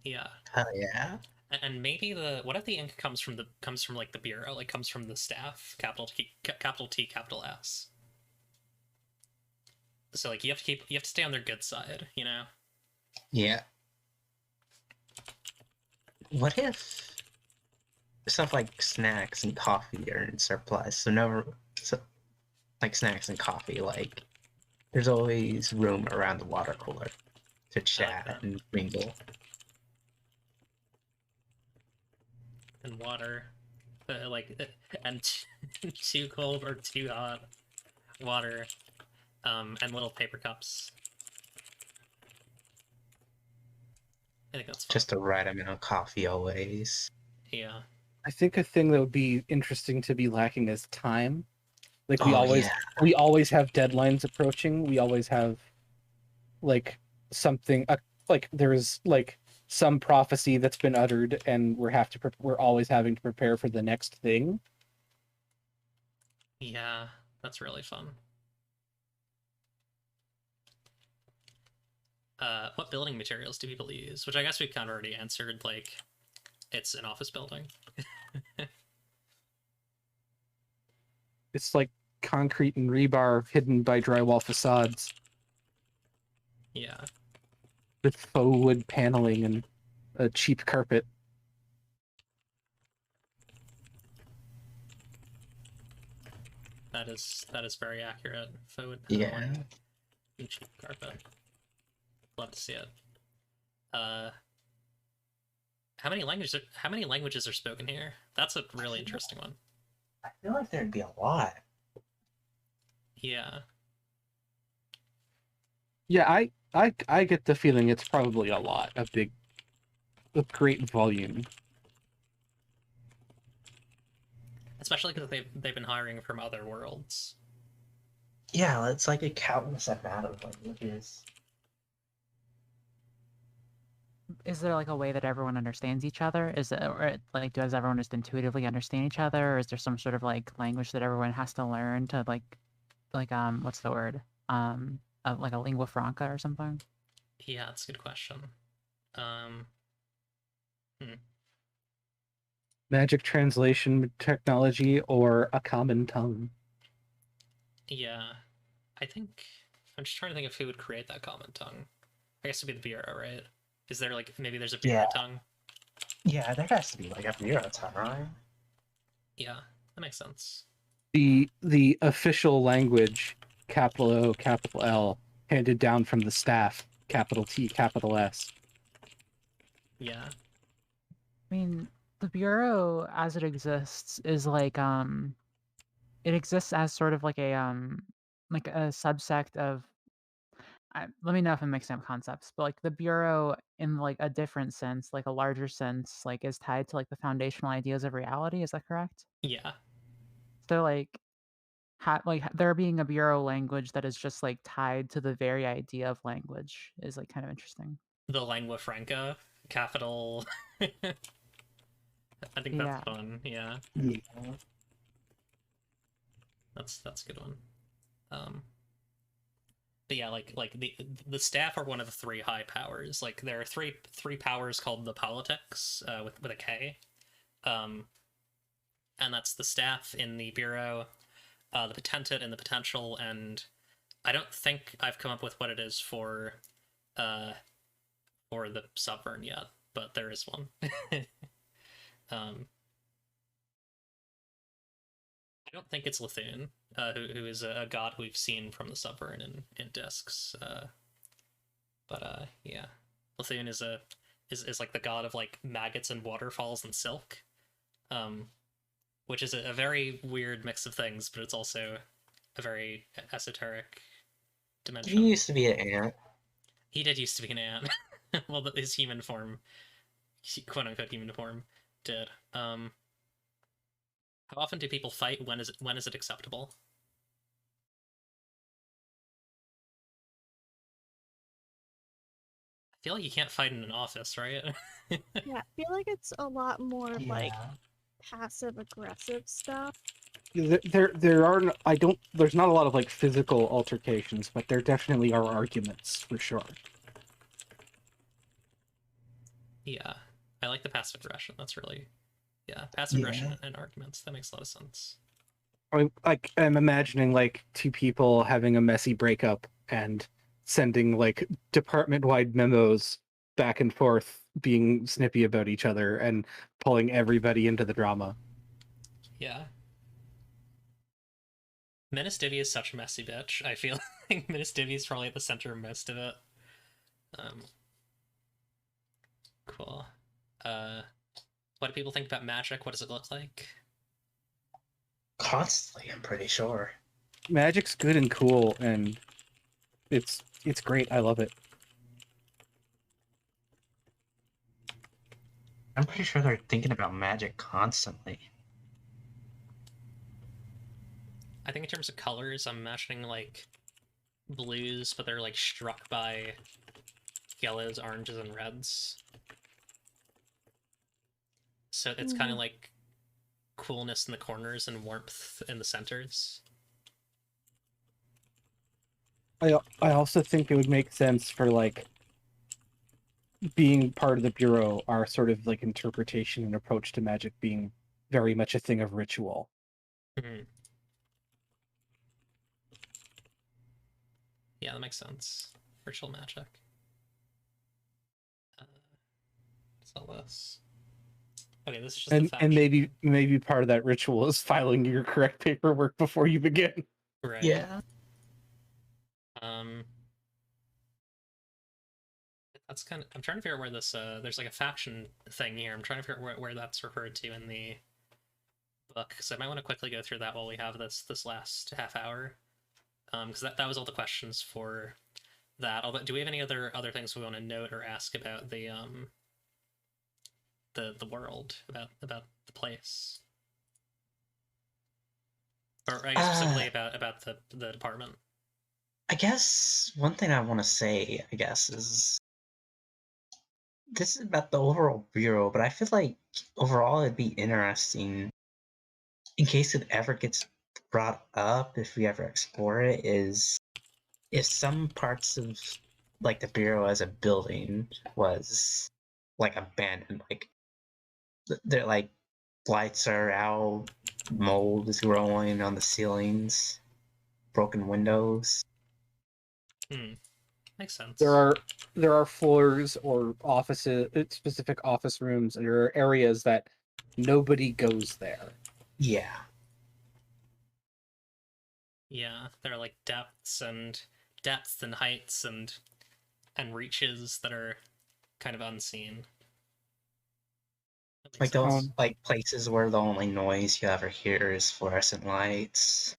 Yeah. Hell yeah. And maybe what if the ink comes from like the bureau, like comes from the staff, capital T, capital S. So like you have to stay on their good side, Yeah. What if stuff like snacks and coffee are in surplus? So like snacks and coffee, like there's always room around the water cooler to chat and mingle. And water, and too cold or too hot water, and little paper cups. I think that's fun. Just the right amount of coffee always. Yeah. I think a thing that would be interesting to be lacking is time. Like we Oh, always have deadlines approaching. We always have like something like there's like some prophecy that's been uttered, and we're always having to prepare for the next thing. Yeah, that's really fun. What building materials do people use? Which I guess we kind of already answered, like, it's an office building. It's like concrete and rebar hidden by drywall facades. Yeah. With faux wood paneling and a cheap carpet. That is very accurate. Faux wood Yeah. paneling and cheap carpet. Love to see it. How many languages are spoken here? That's a really interesting one. I feel like there'd be a lot. Yeah. Yeah, I get the feeling it's probably a lot, a great volume. Especially because they've been hiring from other worlds. Yeah, it's like a countless amount of languages. Is there like a way that everyone understands each other? Does everyone just intuitively understand each other, or is there some sort of like language that everyone has to learn to like like what's the word? Like a lingua franca or something? Yeah, that's a good question. Magic translation technology or a common tongue. Yeah, I think I'm just trying to think of who would create that common tongue. I guess it'd be the bureau, right? Is there like maybe there's a bureau tongue? Yeah, there has to be like a bureau tongue, right? Yeah, that makes sense. The official language, capital O, capital L, handed down from the staff, capital T, capital S. Yeah. I mean, the bureau as it exists is like it exists as sort of like a subsect of let me know if I'm mixing up concepts, but like the bureau in like a different sense, like a larger sense, like is tied to like the foundational ideas of reality. Is that correct? Yeah. So like, there being a bureau language that is just like tied to the very idea of language is like kind of interesting. The lingua franca, capital. I think that's Yeah. fun. Yeah, Yeah. that's a good one. But yeah, like the staff are one of the three high powers. Like there are three powers called the politics with a K, and that's the staff in the bureau, the potentate in the potential, and I don't think I've come up with what it is for the sovereign yet, but there is one. I don't think it's Lithune, who is a god who we've seen from the Sovereign in discs. But yeah, Lithune is like the god of like maggots and waterfalls and silk, which is a very weird mix of things, but it's also a very esoteric dimension. He used to be an ant. He did used to be an ant. Well, his human form, quote unquote human form, did. How often do people fight? When is it acceptable? I feel like you can't fight in an office, right? Yeah, I feel like it's a lot more of like Yeah. passive aggressive stuff. There are there's not a lot of like physical altercations, but there definitely are arguments for sure. Yeah, I like the passive aggression. That's really, passive aggression and arguments. That makes a lot of sense. I'm imagining like two people having a messy breakup and sending like department-wide memos back and forth, being snippy about each other and pulling everybody into the drama. Yeah. Menace Divvy is such a messy bitch. I feel like Menace Divvy is probably at the center of most of it. Cool. What do people think about magic? What does it look like? Constantly, I'm pretty sure. Magic's good and cool, and it's great. I love it. I'm pretty sure they're thinking about magic constantly. I think in terms of colors, I'm imagining like blues, but they're like struck by yellows, oranges, and reds. So it's kind of like coolness in the corners and warmth in the centers. I also think it would make sense for like being part of the bureau, our sort of like interpretation and approach to magic being very much a thing of ritual. Mm-hmm. Yeah, that makes sense. Ritual magic. What's all this? Okay, this is just and a faction. and maybe part of that ritual is filing your correct paperwork before you begin. Right. Yeah. That's kind of. I'm trying to figure out where this. There's like a faction thing here. I'm trying to figure out where that's referred to in the book. So I might want to quickly go through that while we have this last half hour. Because that was all the questions for that. Although, do we have any other things we want to note or ask about the world, about the place, or I guess specifically about the department? I guess one thing I want to say, is this is about the overall bureau, but I feel like overall it'd be interesting in case it ever gets brought up if we ever explore it is if some parts of like the bureau as a building was like abandoned, like they're like lights are out, mold is growing on the ceilings, broken windows. Makes sense. There are floors or offices, specific office rooms, and there are areas that nobody goes there. Yeah. Yeah, there are like depths and heights and reaches that are kind of unseen. Like those sense. like places where the only noise you ever hear is fluorescent lights.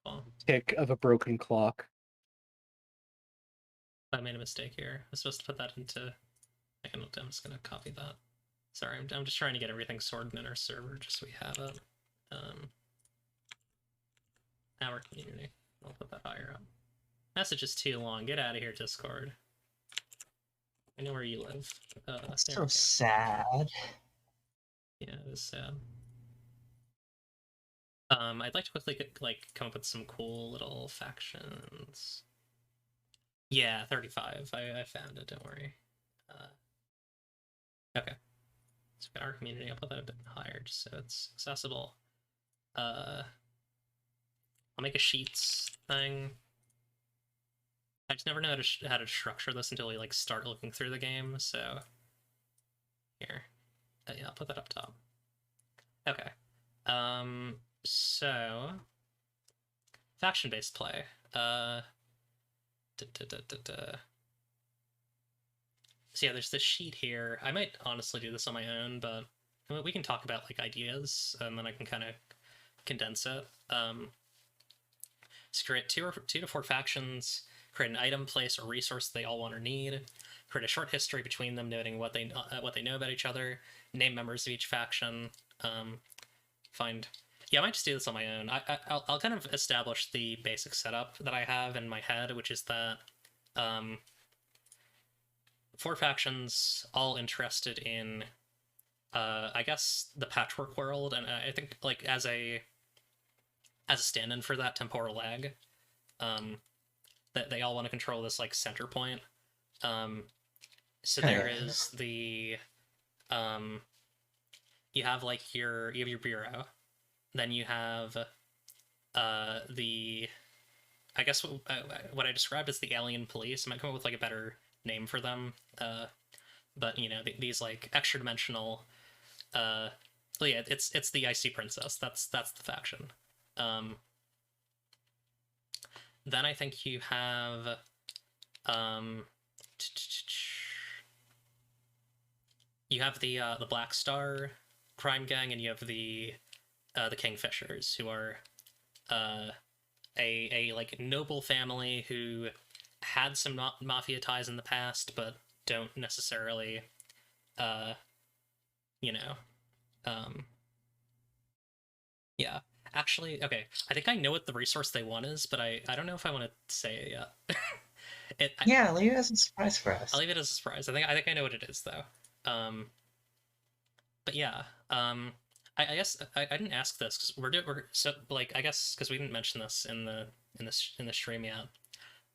Cool. Tick of a broken clock. I made a mistake here. I was supposed to put that into. I'm just gonna copy that. Sorry, I'm just trying to get everything sorted in our server just so we have it. Our community. I'll put that higher up. Message is too long. Get out of here, Discord. I know where you live. It's so sad. Yeah, it is sad. I'd like to quickly come up with some cool little factions. Yeah, 35. I found it. Don't worry. Okay. So we got our community. I'll put that a bit higher just so it's accessible. I'll make a sheets thing. I just never know how to structure this until we like start looking through the game. So here, yeah, I'll put that up top. Okay. So faction-based play. So yeah, there's this sheet here. I might honestly do this on my own, but we can talk about like ideas, and then I can kind of condense it. So create two to four factions. Create an item, place, or resource they all want or need. Create a short history between them, noting what they know about each other. Name members of each faction. Find. Yeah, I might just do this on my own. I'll kind of establish the basic setup that I have in my head, which is that four factions, all interested in, I guess, the Patchwork World, and I think like as a stand-in for that, Temporal lag, that they all want to control this like center point. So there is the, you have like your bureau, then you have the, I guess what I described as the alien police. I might come up with like a better name for them, but you know these like extra dimensional. Well, yeah, it's the Icy Princess. That's the faction. Then I think you have the Black Star crime gang, and you have the Kingfishers, who are a like noble family who had some mafia ties in the past, but don't necessarily, you know, yeah. Actually, okay. I think I know what the resource they want is, but I don't know if I want to say it yet. Yeah, leave it as a surprise for us. I'll leave it as a surprise. I think I know what it is though. But yeah. I guess I didn't ask this because we're so like I guess because we didn't mention this in the stream yet.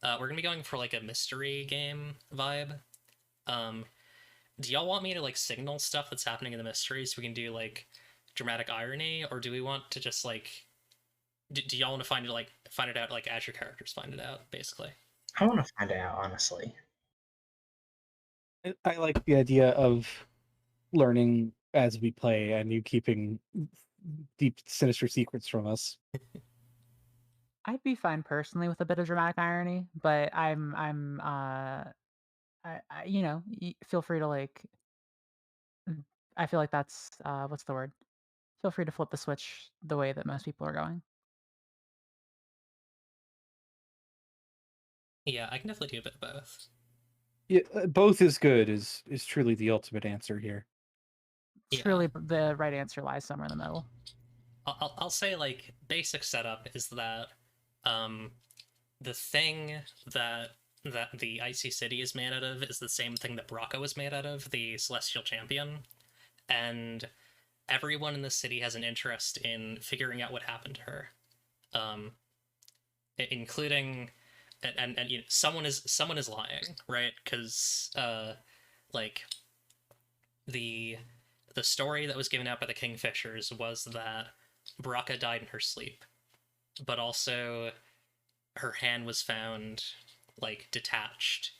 We're gonna be going for like a mystery game vibe. Do y'all want me to like signal stuff that's happening in the mystery so we can do like dramatic irony, or do we want to just like do y'all want to find it out like as your characters find it out, basically? I want to find out, honestly. I like the idea of learning as we play and you keeping deep sinister secrets from us. I'd be fine personally with a bit of dramatic irony, but you know, feel free to like. I feel like that's what's the word? Feel free to flip the switch the way that most people are going. Yeah, I can definitely do a bit of both. Yeah, both is good is truly the ultimate answer here. Yeah. Truly, the right answer lies somewhere in the middle. I'll say like basic setup is that the thing that the Icy City is made out of is the same thing that Braco is made out of, the Celestial Champion, and everyone in the city has an interest in figuring out what happened to her, including and you know, someone is lying, right? Because like the story that was given out by the Kingfishers was that Baraka died in her sleep, but also her hand was found like detached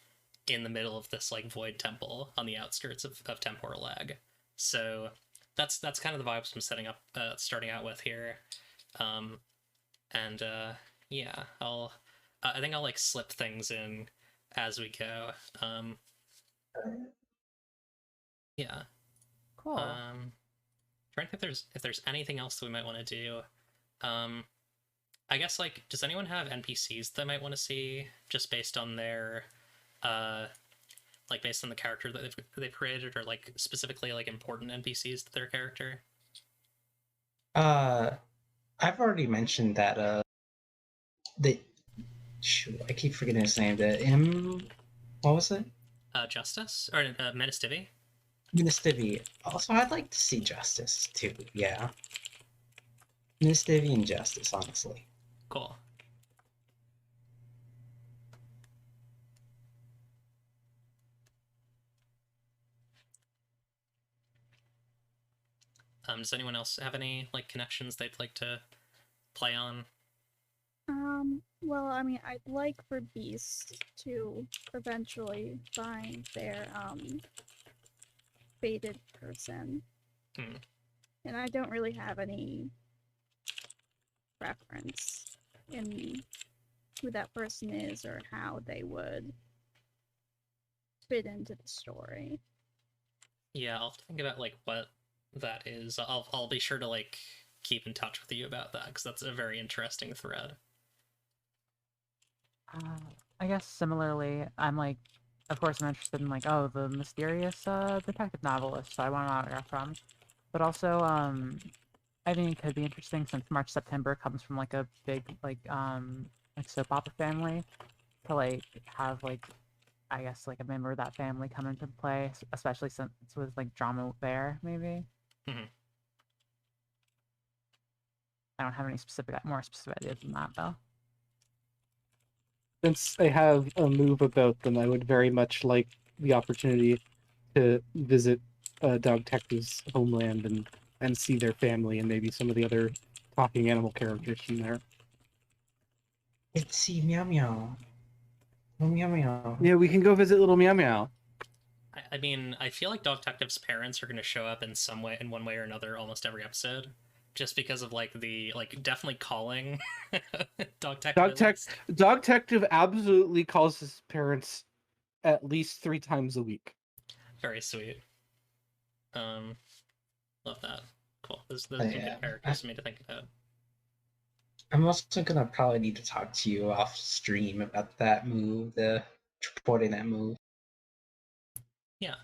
in the middle of this like void temple on the outskirts of Temporal Lag. So that's kind of the vibes I'm setting up, starting out with here, and yeah, I think I'll like slip things in as we go. Yeah. Cool. Trying to think if there's anything else that we might want to do. I guess like, does anyone have NPCs they might want to see just based on their like based on the character that they've created, or like specifically like important NPCs to their character? I've already mentioned that the shoot, I keep forgetting his name. What was it? Justice or Menistivi? Ministivi. Also, I'd like to see Justice too. Yeah, Ministivi and Justice, honestly. Cool. Does anyone else have any like connections they'd like to play on? Well, I mean, I'd like for Beast to eventually find their, fated person. And I don't really have any preference in who that person is or how they would fit into the story. Yeah, I'll think about like what that is. I'll be sure to like keep in touch with you about that, because that's a very interesting thread. I guess similarly, I'm like, of course, I'm interested in like, oh, the mysterious detective novelist, so I want an autograph from. But also, I think it could be interesting since March September comes from like a big like soap opera family, to like have like, I guess like a member of that family come into play, especially since with like drama there maybe. Mhm. I don't have any more specific ideas than that though. Since I have a move about them, I would very much like the opportunity to visit Dog Detective's homeland and see their family and maybe some of the other talking animal characters from there. It's Meow Meow. Meow Meow. Yeah, we can go visit little Meow Meow. I mean, I feel like Dog Detective's parents are going to show up in some way, in one way or another, almost every episode, just because of like the like definitely calling Dog Detective. Dog Detective absolutely calls his parents at least 3 times a week. Very sweet. Love that. Cool. Those are some good characters for me to think about. I'm also gonna probably need to talk to you off stream about that move, the reporting that move. Yeah.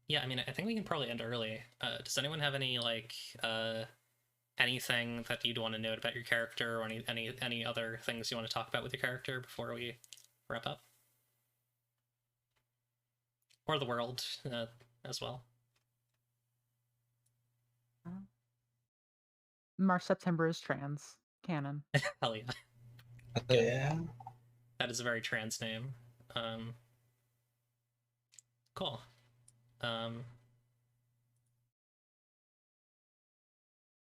Yeah, I mean, I think we can probably end early. Does anyone have any like anything that you'd want to note about your character, or any other things you want to talk about with your character before we wrap up? Or the world as well. March September is trans canon. Hell yeah. Yeah. That is a very trans name. Cool. Dog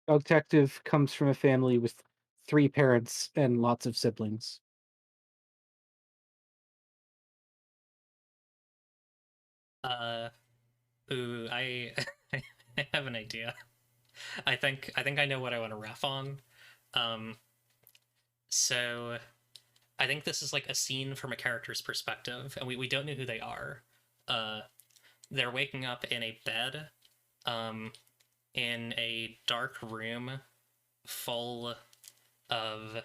Detective comes from a family with 3 parents and lots of siblings. Ooh, I I have an idea. I think I know what I want to ref on. So I think this is like a scene from a character's perspective, and we don't know who they are. They're waking up in a bed, in a dark room full of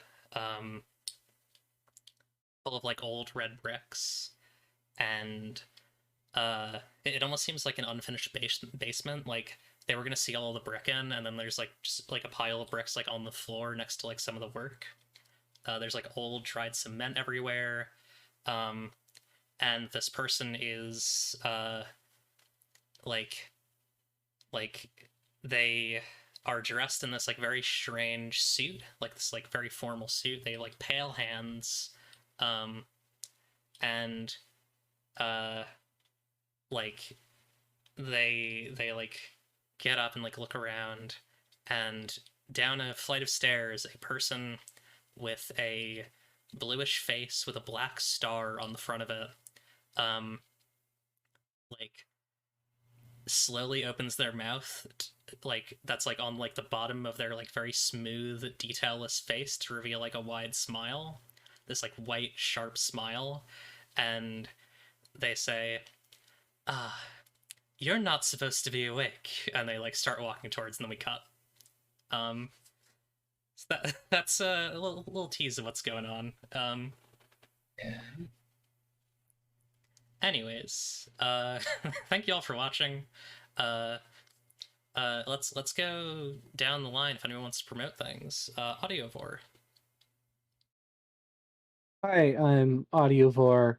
like old red bricks, and it almost seems like an unfinished basement. Like they were gonna seal all the brick in, and then there's like just like a pile of bricks like on the floor next to like some of the work. There's like old dried cement everywhere, and this person is like like they are dressed in this like very strange suit, like this like very formal suit. They like pale hands, and like they like get up and like look around, and down a flight of stairs, a person with a bluish face with a black star on the front of it, like slowly opens their mouth, like that's like on like the bottom of their like very smooth, detailless face to reveal like a wide smile, this like white sharp smile, and they say, "Ah, you're not supposed to be awake," and they like start walking towards, and then we cut. So that's a little tease of what's going on. Yeah. Anyways, thank you all for watching. Let's go down the line if anyone wants to promote things. Audiovore. Hi, I'm Audiovore.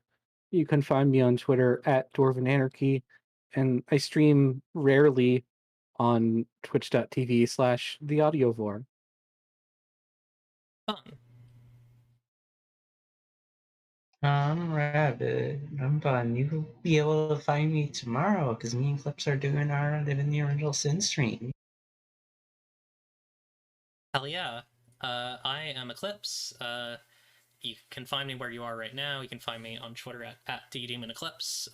You can find me on Twitter at Dwarven Anarchy, and I stream rarely on twitch.tv/The Audiovore. Fun. I'm Rabbit. I'm fun. You'll be able to find me tomorrow because me and Clips are doing our Living the Original Sin stream. Hell yeah. I am Eclipse. You can find me where you are right now. You can find me on Twitter at DDemonEclipse.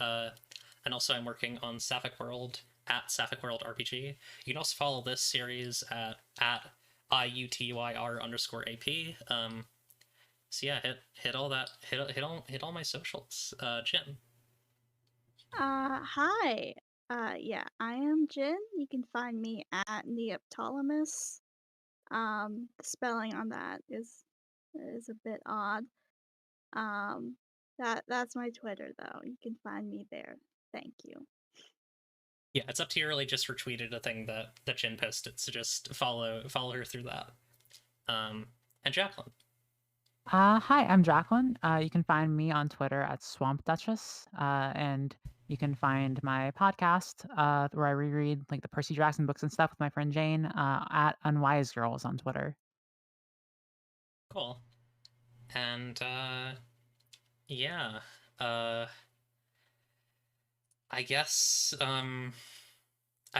And also I'm working on Sapphic World at Sapphic World RPG. You can also follow this series at IUTYR_AP. So yeah, hit all that, hit all my socials. Jim. Hi. Yeah, I am Jin. You can find me at Neoptolemus. The spelling on that is a bit odd. That's my Twitter though. You can find me there. Thank you. Yeah, it's up to you. Really, just retweeted a thing that Jin posted, so just follow her through that. And Jacqueline. Hi, I'm Jacqueline. You can find me on Twitter at Swamp Duchess, and you can find my podcast where I reread like the Percy Jackson books and stuff with my friend Jane at Unwise Girls on Twitter. Cool. And yeah, I guess I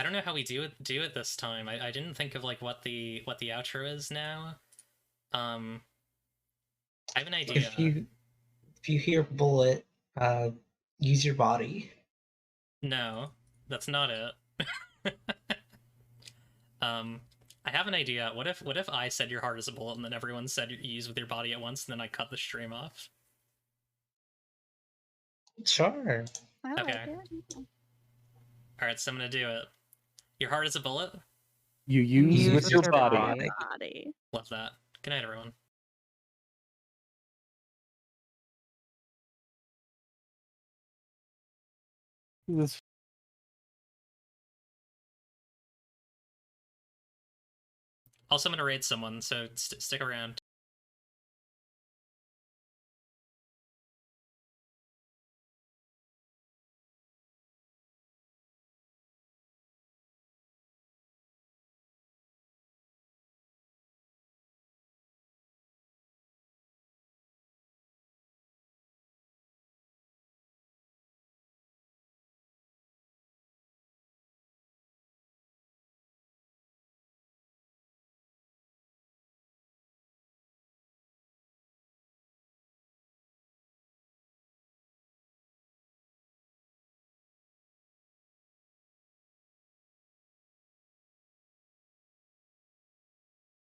don't know how we do it this time. I didn't think of like what the outro is now. I have an idea. If you hear bullet, use your body. No, that's not it. I have an idea. What if I said your heart is a bullet and then everyone said you use with your body at once and then I cut the stream off? Sure. I Okay. like it. Alright, so I'm gonna do it. Your heart is a bullet? You use with your body. Body. Love that. Good night, everyone. This Also, I'm gonna raid someone, so stick around.